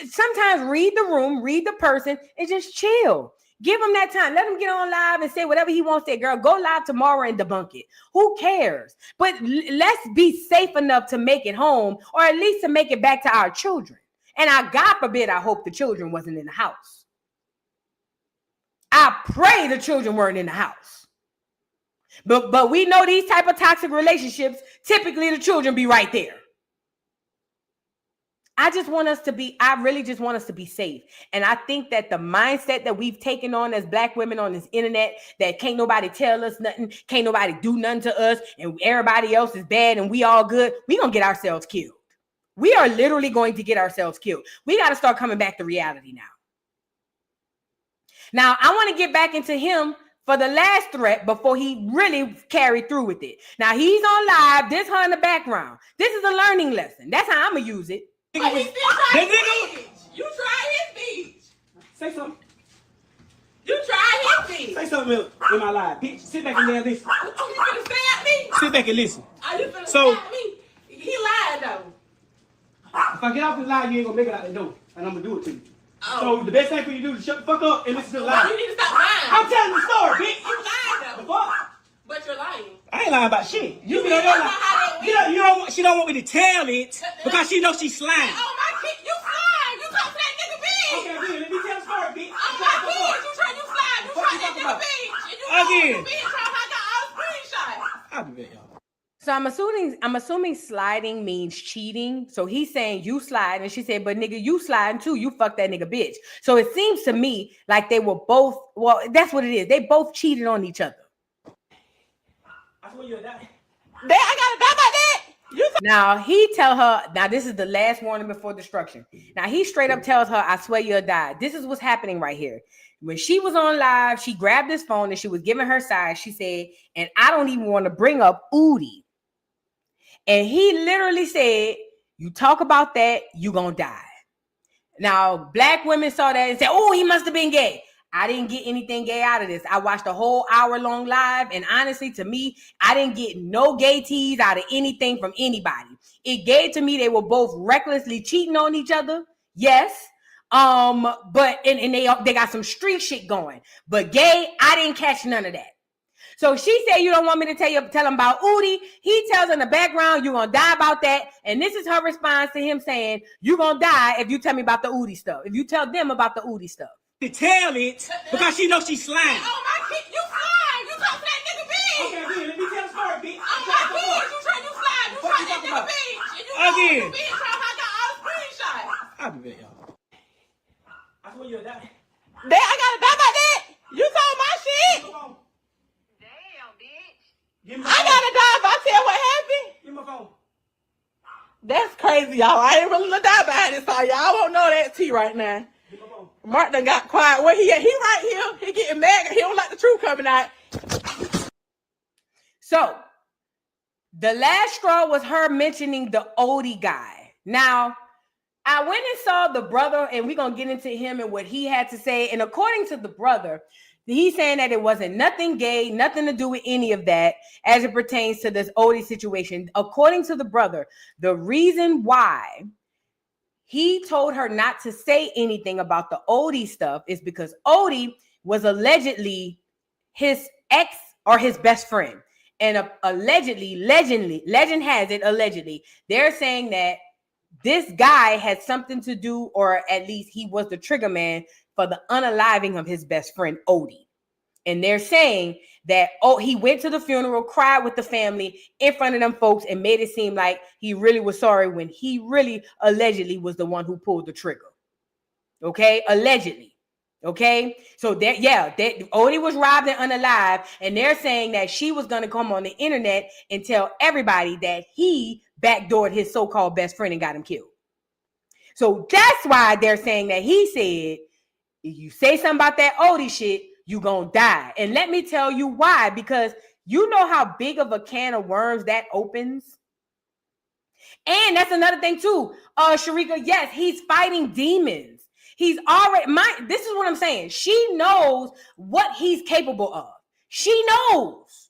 sometimes read the room, read the person, and just chill. Give him that time. Let him get on live and say whatever he wants to say. Girl, go live tomorrow and debunk it. Who cares? But let's be safe enough to make it home, or at least to make it back to our children. And God forbid, I hope the children wasn't in the house. I pray the children weren't in the house. But we know these type of toxic relationships, typically the children be right there. I really just want us to be safe. And I think that the mindset that we've taken on as black women on this internet, that can't nobody tell us nothing, can't nobody do nothing to us, and everybody else is bad and we all good, we gonna get ourselves killed. We are literally going to get ourselves killed. We got to start coming back to reality now. Now, I want to get back into him for the last threat before he really carried through with it. Now, he's on live. This her in the background. This is a learning lesson. That's how I'm going to use it. But he still tried his speech. You tried his speech. Say something. You tried his speech. Say something in my life. Bitch, sit back and listen. Oh, you finna stab me? Sit back and listen. Are you finna stab me? He lied, though. If I get off this line, you ain't gonna make it out the door. And I'm gonna do it to you. So the best thing for you to do is shut the fuck up and listen to the lie. You need to stop lying. I'm telling the story, bitch. You lied, though. The fuck? But you're lying. I ain't lying about shit. You know how that she don't want me to tell it because she knows she's slime. Oh, my kid, you slime. You talk to that nigga bitch. Okay, again, let me tell the story, bitch. Oh, my kid, you slime. You try that nigga bitch. And you Again. Bitch, I got all screenshots. I'll be back, y'all. So I'm assuming sliding means cheating. So he's saying you slide, and she said, but nigga, you sliding too. You fuck that nigga bitch. So it seems to me like they were both, well, that's what it is. They both cheated on each other. I swear you'll die. I gotta die by that. Now he tell her, now this is the last warning before destruction. Now he straight up tells her, I swear you'll die. This is what's happening right here. When she was on live, she grabbed this phone and she was giving her side. She said, and I don't even want to bring up Udi. And he literally said, you talk about that, you gonna die. Now, black women saw that and said, oh, he must have been gay. I didn't get anything gay out of this. I watched a whole hour-long live, and honestly, to me, I didn't get no gay tease out of anything from anybody. It gave to me they were both recklessly cheating on each other. Yes. But they got some street shit going. But gay, I didn't catch none of that. So she said, you don't want me to tell him about Udi. He tells in the background, you're going to die about that. And this is her response to him saying, you're going to die if you tell me about the Udi stuff. If you tell them about the Udi stuff. To tell it because she knows she's slime. Oh, my kid, you slime. You talk to that nigga bitch. Okay, again, let me tell the story, bitch. Oh, my kid, you slime. You try that nigga bitch. And you Again. bitch, I got all screenshots. I'll be back, y'all. I swear you'll die. I gotta die by that. You told my shit. Damn, bitch. Give me my I phone. gotta die if I tell what happened. Give me my phone. That's crazy, y'all. I ain't really gonna die behind this, all y'all won't know that tea right now. Give me my phone. Mark done got quiet. Where he at? He right here. He getting mad. He don't like the truth coming out. So the last straw was her mentioning the Odie guy. Now, I went and saw the brother, and we're going to get into him and what he had to say. And according to the brother, he's saying that it wasn't nothing gay, nothing to do with any of that as it pertains to this Odie situation. According to the brother, the reason why he told her not to say anything about the Odie stuff is because Odie was allegedly his ex or his best friend. And legend has it, allegedly, they're saying that this guy had something to do, or at least he was the trigger man for the unaliving of his best friend, Odie. And they're saying that, he went to the funeral, cried with the family in front of them folks, and made it seem like he really was sorry when he really allegedly was the one who pulled the trigger. Okay? Allegedly. Okay? So Odie was robbed and unalive, and they're saying that she was going to come on the internet and tell everybody that he backdoored his so-called best friend and got him killed. So that's why they're saying that he said, if you say something about that Odie shit, you gonna die. And let me tell you why, because you know how big of a can of worms that opens. And that's another thing too. Sharika, yes, he's fighting demons. He's already, this is what I'm saying. She knows what he's capable of. She knows.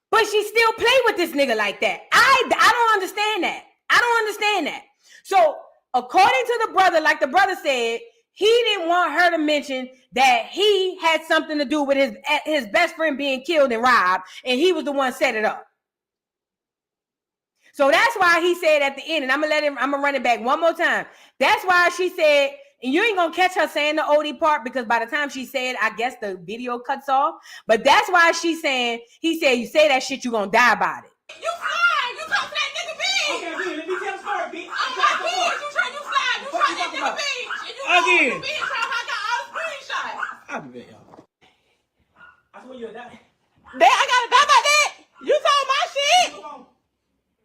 But she still play with this nigga like that. I don't understand that. I don't understand that. So according to the brother, like the brother said, he didn't want her to mention that he had something to do with his best friend being killed and robbed, and he was the one set it up. So that's why he said at the end, and I'm gonna run it back one more time. That's why she said, and you ain't gonna catch her saying the Odie part, because by the time she said, I guess the video cuts off. But that's why she's saying, he said, you say that shit, you gonna die about it. You slide. You talk to that nigga bitch. Okay, again, let me tell the story, bitch. I'm not bitch. You try, you slide. You try that nigga bitch. Again. Bitch, I got all the screenshots. I'll be back, y'all. I swear you'll die. I gotta die about that. You told my shit.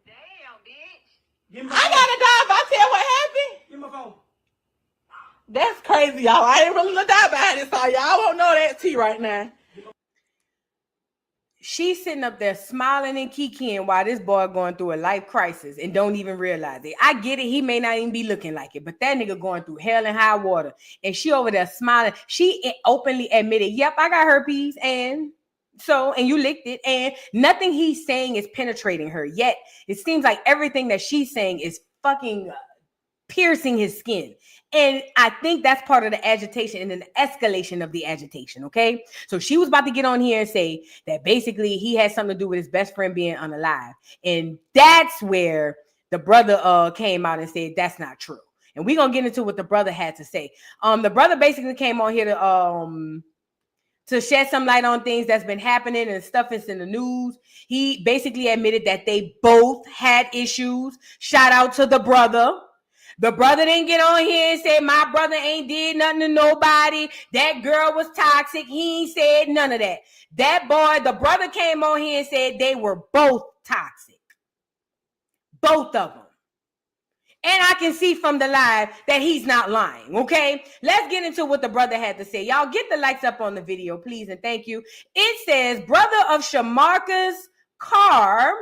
Damn, bitch. I gotta die if I tell what happened. Give me my phone. That's crazy, y'all. I ain't really die behind this, so y'all won't know that tea right now. She's sitting up there smiling and kikiing while this boy going through a life crisis and don't even realize it. I get it. He may not even be looking like it, but that nigga going through hell and high water. And she over there smiling. She openly admitted, yep, I got herpes. And you licked it. And nothing he's saying is penetrating her. Yet it seems like everything that she's saying is fucking piercing his skin. And I think that's part of the agitation and the escalation of the agitation, okay? So she was about to get on here and say that basically he had something to do with his best friend being unalive. And that's where the brother came out and said that's not true. And we're going to get into what the brother had to say. The brother basically came on here to shed some light on things that's been happening and stuff that's in the news. He basically admitted that they both had issues. Shout out to the brother. The brother didn't get on here and say, my brother ain't did nothing to nobody. That girl was toxic. He ain't said none of that. That boy, the brother came on here and said they were both toxic. Both of them. And I can see from the live that he's not lying, okay? Let's get into what the brother had to say. Y'all get the likes up on the video, please, and thank you. It says, brother of Shamarka's car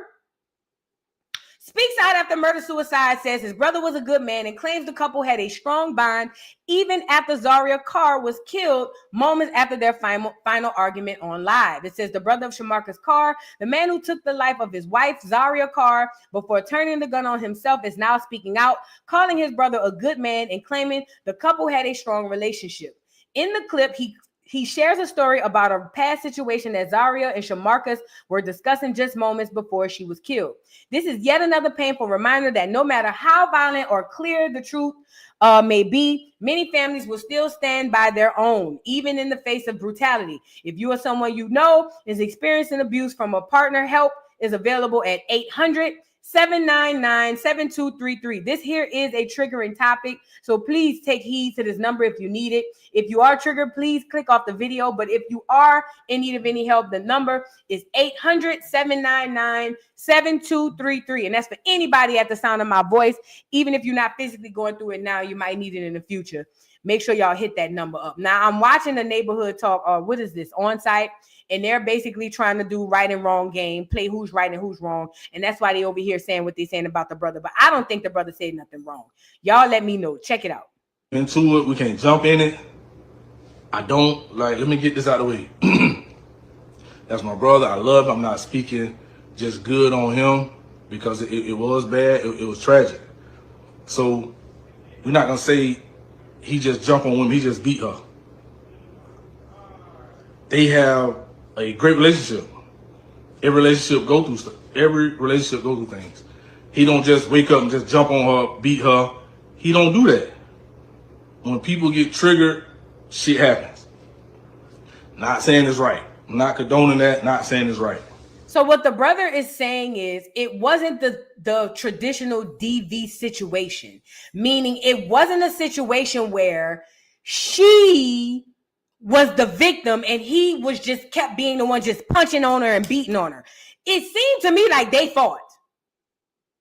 speaks out after murder-suicide, says his brother was a good man and claims the couple had a strong bond even after Zaria Carr was killed moments after their final argument on live. It says the brother of Shamarka's Carr, the man who took the life of his wife, Zaria Carr, before turning the gun on himself, is now speaking out, calling his brother a good man and claiming the couple had a strong relationship. In the clip, he shares a story about a past situation that Zaria and Shamarcus were discussing just moments before she was killed. This is yet another painful reminder that no matter how violent or clear the truth may be, many families will still stand by their own, even in the face of brutality. If you or someone you know is experiencing abuse from a partner, help is available at 800-799-7233. This here is a triggering topic, so please take heed to this number if you need it. If you are triggered, please click off the video. But if you are in need of any help, the number is 800-799-7233. And that's for anybody at the sound of my voice. Even if you're not physically going through it now, you might need it in the future. Make sure y'all hit that number up. Now, I'm watching the neighborhood talk, or what is this, on site, and they're basically trying to do right and wrong game, play who's right and who's wrong, and that's why they over here saying what they're saying about the brother, but I don't think the brother said nothing wrong. Y'all let me know. Check it out. Into it, we can't jump in it. I don't, let me get this out of the way. That's my brother. I love him. I'm not speaking just good on him because it was bad. It was tragic. So we're not going to say he just jumped on women. He just beat her. They have a great relationship. Every relationship go through stuff. Every relationship go through things. He don't just wake up and just jump on her, beat her. He don't do that. When people get triggered, shit happens. Not saying it's right. I'm not condoning that. Not saying it's right. So what the brother is saying is it wasn't the traditional DV situation, meaning it wasn't a situation where she was the victim and he was just kept being the one just punching on her and beating on her. It seemed to me like they fought.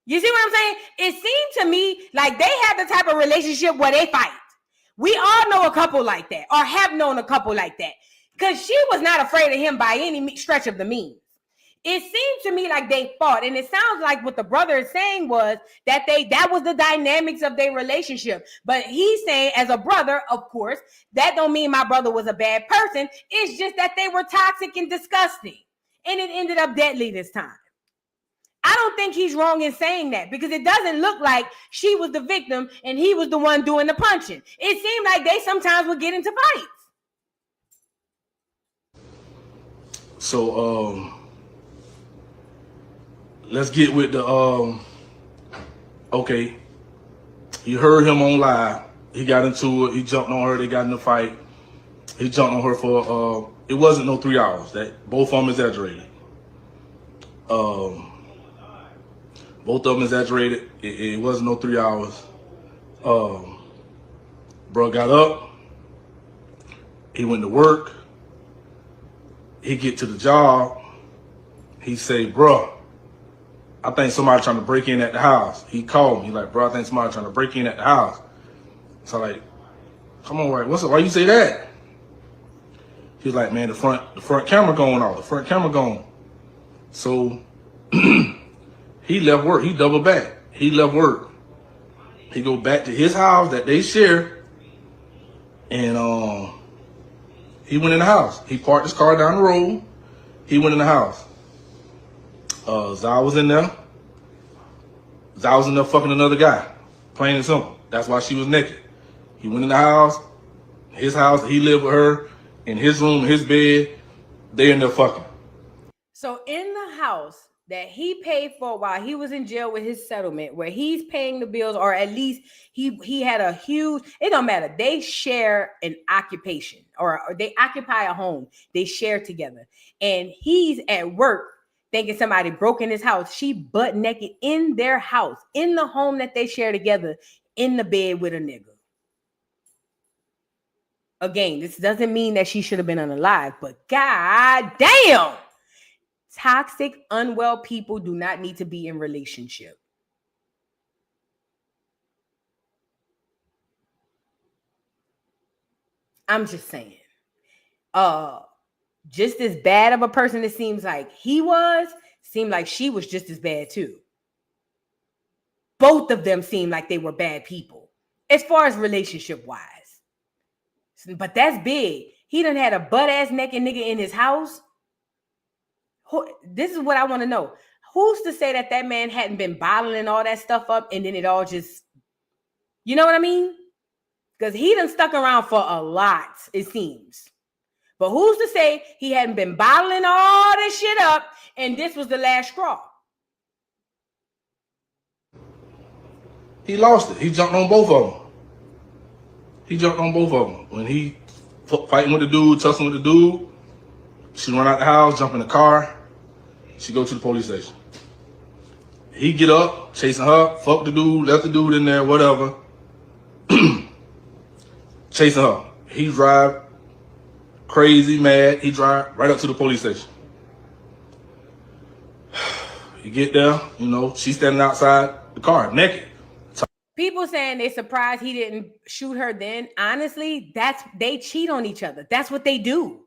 You see what I'm saying? It seemed to me like they had the type of relationship where they fight. We all know a couple like that, or have known a couple like that, because she was not afraid of him by any stretch of the means. It seemed to me like they fought, and it sounds like what the brother is saying was that that was the dynamics of their relationship. But he's saying, as a brother, of course, that don't mean my brother was a bad person. It's just that they were toxic and disgusting, and it ended up deadly this time. I don't think he's wrong in saying that, because it doesn't look like she was the victim and he was the one doing the punching. It seemed like they sometimes would get into fights. So, let's get with the, okay, you heard him on live. He got into it. He jumped on her. They got in a fight. He jumped on her for, it wasn't no 3 hours. That both of them exaggerated. Both of them exaggerated. It wasn't no 3 hours. Bro got up. He went to work. He get to the job. He say, bro, I think somebody trying to break in at the house. He called me like, bro, I think somebody trying to break in at the house. So like, come on, right? What's up? Why you say that? He was like, man, the front camera going off. The front camera gone. So he left work. He doubled back. He left work. He go back to his house that they share, and he went in the house. He parked his car down the road. He went in the house. Zah was in there. Zah was in there fucking another guy. Plain and simple. That's why she was naked. He went in the house. His house. He lived with her in his room, his bed. They in there fucking. So in the house that he paid for while he was in jail with his settlement, where he's paying the bills, or at least he had a huge, it don't matter. They share an occupation, or they occupy a home. They share together. And he's at work thinking somebody broke in his house. She butt naked in their house, in the home that they share together, in the bed with a nigga. Again, this doesn't mean that she should have been unalive, but god damn. Toxic, unwell people do not need to be in relationship. I'm just saying. Just as bad of a person it seems like he was, seemed like she was just as bad too. Both of them seemed like they were bad people, as far as relationship wise. But that's big. He done had a butt-ass naked nigga in his house. This is what I want to know. Who's to say that man hadn't been bottling all that stuff up and then it all just, you know what I mean? Because he done stuck around for a lot, it seems. But who's to say he hadn't been bottling all this shit up and this was the last straw? He lost it. He jumped on both of them. When he fighting with the dude, tussling with the dude, she run out the house, jump in the car. She go to the police station. He get up, chasing her, fuck the dude, left the dude in there, whatever. Chasing her. He drive crazy, mad. He drive right up to the police station. He get there, she's standing outside the car, naked. people saying they surprised he didn't shoot her then. Honestly, they cheat on each other. That's what they do.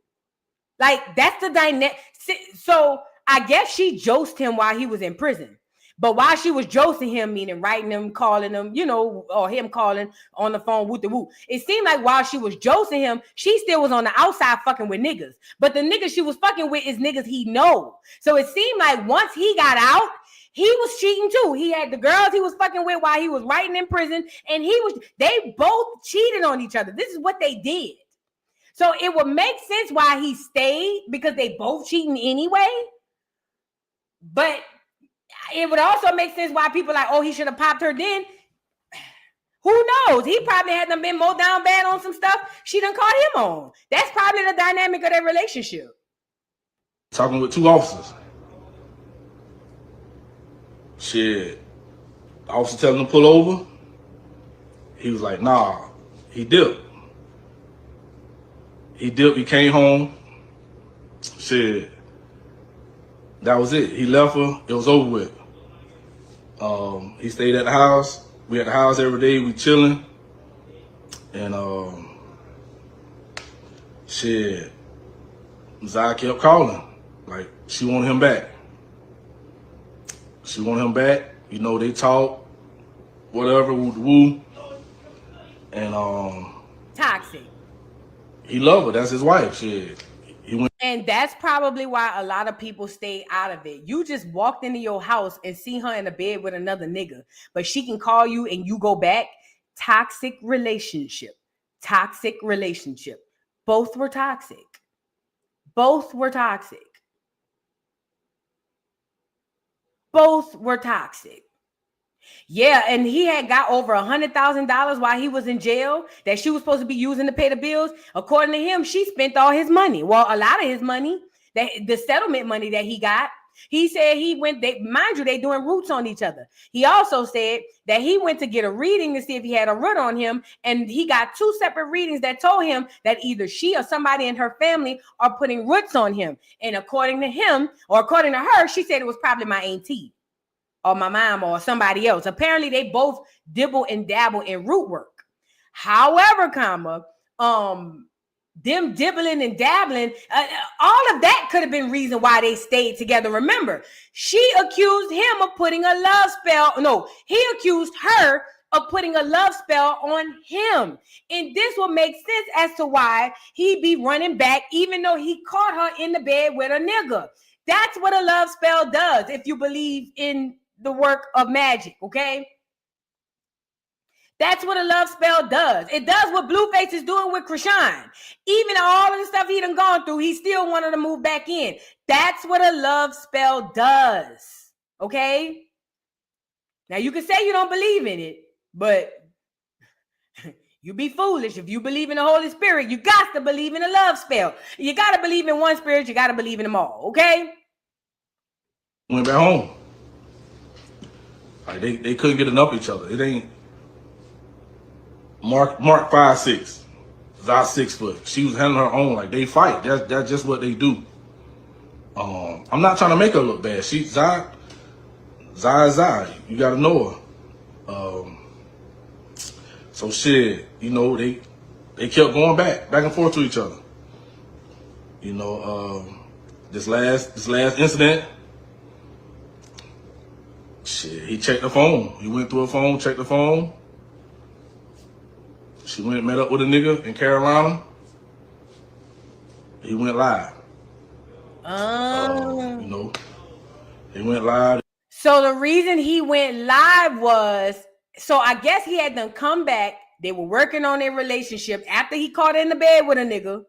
Like, that's the dynamic. So I guess she josed him while he was in prison. But while she was josting him, meaning writing him, calling him, you know, or him calling on the phone, whoop the whoop, it seemed like while she was josting him, she still was on the outside fucking with niggas. But the niggas she was fucking with is niggas he know. So it seemed like once he got out, he was cheating too. He had the girls he was fucking with while he was writing in prison, and they both cheated on each other. This is what they did. So it would make sense why he stayed, because they both cheating anyway. But it would also make sense why people like, oh, he should have popped her then. Who knows? He probably had them been mowed down bad on some stuff she done caught him on. That's probably the dynamic of their relationship. Talking with 2 officers. Shit. The officer telling him to pull over. He was like, nah. He dipped. He came home. Shit. That was it. He left her. It was over with. He stayed at the house. We at the house every day. We chilling. And shit. Zai kept calling. Like, she wanted him back. She wanted him back. You know, they talk. Whatever, woo. And Toxic. he loved her. That's his wife. Shit. And that's probably why a lot of people stay out of it. You just walked into your house and see her in a bed with another nigga, but she can call you and you go back. Toxic relationship. Toxic relationship. Both were toxic. Both were toxic. Both were toxic. Yeah, and he had got over $100,000 while he was in jail that she was supposed to be using to pay the bills. According to him, she spent all his money. Well, a lot of his money, the settlement money that he got. He said he went, mind you, they doing roots on each other. He also said that he went to get a reading to see if he had a root on him, and he got 2 separate readings that told him that either she or somebody in her family are putting roots on him. And according to him, or according to her, she said it was probably my auntie or my mom or somebody else. Apparently, they both dibble and dabble in root work. However, them dibbling and dabbling, all of that could have been reason why they stayed together. Remember, she accused him of putting a love spell. No, he accused her of putting a love spell on him. And this will make sense as to why he be running back, even though he caught her in the bed with a nigga. That's what a love spell does, if you believe in the work of magic, okay? That's what a love spell does. It does what Blueface is doing with Krishan. Even all of the stuff he done gone through, he still wanted to move back in. That's what a love spell does, okay? Now, you can say you don't believe in it, but you be foolish. If you believe in the Holy Spirit, you got to believe in a love spell. You got to believe in one spirit. You got to believe in them all, okay? Went back home. Like, they couldn't get enough of each other. It ain't Mark 5'6", Zai 6 foot. She was handling her own. Like, they fight. That's just what they do. I'm not trying to make her look bad. Zai. You gotta know her. So shit, you know, they kept going back and forth to each other. You know, this last incident. Shit, he checked the phone. He went through her phone, checked the phone. She went and met up with a nigga in Carolina. He went live. You know, he went live. So the reason he went live was, so I guess he had them come back. They were working on their relationship after he caught her in the bed with a nigga.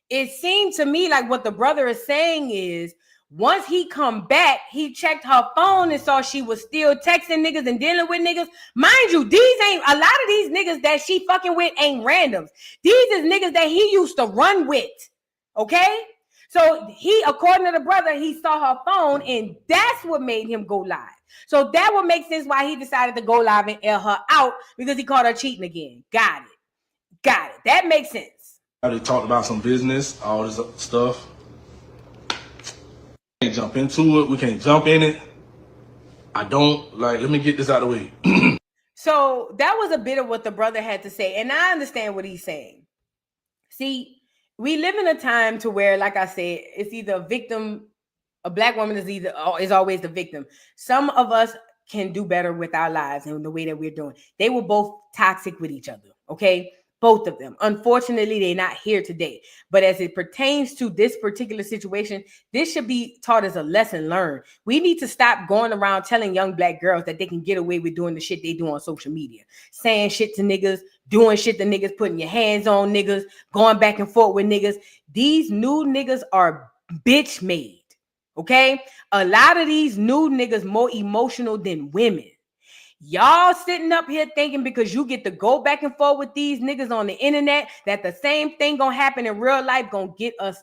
It seemed to me like what the brother is saying is, once he come back, he checked her phone and saw she was still texting niggas and dealing with niggas. Mind you, a lot of these niggas that she fucking with ain't randoms. These is niggas that he used to run with, okay? So according to the brother, he saw her phone and that's what made him go live. So that would make sense why he decided to go live and air her out, because he caught her cheating again. Got it. That makes sense. They talked about some business, all this stuff. Can't jump into it. We can't jump in it. I don't let me get this out of the way. So that was a bit of what the brother had to say. And I understand what he's saying. See, we live in a time to where, like I said, it's either a victim, a black woman is always the victim. Some of us can do better with our lives and the way that we're doing. They were both toxic with each other, okay? Both of them. Unfortunately, they're not here today. But as it pertains to this particular situation, this should be taught as a lesson learned. We need to stop going around telling young black girls that they can get away with doing the shit they do on social media. Saying shit to niggas, doing shit to niggas, putting your hands on niggas, going back and forth with niggas. These new niggas are bitch made, okay? A lot of these new niggas more emotional than women. Y'all sitting up here thinking because you get to go back and forth with these niggas on the internet that the same thing gonna happen in real life gonna get us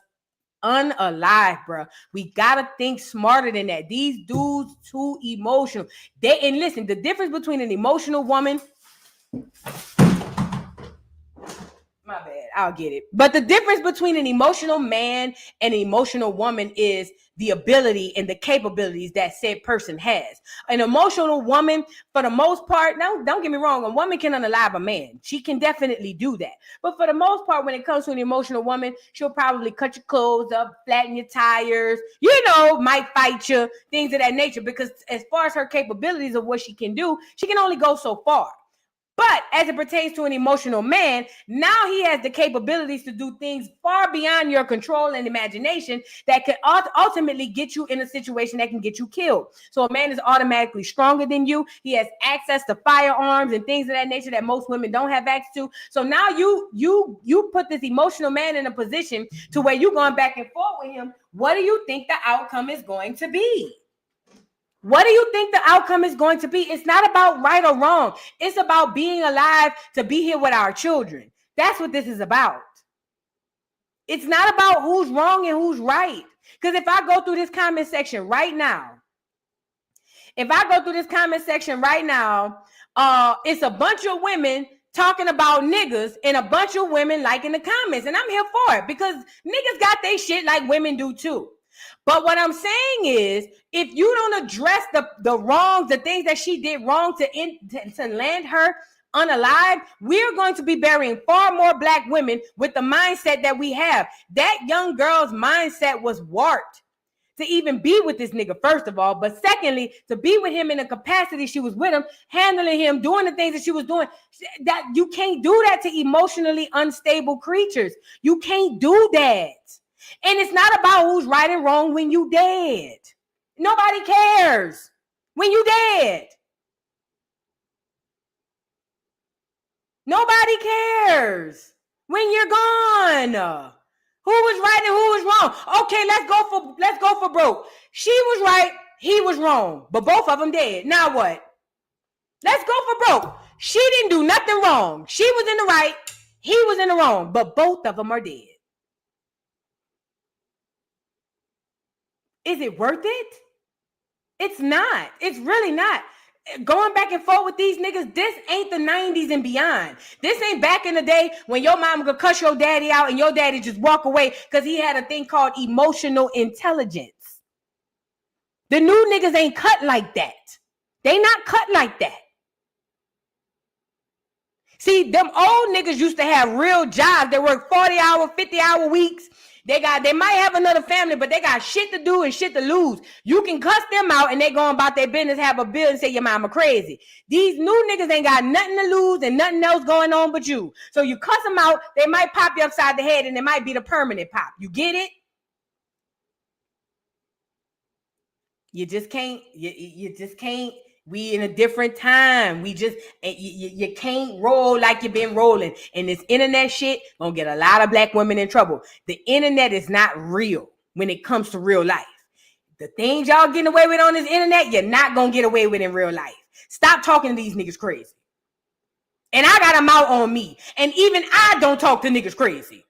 unalive, bro. We gotta think smarter than that. These dudes too emotional. And listen, the difference between an emotional woman, my bad, I'll get it. But the difference between an emotional man and an emotional woman is the ability and the capabilities that said person has. An emotional woman, for the most part, now don't get me wrong, a woman can unalive a man. She can definitely do that. But for the most part, when it comes to an emotional woman, she'll probably cut your clothes up, flatten your tires, might fight you, things of that nature. Because as far as her capabilities of what she can do, she can only go so far. But as it pertains to an emotional man, now he has the capabilities to do things far beyond your control and imagination that could ultimately get you in a situation that can get you killed. So a man is automatically stronger than you. He has access to firearms and things of that nature that most women don't have access to. So now you put this emotional man in a position to where you're going back and forth with him. What do you think the outcome is going to be? What do you think the outcome is going to be? It's not about right or wrong. It's about being alive to be here with our children. That's what this is about. It's not about who's wrong and who's right. Because if I go through this comment section right now, it's a bunch of women talking about niggas and a bunch of women liking the comments. And I'm here for it because niggas got their shit like women do too. But what I'm saying is, if you don't address the wrongs, the things that she did wrong to land her unalive, we're going to be burying far more black women with the mindset that we have. That young girl's mindset was warped to even be with this nigga, first of all. But secondly, to be with him in the capacity she was with him, handling him, doing the things that she was doing, that you can't do that to emotionally unstable creatures. You can't do that. And it's not about who's right and wrong when you dead. Nobody cares when you dead. Nobody cares when you're gone. Who was right and who was wrong? Okay, let's go for broke. She was right, he was wrong, but both of them dead. Now what? Let's go for broke. She didn't do nothing wrong. She was in the right, he was in the wrong, but both of them are dead. Is it worth it? It's not. It's really not. Going back and forth with these niggas, this ain't the 90s and beyond. This ain't back in the day when your mama could cuss your daddy out and your daddy just walk away because he had a thing called emotional intelligence. The new niggas ain't cut like that. They not cut like that. See, them old niggas used to have real jobs. They work 40-hour, 50-hour weeks. They might have another family, but they got shit to do and shit to lose. You can cuss them out and they going about their business, have a bill and say your mama crazy. These new niggas ain't got nothing to lose and nothing else going on but you. So you cuss them out, they might pop you upside the head and it might be the permanent pop. You get it? You just can't, you just can't. We in a different time. We just, you can't roll like you've been rolling. And this internet shit gonna get a lot of black women in trouble. The internet is not real when it comes to real life. The things y'all getting away with on this internet, you're not gonna get away with in real life. Stop talking to these niggas crazy. And I got a mouth on me. And even I don't talk to niggas crazy.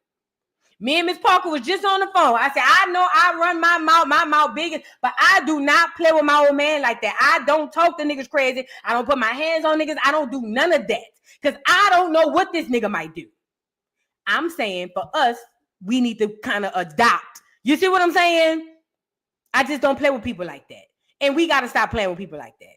Me and Miss Parker was just on the phone. I said, I know I run my mouth big, but I do not play with my old man like that. I don't talk to niggas crazy. I don't put my hands on niggas. I don't do none of that because I don't know what this nigga might do. I'm saying for us, we need to kind of adopt. You see what I'm saying? I just don't play with people like that. And we got to stop playing with people like that.